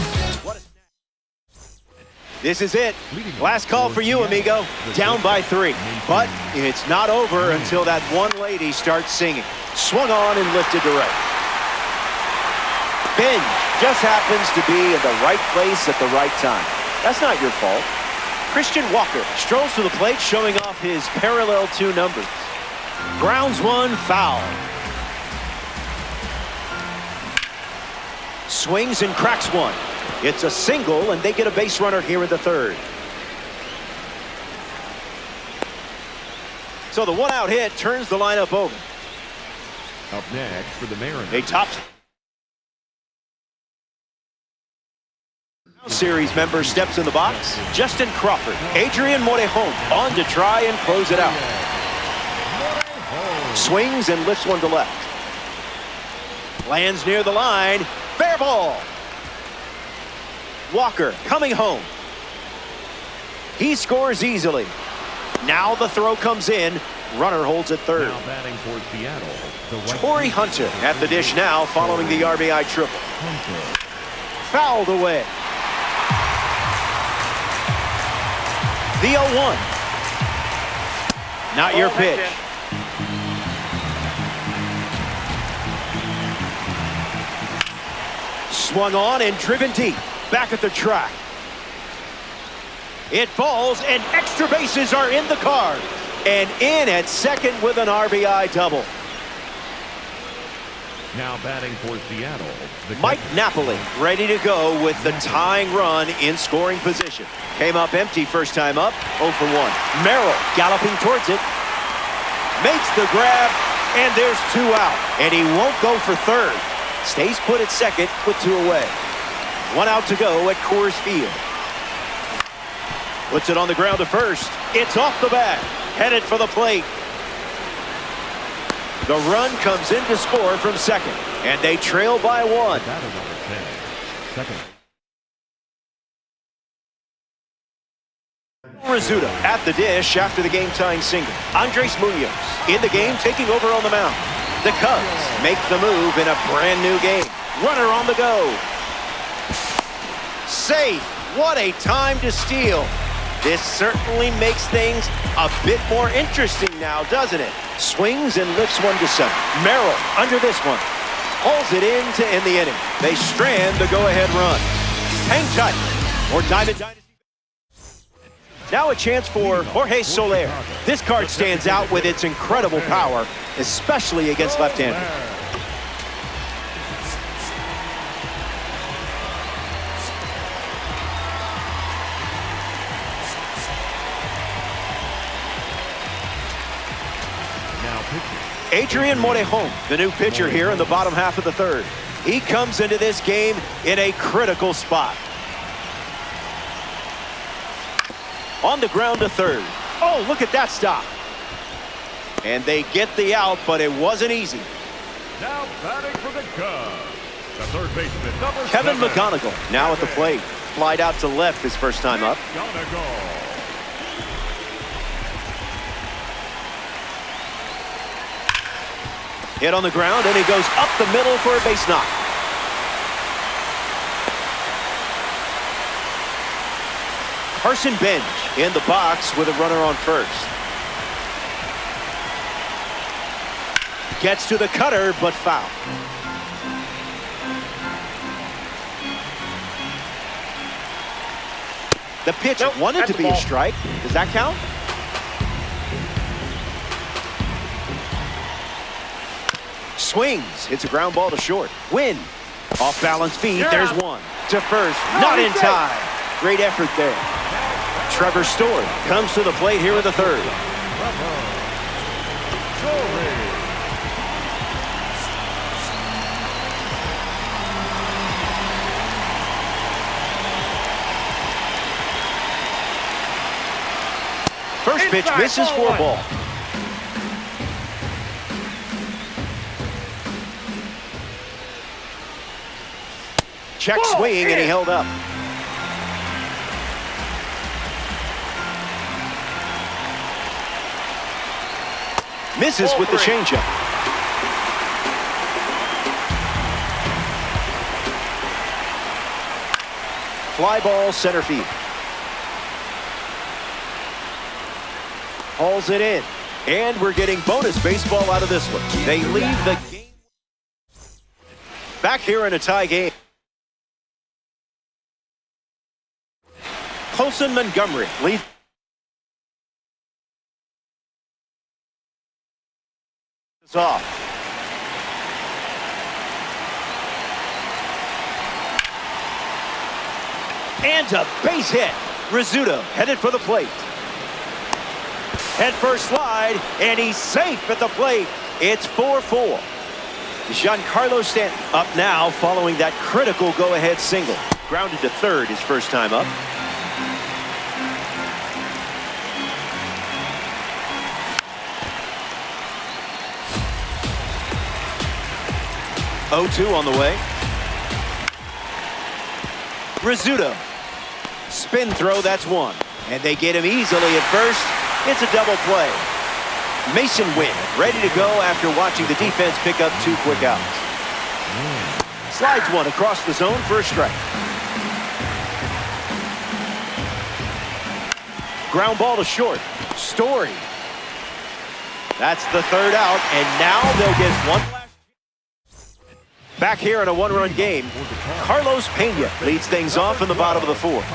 This is it. Last call for you, amigo. Down by 3. But it's not over until that one lady starts singing. Swung on and lifted to right. Benj just happens to be in the right place at the right time. That's not your fault. Christian Walker strolls to the plate, showing off his parallel 2 numbers. Grounds one, foul. Swings and cracks one. It's a single, and they get a base runner here in the third. So the 1-out hit turns the lineup over. Up next for the Mariners. A top series member steps in the box. Justin Crawford, Adrian Morejon on to try and close it out. Swings and lifts one to left. Lands near the line. Fair ball. Walker coming home. He scores easily. Now the throw comes in. Runner holds at third. Now batting for Seattle, the right Torrey Hunter at the dish now following the RBI triple. Fouled away. The 0-1. Not your pitch. Swung on and driven deep. Back at the track. It falls, and extra bases are in the card. And in at second with an RBI double. Now batting for Seattle, Mike Napoli ready to go with the tying run in scoring position. Came up empty first time up, 0 for 1. Merrill galloping towards it. Makes the grab, and there's 2 out. And he won't go for third. Stays put at second with 2 away. 1 out to go at Coors Field. Puts it on the ground to first. It's off the bat. Headed for the plate. The run comes in to score from second. And they trail by 1. batter number 10. Second. Rizzuto at the dish after the game-tying single. Andres Munoz in the game, taking over on the mound. The Cubs make the move in a brand new game. Runner on the go. Safe. What a time to steal. This certainly makes things a bit more interesting now, doesn't it? Swings and lifts one to center. Merrill under this one. Pulls it in to end the inning. They strand the go-ahead run. Hang tight. More Diamond Dynasty. Now a chance for Jorge Soler. This card stands out with its incredible power, especially against left-handers. Adrian Morejon, the new pitcher here in the bottom half of the third. He comes into this game in a critical spot. On the ground to third. Oh, look at that stop. And they get the out, but it wasn't easy. Now batting for the Cubs, the third baseman, number Kevin 7. McGonigal now at the plate. Flied out to left his first time up. McGonigal. Hit on the ground, and he goes up the middle for a base knock. Carson Benj in the box with a runner on first. Gets to the cutter, but foul. The pitch wanted to be a strike. Does that count? Swings, hits a ground ball to short. Win. Off balance feed, there's one. To first, not in time. Great effort there. Trevor Story comes to the plate here in the third. First pitch misses for a ball. Check swing, and he held up. Misses with the changeup. Fly ball, center field. Hauls it in. And we're getting bonus baseball out of this one. They leave the game. Back here in a tie game. Colson Montgomery leads. Off. And a base hit. Rizzuto headed for the plate. Head first slide, and he's safe at the plate. It's 4-4. Giancarlo Stanton up now following that critical go-ahead single. Grounded to third his first time up. Oh-2 on the way. Rizzuto. Spin throw, that's one. And they get him easily at first. It's a double play. Mason Wynn ready to go after watching the defense pick up 2 quick outs. Slides one across the zone for a strike. Ground ball to short. Story. That's the third out, and now they'll get one last. Back here in a one-run game, Carlos Pena leads things off in the bottom of the fourth.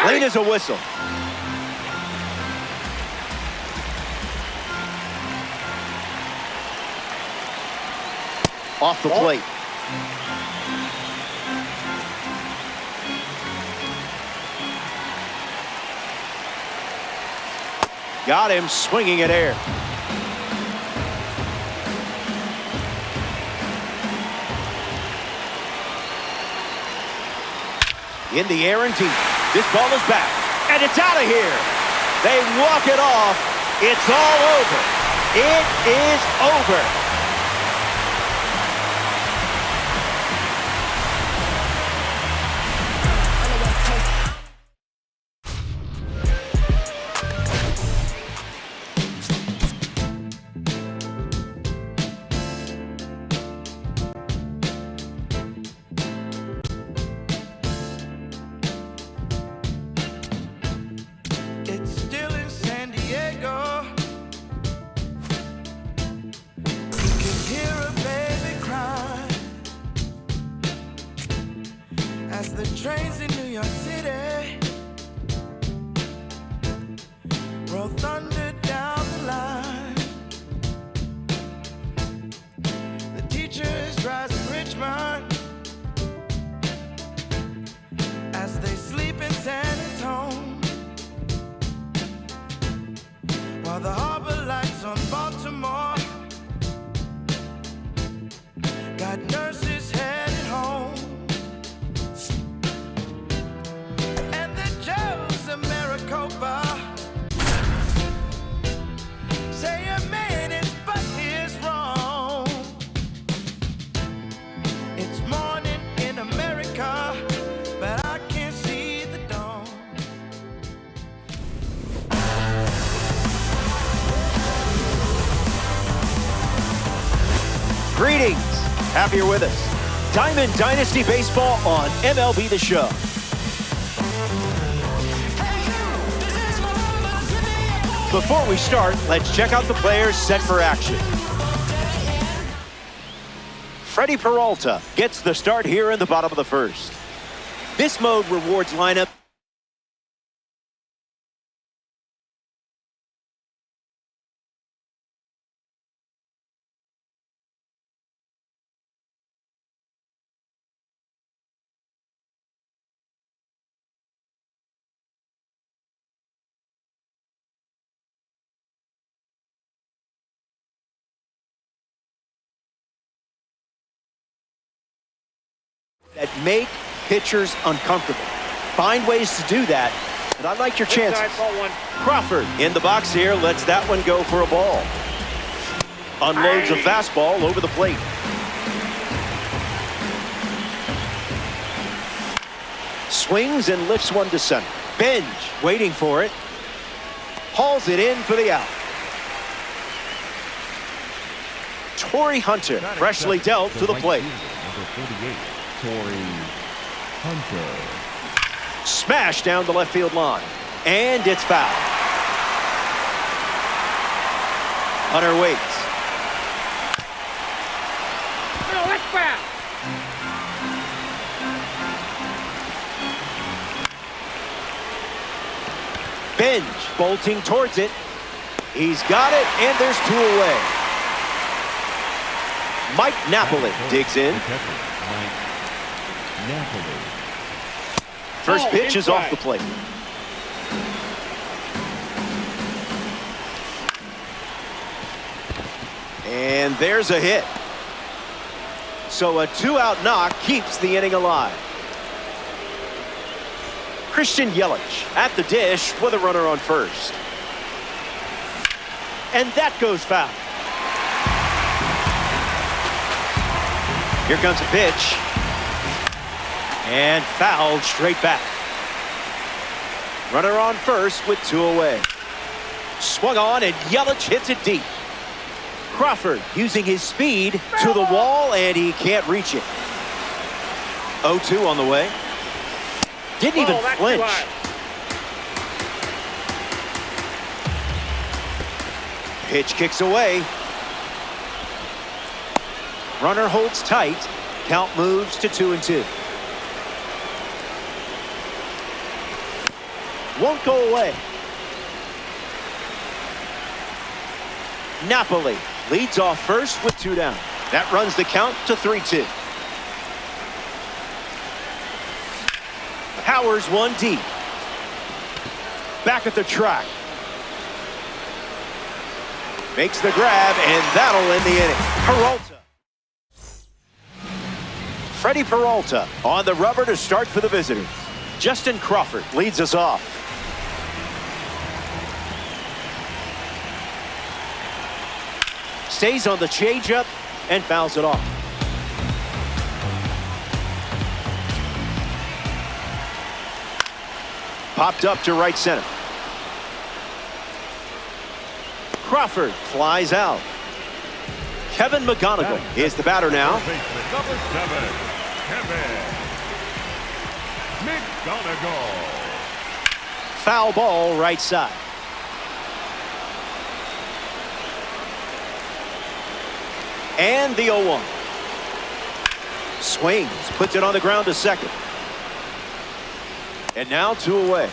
Late as a whistle. Off the plate. Got him swinging at air. In the air and deep. This ball is back, and it's out of here. They walk it off. It's all over. It is over. As the trains in New York City roll thunder down the line, the teachers rise in Richmond as they sleep in San Antonio, while the harbor lights on Baltimore got nurses headed home. Say a minute, but he's wrong. It's morning in America, but I can't see the dawn. Greetings. Happy you're with us. Diamond Dynasty Baseball on MLB The Show. Before we start, let's check out the players set for action. Freddie Peralta gets the start here in the bottom of the first. This mode rewards lineup. That make pitchers uncomfortable. Find ways to do that, and I like your chances. Inside, ball one. Crawford in the box here, lets that one go for a ball. Unloads a fastball over the plate. Swings and lifts one to center. Benj waiting for it. Hauls it in for the out. Torrey Hunter freshly dealt to the plate. Number 48, Torrey Hunter. Smash down the left field line. And it's foul. Hunter waits. No, that's foul. Benj bolting towards it. He's got it, and there's two away. Mike Napoli digs in. Mike Napoli. First pitch is off inside. the plate. And there's a hit. So a two-out knock keeps the inning alive. Christian Yelich at the dish with a runner on first. And that goes foul. Here comes a pitch. And fouled straight back. Runner on first with two away. Swung on and Yelich hits it deep. Crawford using his speed to the wall and he can't reach it. 0-2 on the way. Didn't even that's flinch. too high. Pitch kicks away. Runner holds tight. Count moves to 2-2. Won't go away. Napoli leads off first with two down. That runs the count to 3-2. Powers one deep. Back at the track. Makes the grab, and that'll end the inning. Peralta. Freddie Peralta on the rubber to start for the visitors. Justin Crawford leads us off. Stays on the changeup and fouls it off. Popped up to right center. Crawford flies out. Kevin McGonigal is the batter now. Number 7, Kevin McGonigal. Foul ball right side. And the 0-1. Swings, puts it on the ground to second. And now two away.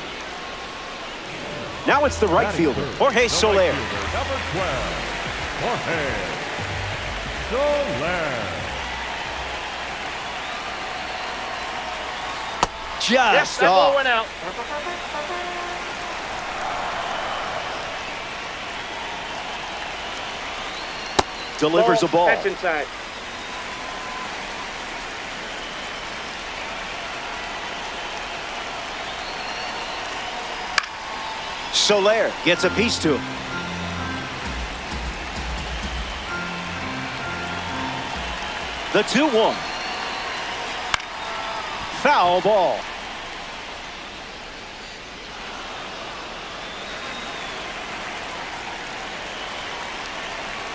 Now it's the right fielder, Jorge Soler. Number 12, Jorge Soler. Just That ball off. went out. Delivers a ball. That's inside. Soler gets a piece to him. The 2-1. Foul ball.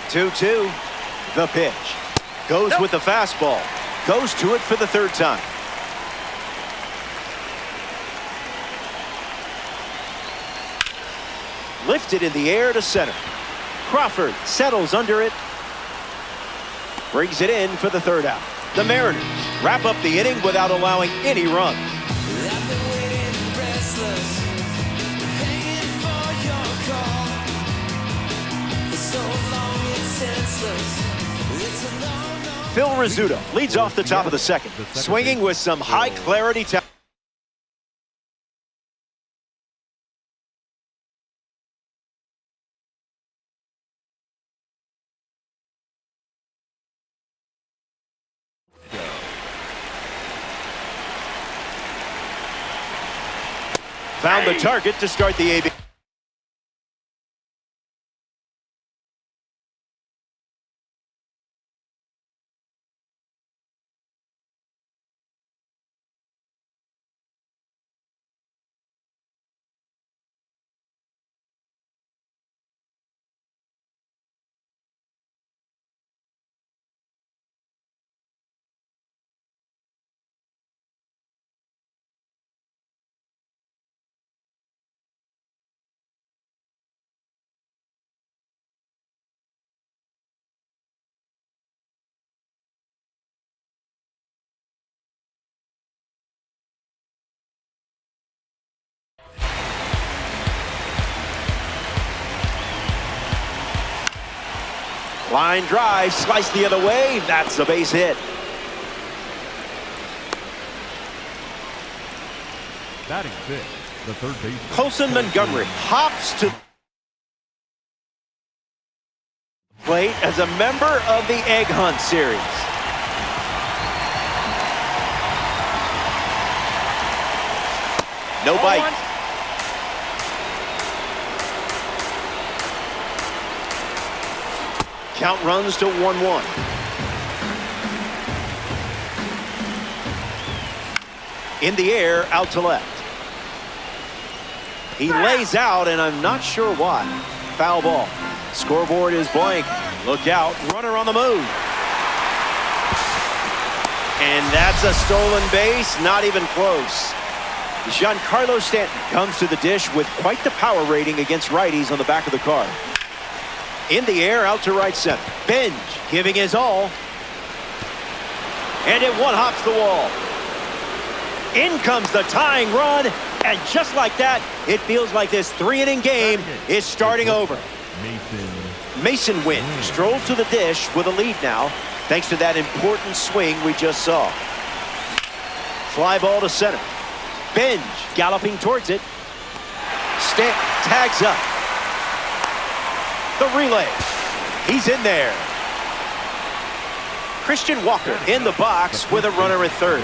Two-two. The pitch. Goes with the fastball. Goes to it for the third time. Lifted in the air to center. Crawford settles under it. Brings it in for the third out. The Mariners wrap up the inning without allowing any runs. Phil Rizzuto leads off the top of the second, swinging with some high clarity talent. Found the target to start the AB. Line drive, sliced the other way. That's a base hit. Batting fifth, the third baseman. Colson Montgomery hops to plate as a member of the Egg Hunt series. No bite. Count runs to 1-1. In the air, out to left. He lays out, and I'm not sure why. Foul ball. Scoreboard is blank. Look out, runner on the move. And that's a stolen base, not even close. Giancarlo Stanton comes to the dish with quite the power rating against righties on the back of the card. In the air, out to right center. Benj giving his all. And it one-hops the wall. In comes the tying run. And just like that, it feels like this three-inning game is starting over. Mason Wynn strolls to the dish with a lead now, thanks to that important swing we just saw. Fly ball to center. Benj galloping towards it. Stanton tags up. The relay. He's in there. Christian Walker in the box with a runner at third.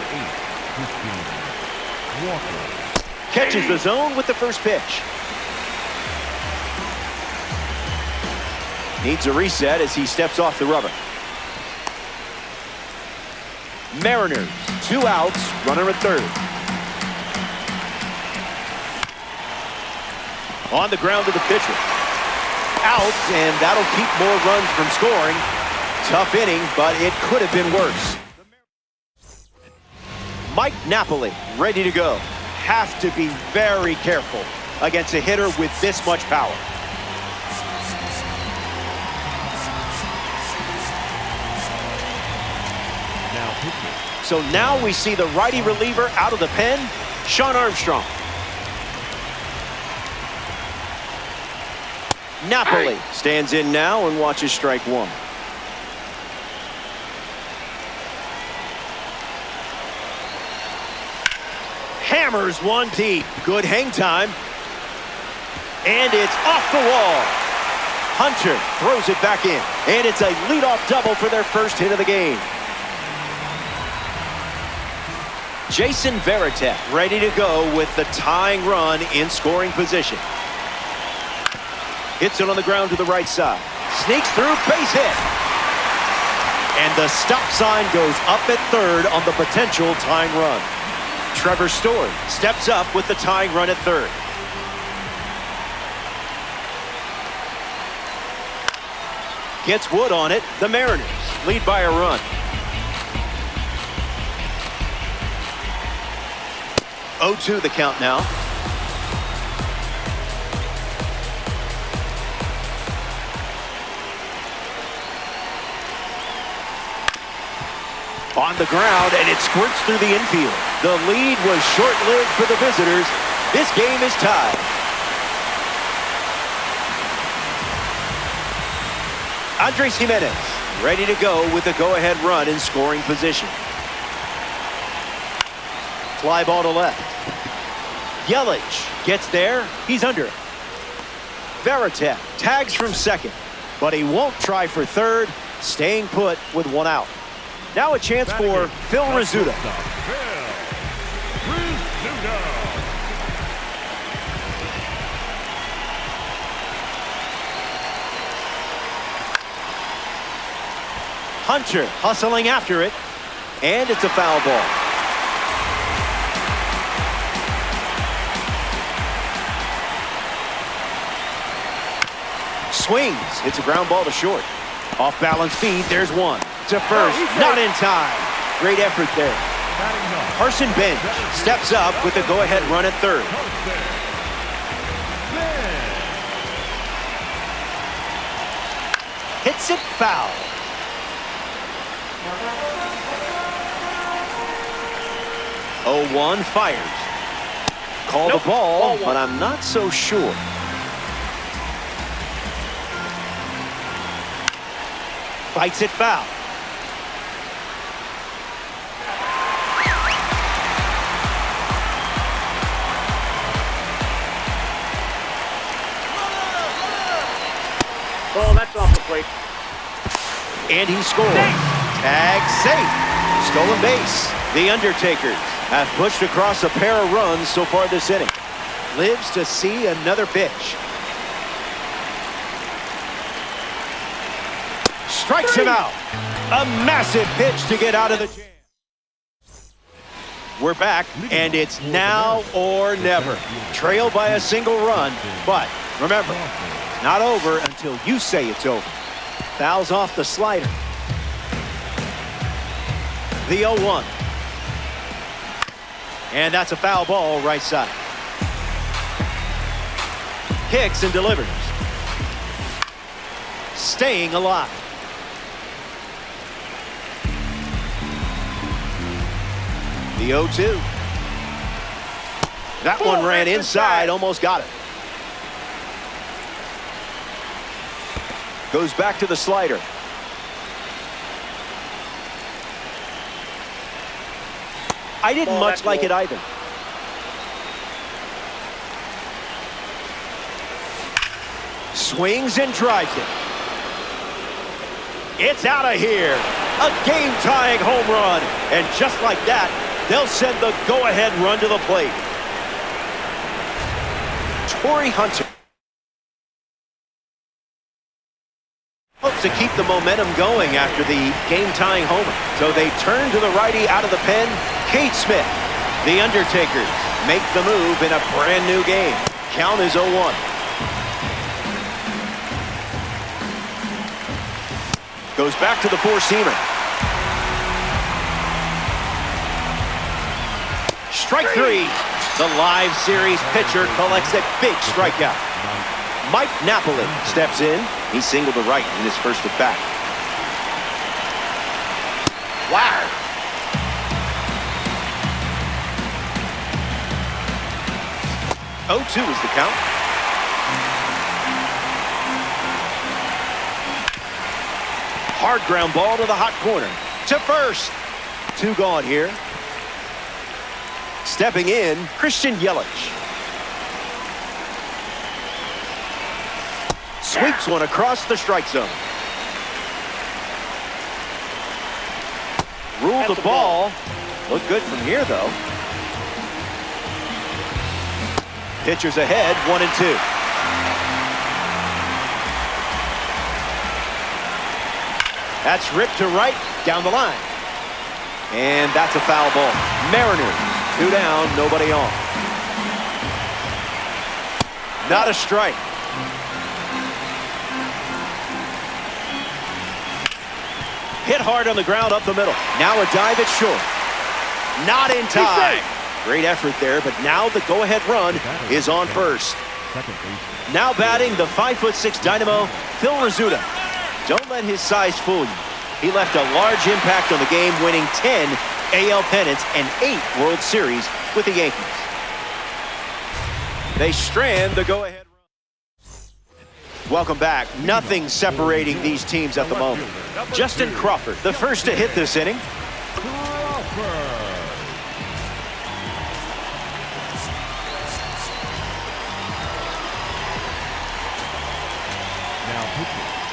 Catches the zone with the first pitch. Needs a reset as he steps off the rubber. Mariners, 2 outs, runner at third. On the ground to the pitcher. Out, and that'll keep more runs from scoring. Tough inning, but it could have been worse. Mike Napoli ready to go. Have to be very careful against a hitter with this much power. So now we see the righty reliever out of the pen, Shawn Armstrong. Napoli stands in now and watches strike one. Hammers one deep. Good hang time. And it's off the wall. Hunter throws it back in. And it's a leadoff double for their first hit of the game. Jason Varitek ready to go with the tying run in scoring position. Hits it on the ground to the right side. Sneaks through, base hit. And the stop sign goes up at third on the potential tying run. Trevor Story steps up with the tying run at third. Gets Wood on it. The Mariners lead by a run. Oh, 2 the count now. On the ground, and it squirts through the infield. The lead was short-lived for the visitors. This game is tied. Andres Gimenez ready to go with the go-ahead run in scoring position. Fly ball to left. Yelich gets there. He's under. Varitek tags from second, but he won't try for third, staying put with one out. Now a chance for Phil Rizzuto. Hunter hustling after it, and it's a foul ball. Swings, hits a ground ball to short. Off balance feed, there's one. To first, not in time. Great effort there. Carson Bench steps up with the go-ahead run at third. Hits it foul. Oh, 1 fires. Call the ball, but I'm not so sure. Fights it foul. Oh, that's off the plate. And he scores. Tag safe. Stolen base. The Undertakers have pushed across a pair of runs so far this inning. Lives to see another pitch. Strikes him out. A massive pitch to get out of the jam. We're back, and it's now or never. Trail by a single run, but remember, not over until you say it's over. Fouls off the slider. The 0-1. And that's a foul ball right side. Kicks and delivers. Staying alive. The 0-2. That one ran inside, almost got it. Goes back to the slider. I didn't much like it either. Swings and drives it. It's out of here. A game-tying home run. And just like that, they'll send the go-ahead run to the plate. Torii Hunter hopes to keep the momentum going after the game-tying homer. So they turn to the righty out of the pen, Cade Smith. The Undertakers make the move in a brand new game. Count is 0-1. Goes back to the four-seamer. Strike 3. The live series pitcher collects a big strikeout. Mike Napoli steps in. He singled to right in his first at bat. Wow. Oh, 2 is the count. Hard ground ball to the hot corner. To first. 2 gone here. Stepping in, Christian Yelich. Sweeps one across the strike zone. Ruled the ball. Look good from here, though. Pitchers ahead, 1-2. That's ripped to right, down the line. And that's a foul ball. Mariners, 2 down, nobody on. Not a strike. Hit hard on the ground up the middle. Now a dive at short. Not in time. Great effort there, but now the go-ahead run is on first. Now batting the 5'6" dynamo, Phil Rizzuto. Don't let his size fool you. He left a large impact on the game, winning 10 AL pennants and 8 World Series with the Yankees. They strand the go-ahead run. Welcome back. Nothing separating these teams at the moment. Justin Crawford, the first to hit this inning.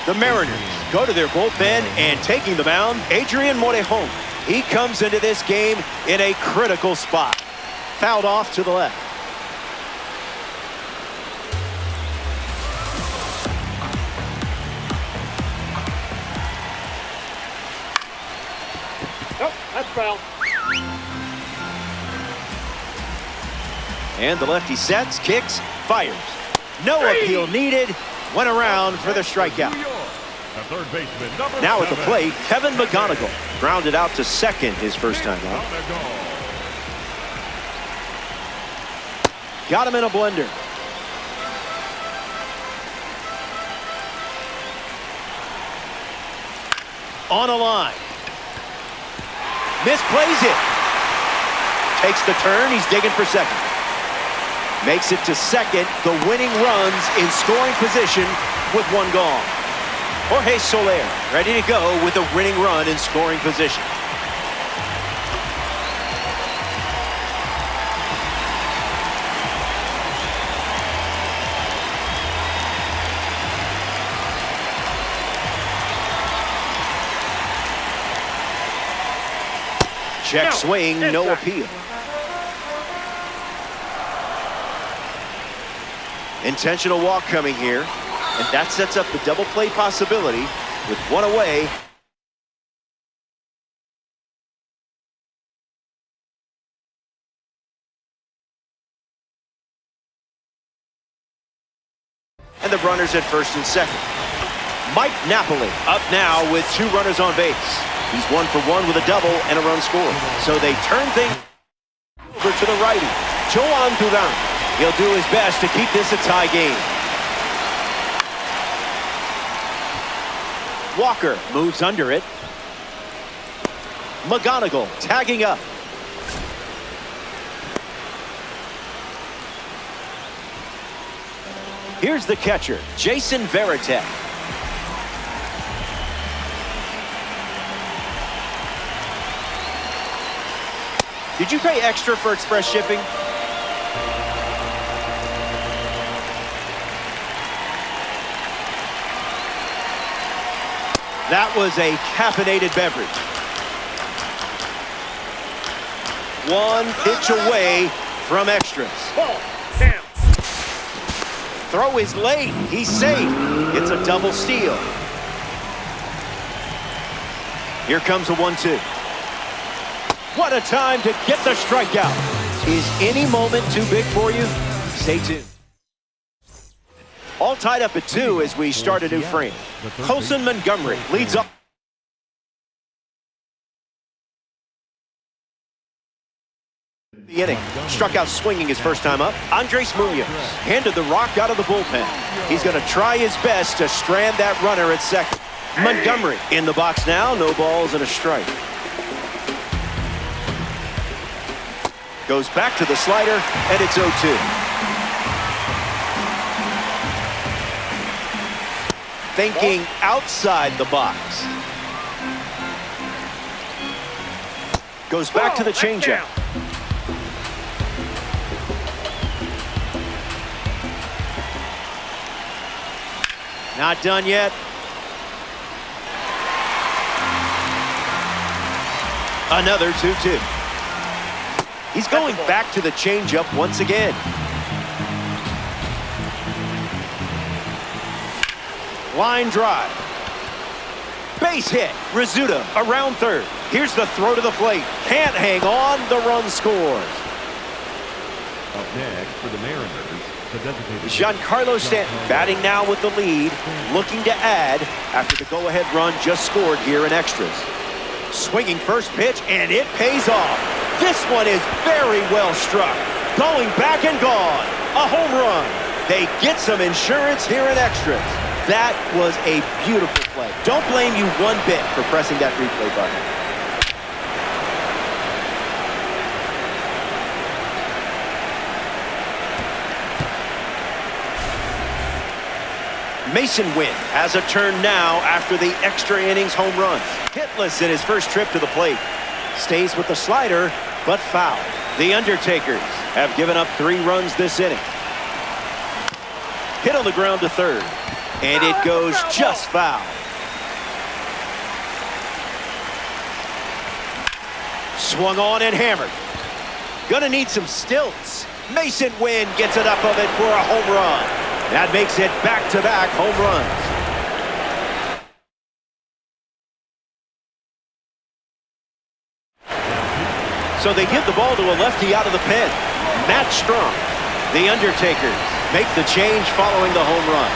The Mariners go to their bullpen and taking the mound, Adrian Morejon. He comes into this game in a critical spot. Fouled off to the left. Nope, that's foul. And the lefty sets, kicks, fires. No appeal needed. Went around for the strikeout. Now at the plate, Kevin McGonigal grounded out to second his first time out. Got him in a blender. On a line. Misplays it. Takes the turn. He's digging for second. Makes it to second. The winning runs in scoring position with one gone. Jorge Soler ready to go with a winning run in scoring position. Check swing, no appeal. Intentional walk coming here, and that sets up the double play possibility with one away. And the runners at first and second. Mike Napoli up now with 2 runners on base. He's 1 for 1 with a double and a run scored. So they turn things over to the righty, Joan Duran. He'll do his best to keep this a tie game. Walker moves under it. McGonigal tagging up. Here's the catcher, Jason Varitek. Did you pay extra for express shipping? That was a caffeinated beverage. 1 pitch away from extras. Ball, down. Throw is late. He's safe. It's a double steal. Here comes a 1-2. What a time to get the strikeout. Is any moment too big for you? Stay tuned. All tied up at 2 as we start a new frame. Colson Montgomery leads up. The inning. Struck out swinging his first time up. Andres Munoz handed the rock out of the bullpen. He's going to try his best to strand that runner at second. Montgomery in the box now. No balls and a strike. Goes back to the slider, and it's 0-2. Thinking outside the box. Goes back to the changeup. Not done yet. Another 2-2. He's going back to the changeup once again. Line drive. Base hit. Rizzuto around third. Here's the throw to the plate. Can't hang on. The run scores. Up next for the Mariners, the designated Giancarlo Stanton batting now with the lead, looking to add after the go-ahead run just scored here in extras. Swinging first pitch, and it pays off. This one is very well struck. Going back and gone. A home run. They get some insurance here in extras. That was a beautiful play. Don't blame you one bit for pressing that replay button. Masyn Winn has a turn now after the extra innings home run. Hitless in his first trip to the plate. Stays with the slider, but foul. The Undertakers have given up 3 runs this inning. Hit on the ground to third, and it goes just foul. Swung on and hammered. Gonna need some stilts. Masyn Winn gets enough of it for a home run. That makes it back-to-back home runs. So they give the ball to a lefty out of the pen. Matt Strong. The Undertakers make the change following the home run.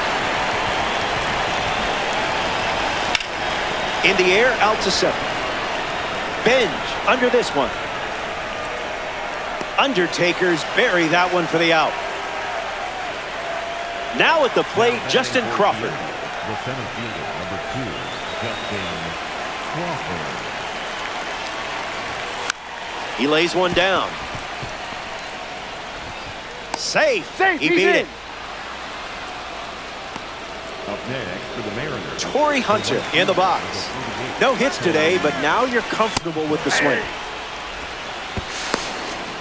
In the air, out to center. Benge under this one. Undertakers bury that one for the out. Now at the plate, Justin Crawford. The center fielder, number 2, Justin Crawford. He lays one down. Safe. He beat it. Up next for the Mariners, Torii Hunter in the box. No hits today, but now you're comfortable with the swing.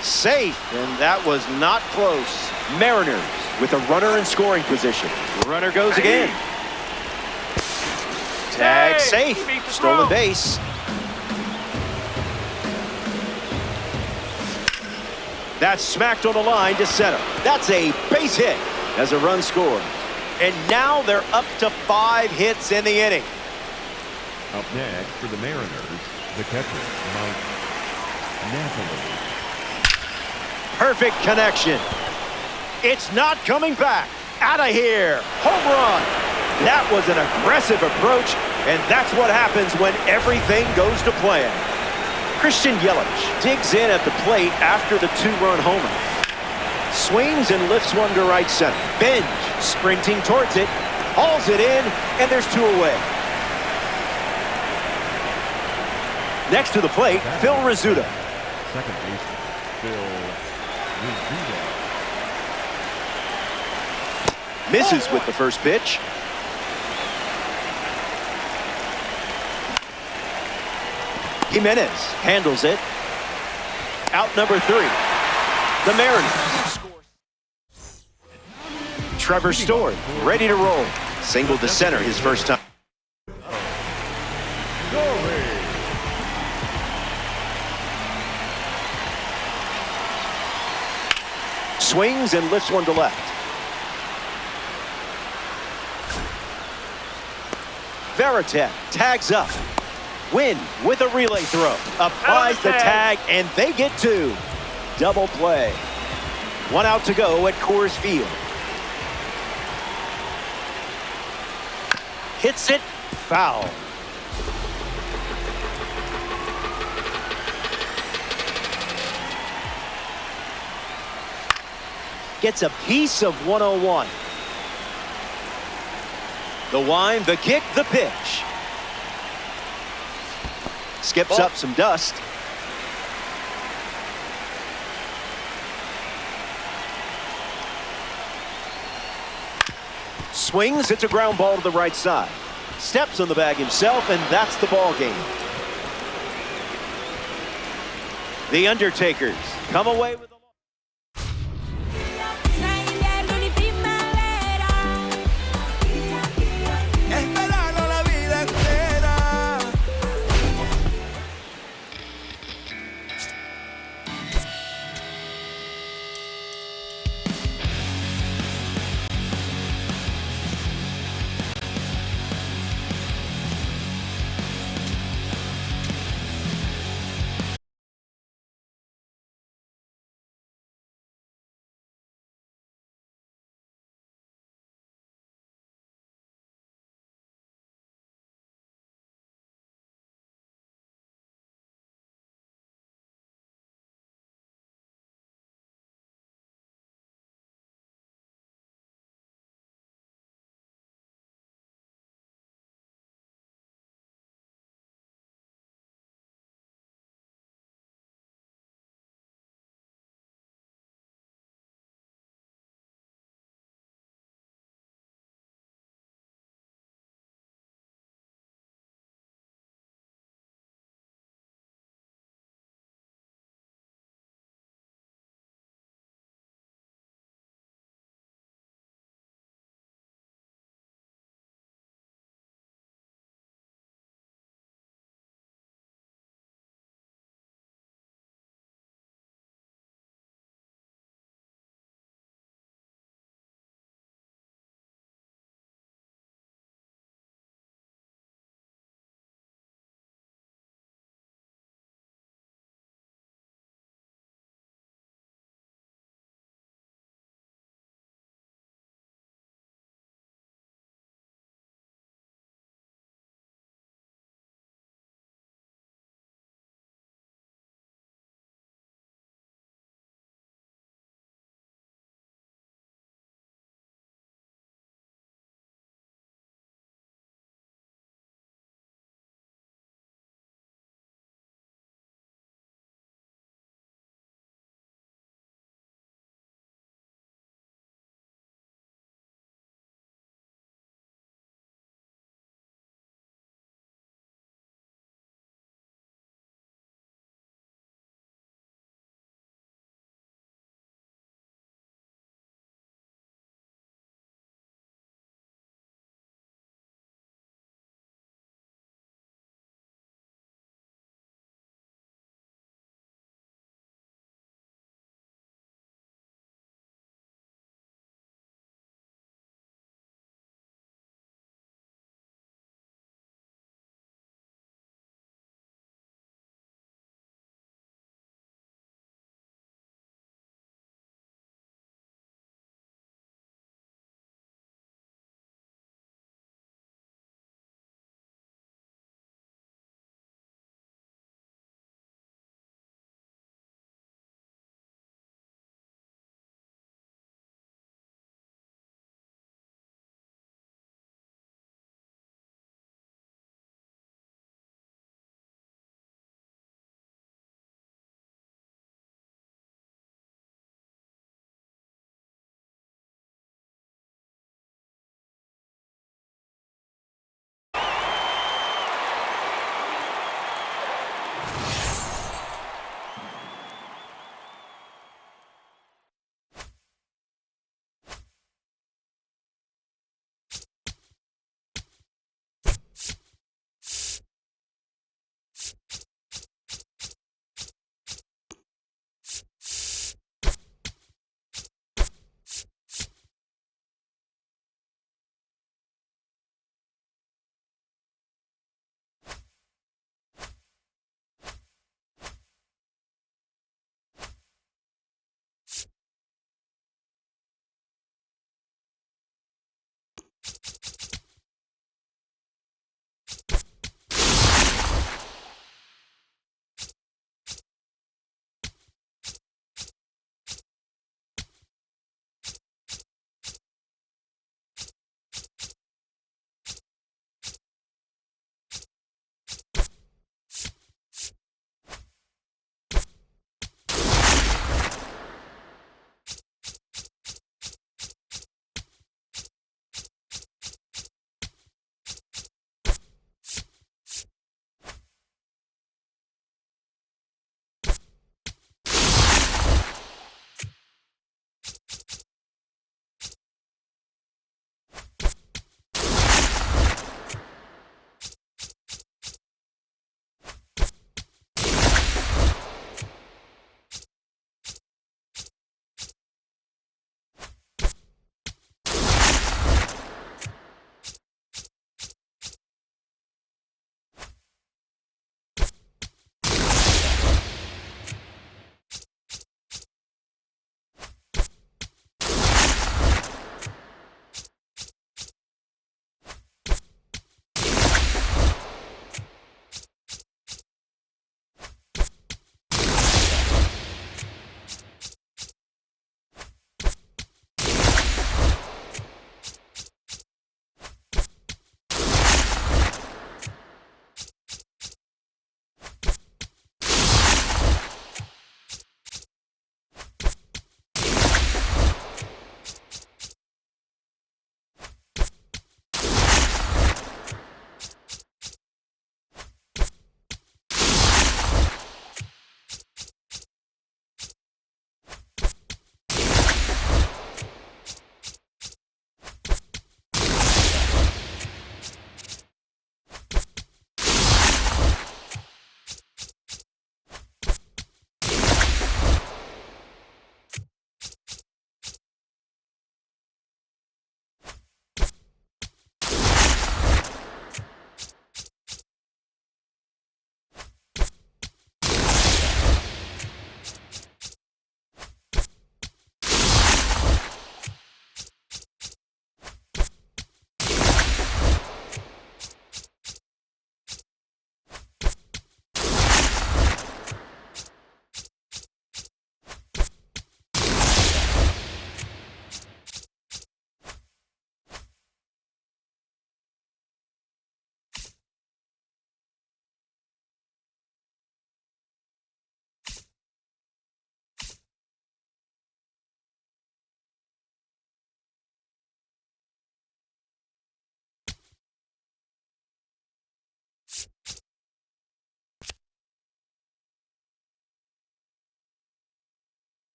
Safe, and that was not close. Mariners with a runner in scoring position. Runner goes again. Tag safe. Stolen base. That's smacked on the line to center. That's a base hit as a run scored. And now they're up to 5 hits in the inning. Up next for the Mariners, the catcher, Mike Napoli. Perfect connection. It's not coming back. Out of here. Home run. That was an aggressive approach, and that's what happens when everything goes to plan. Christian Yelich digs in at the plate after the 2-run homer. Swings and lifts one to right center. Benge sprinting towards it, hauls it in, and there's 2 away. Next to the plate, Phil Rizzuto. Second baseman, Phil Rizzuto. Misses with the first pitch. Jimenez handles it. Out number 3. The Mariners score. Trevor Story ready to roll. Single to center his first time. Swings and lifts one to left. Varitek tags up. Winn with a relay throw. Applies the tag, and they get 2. Double play. 1 out to go at Coors Field. Hits it. Foul. Gets a piece of 101. The wind, the kick, the pitch. Skips up some dust. Swings, hits a ground ball to the right side. Steps on the bag himself, and that's the ball game. The Undertakers come away with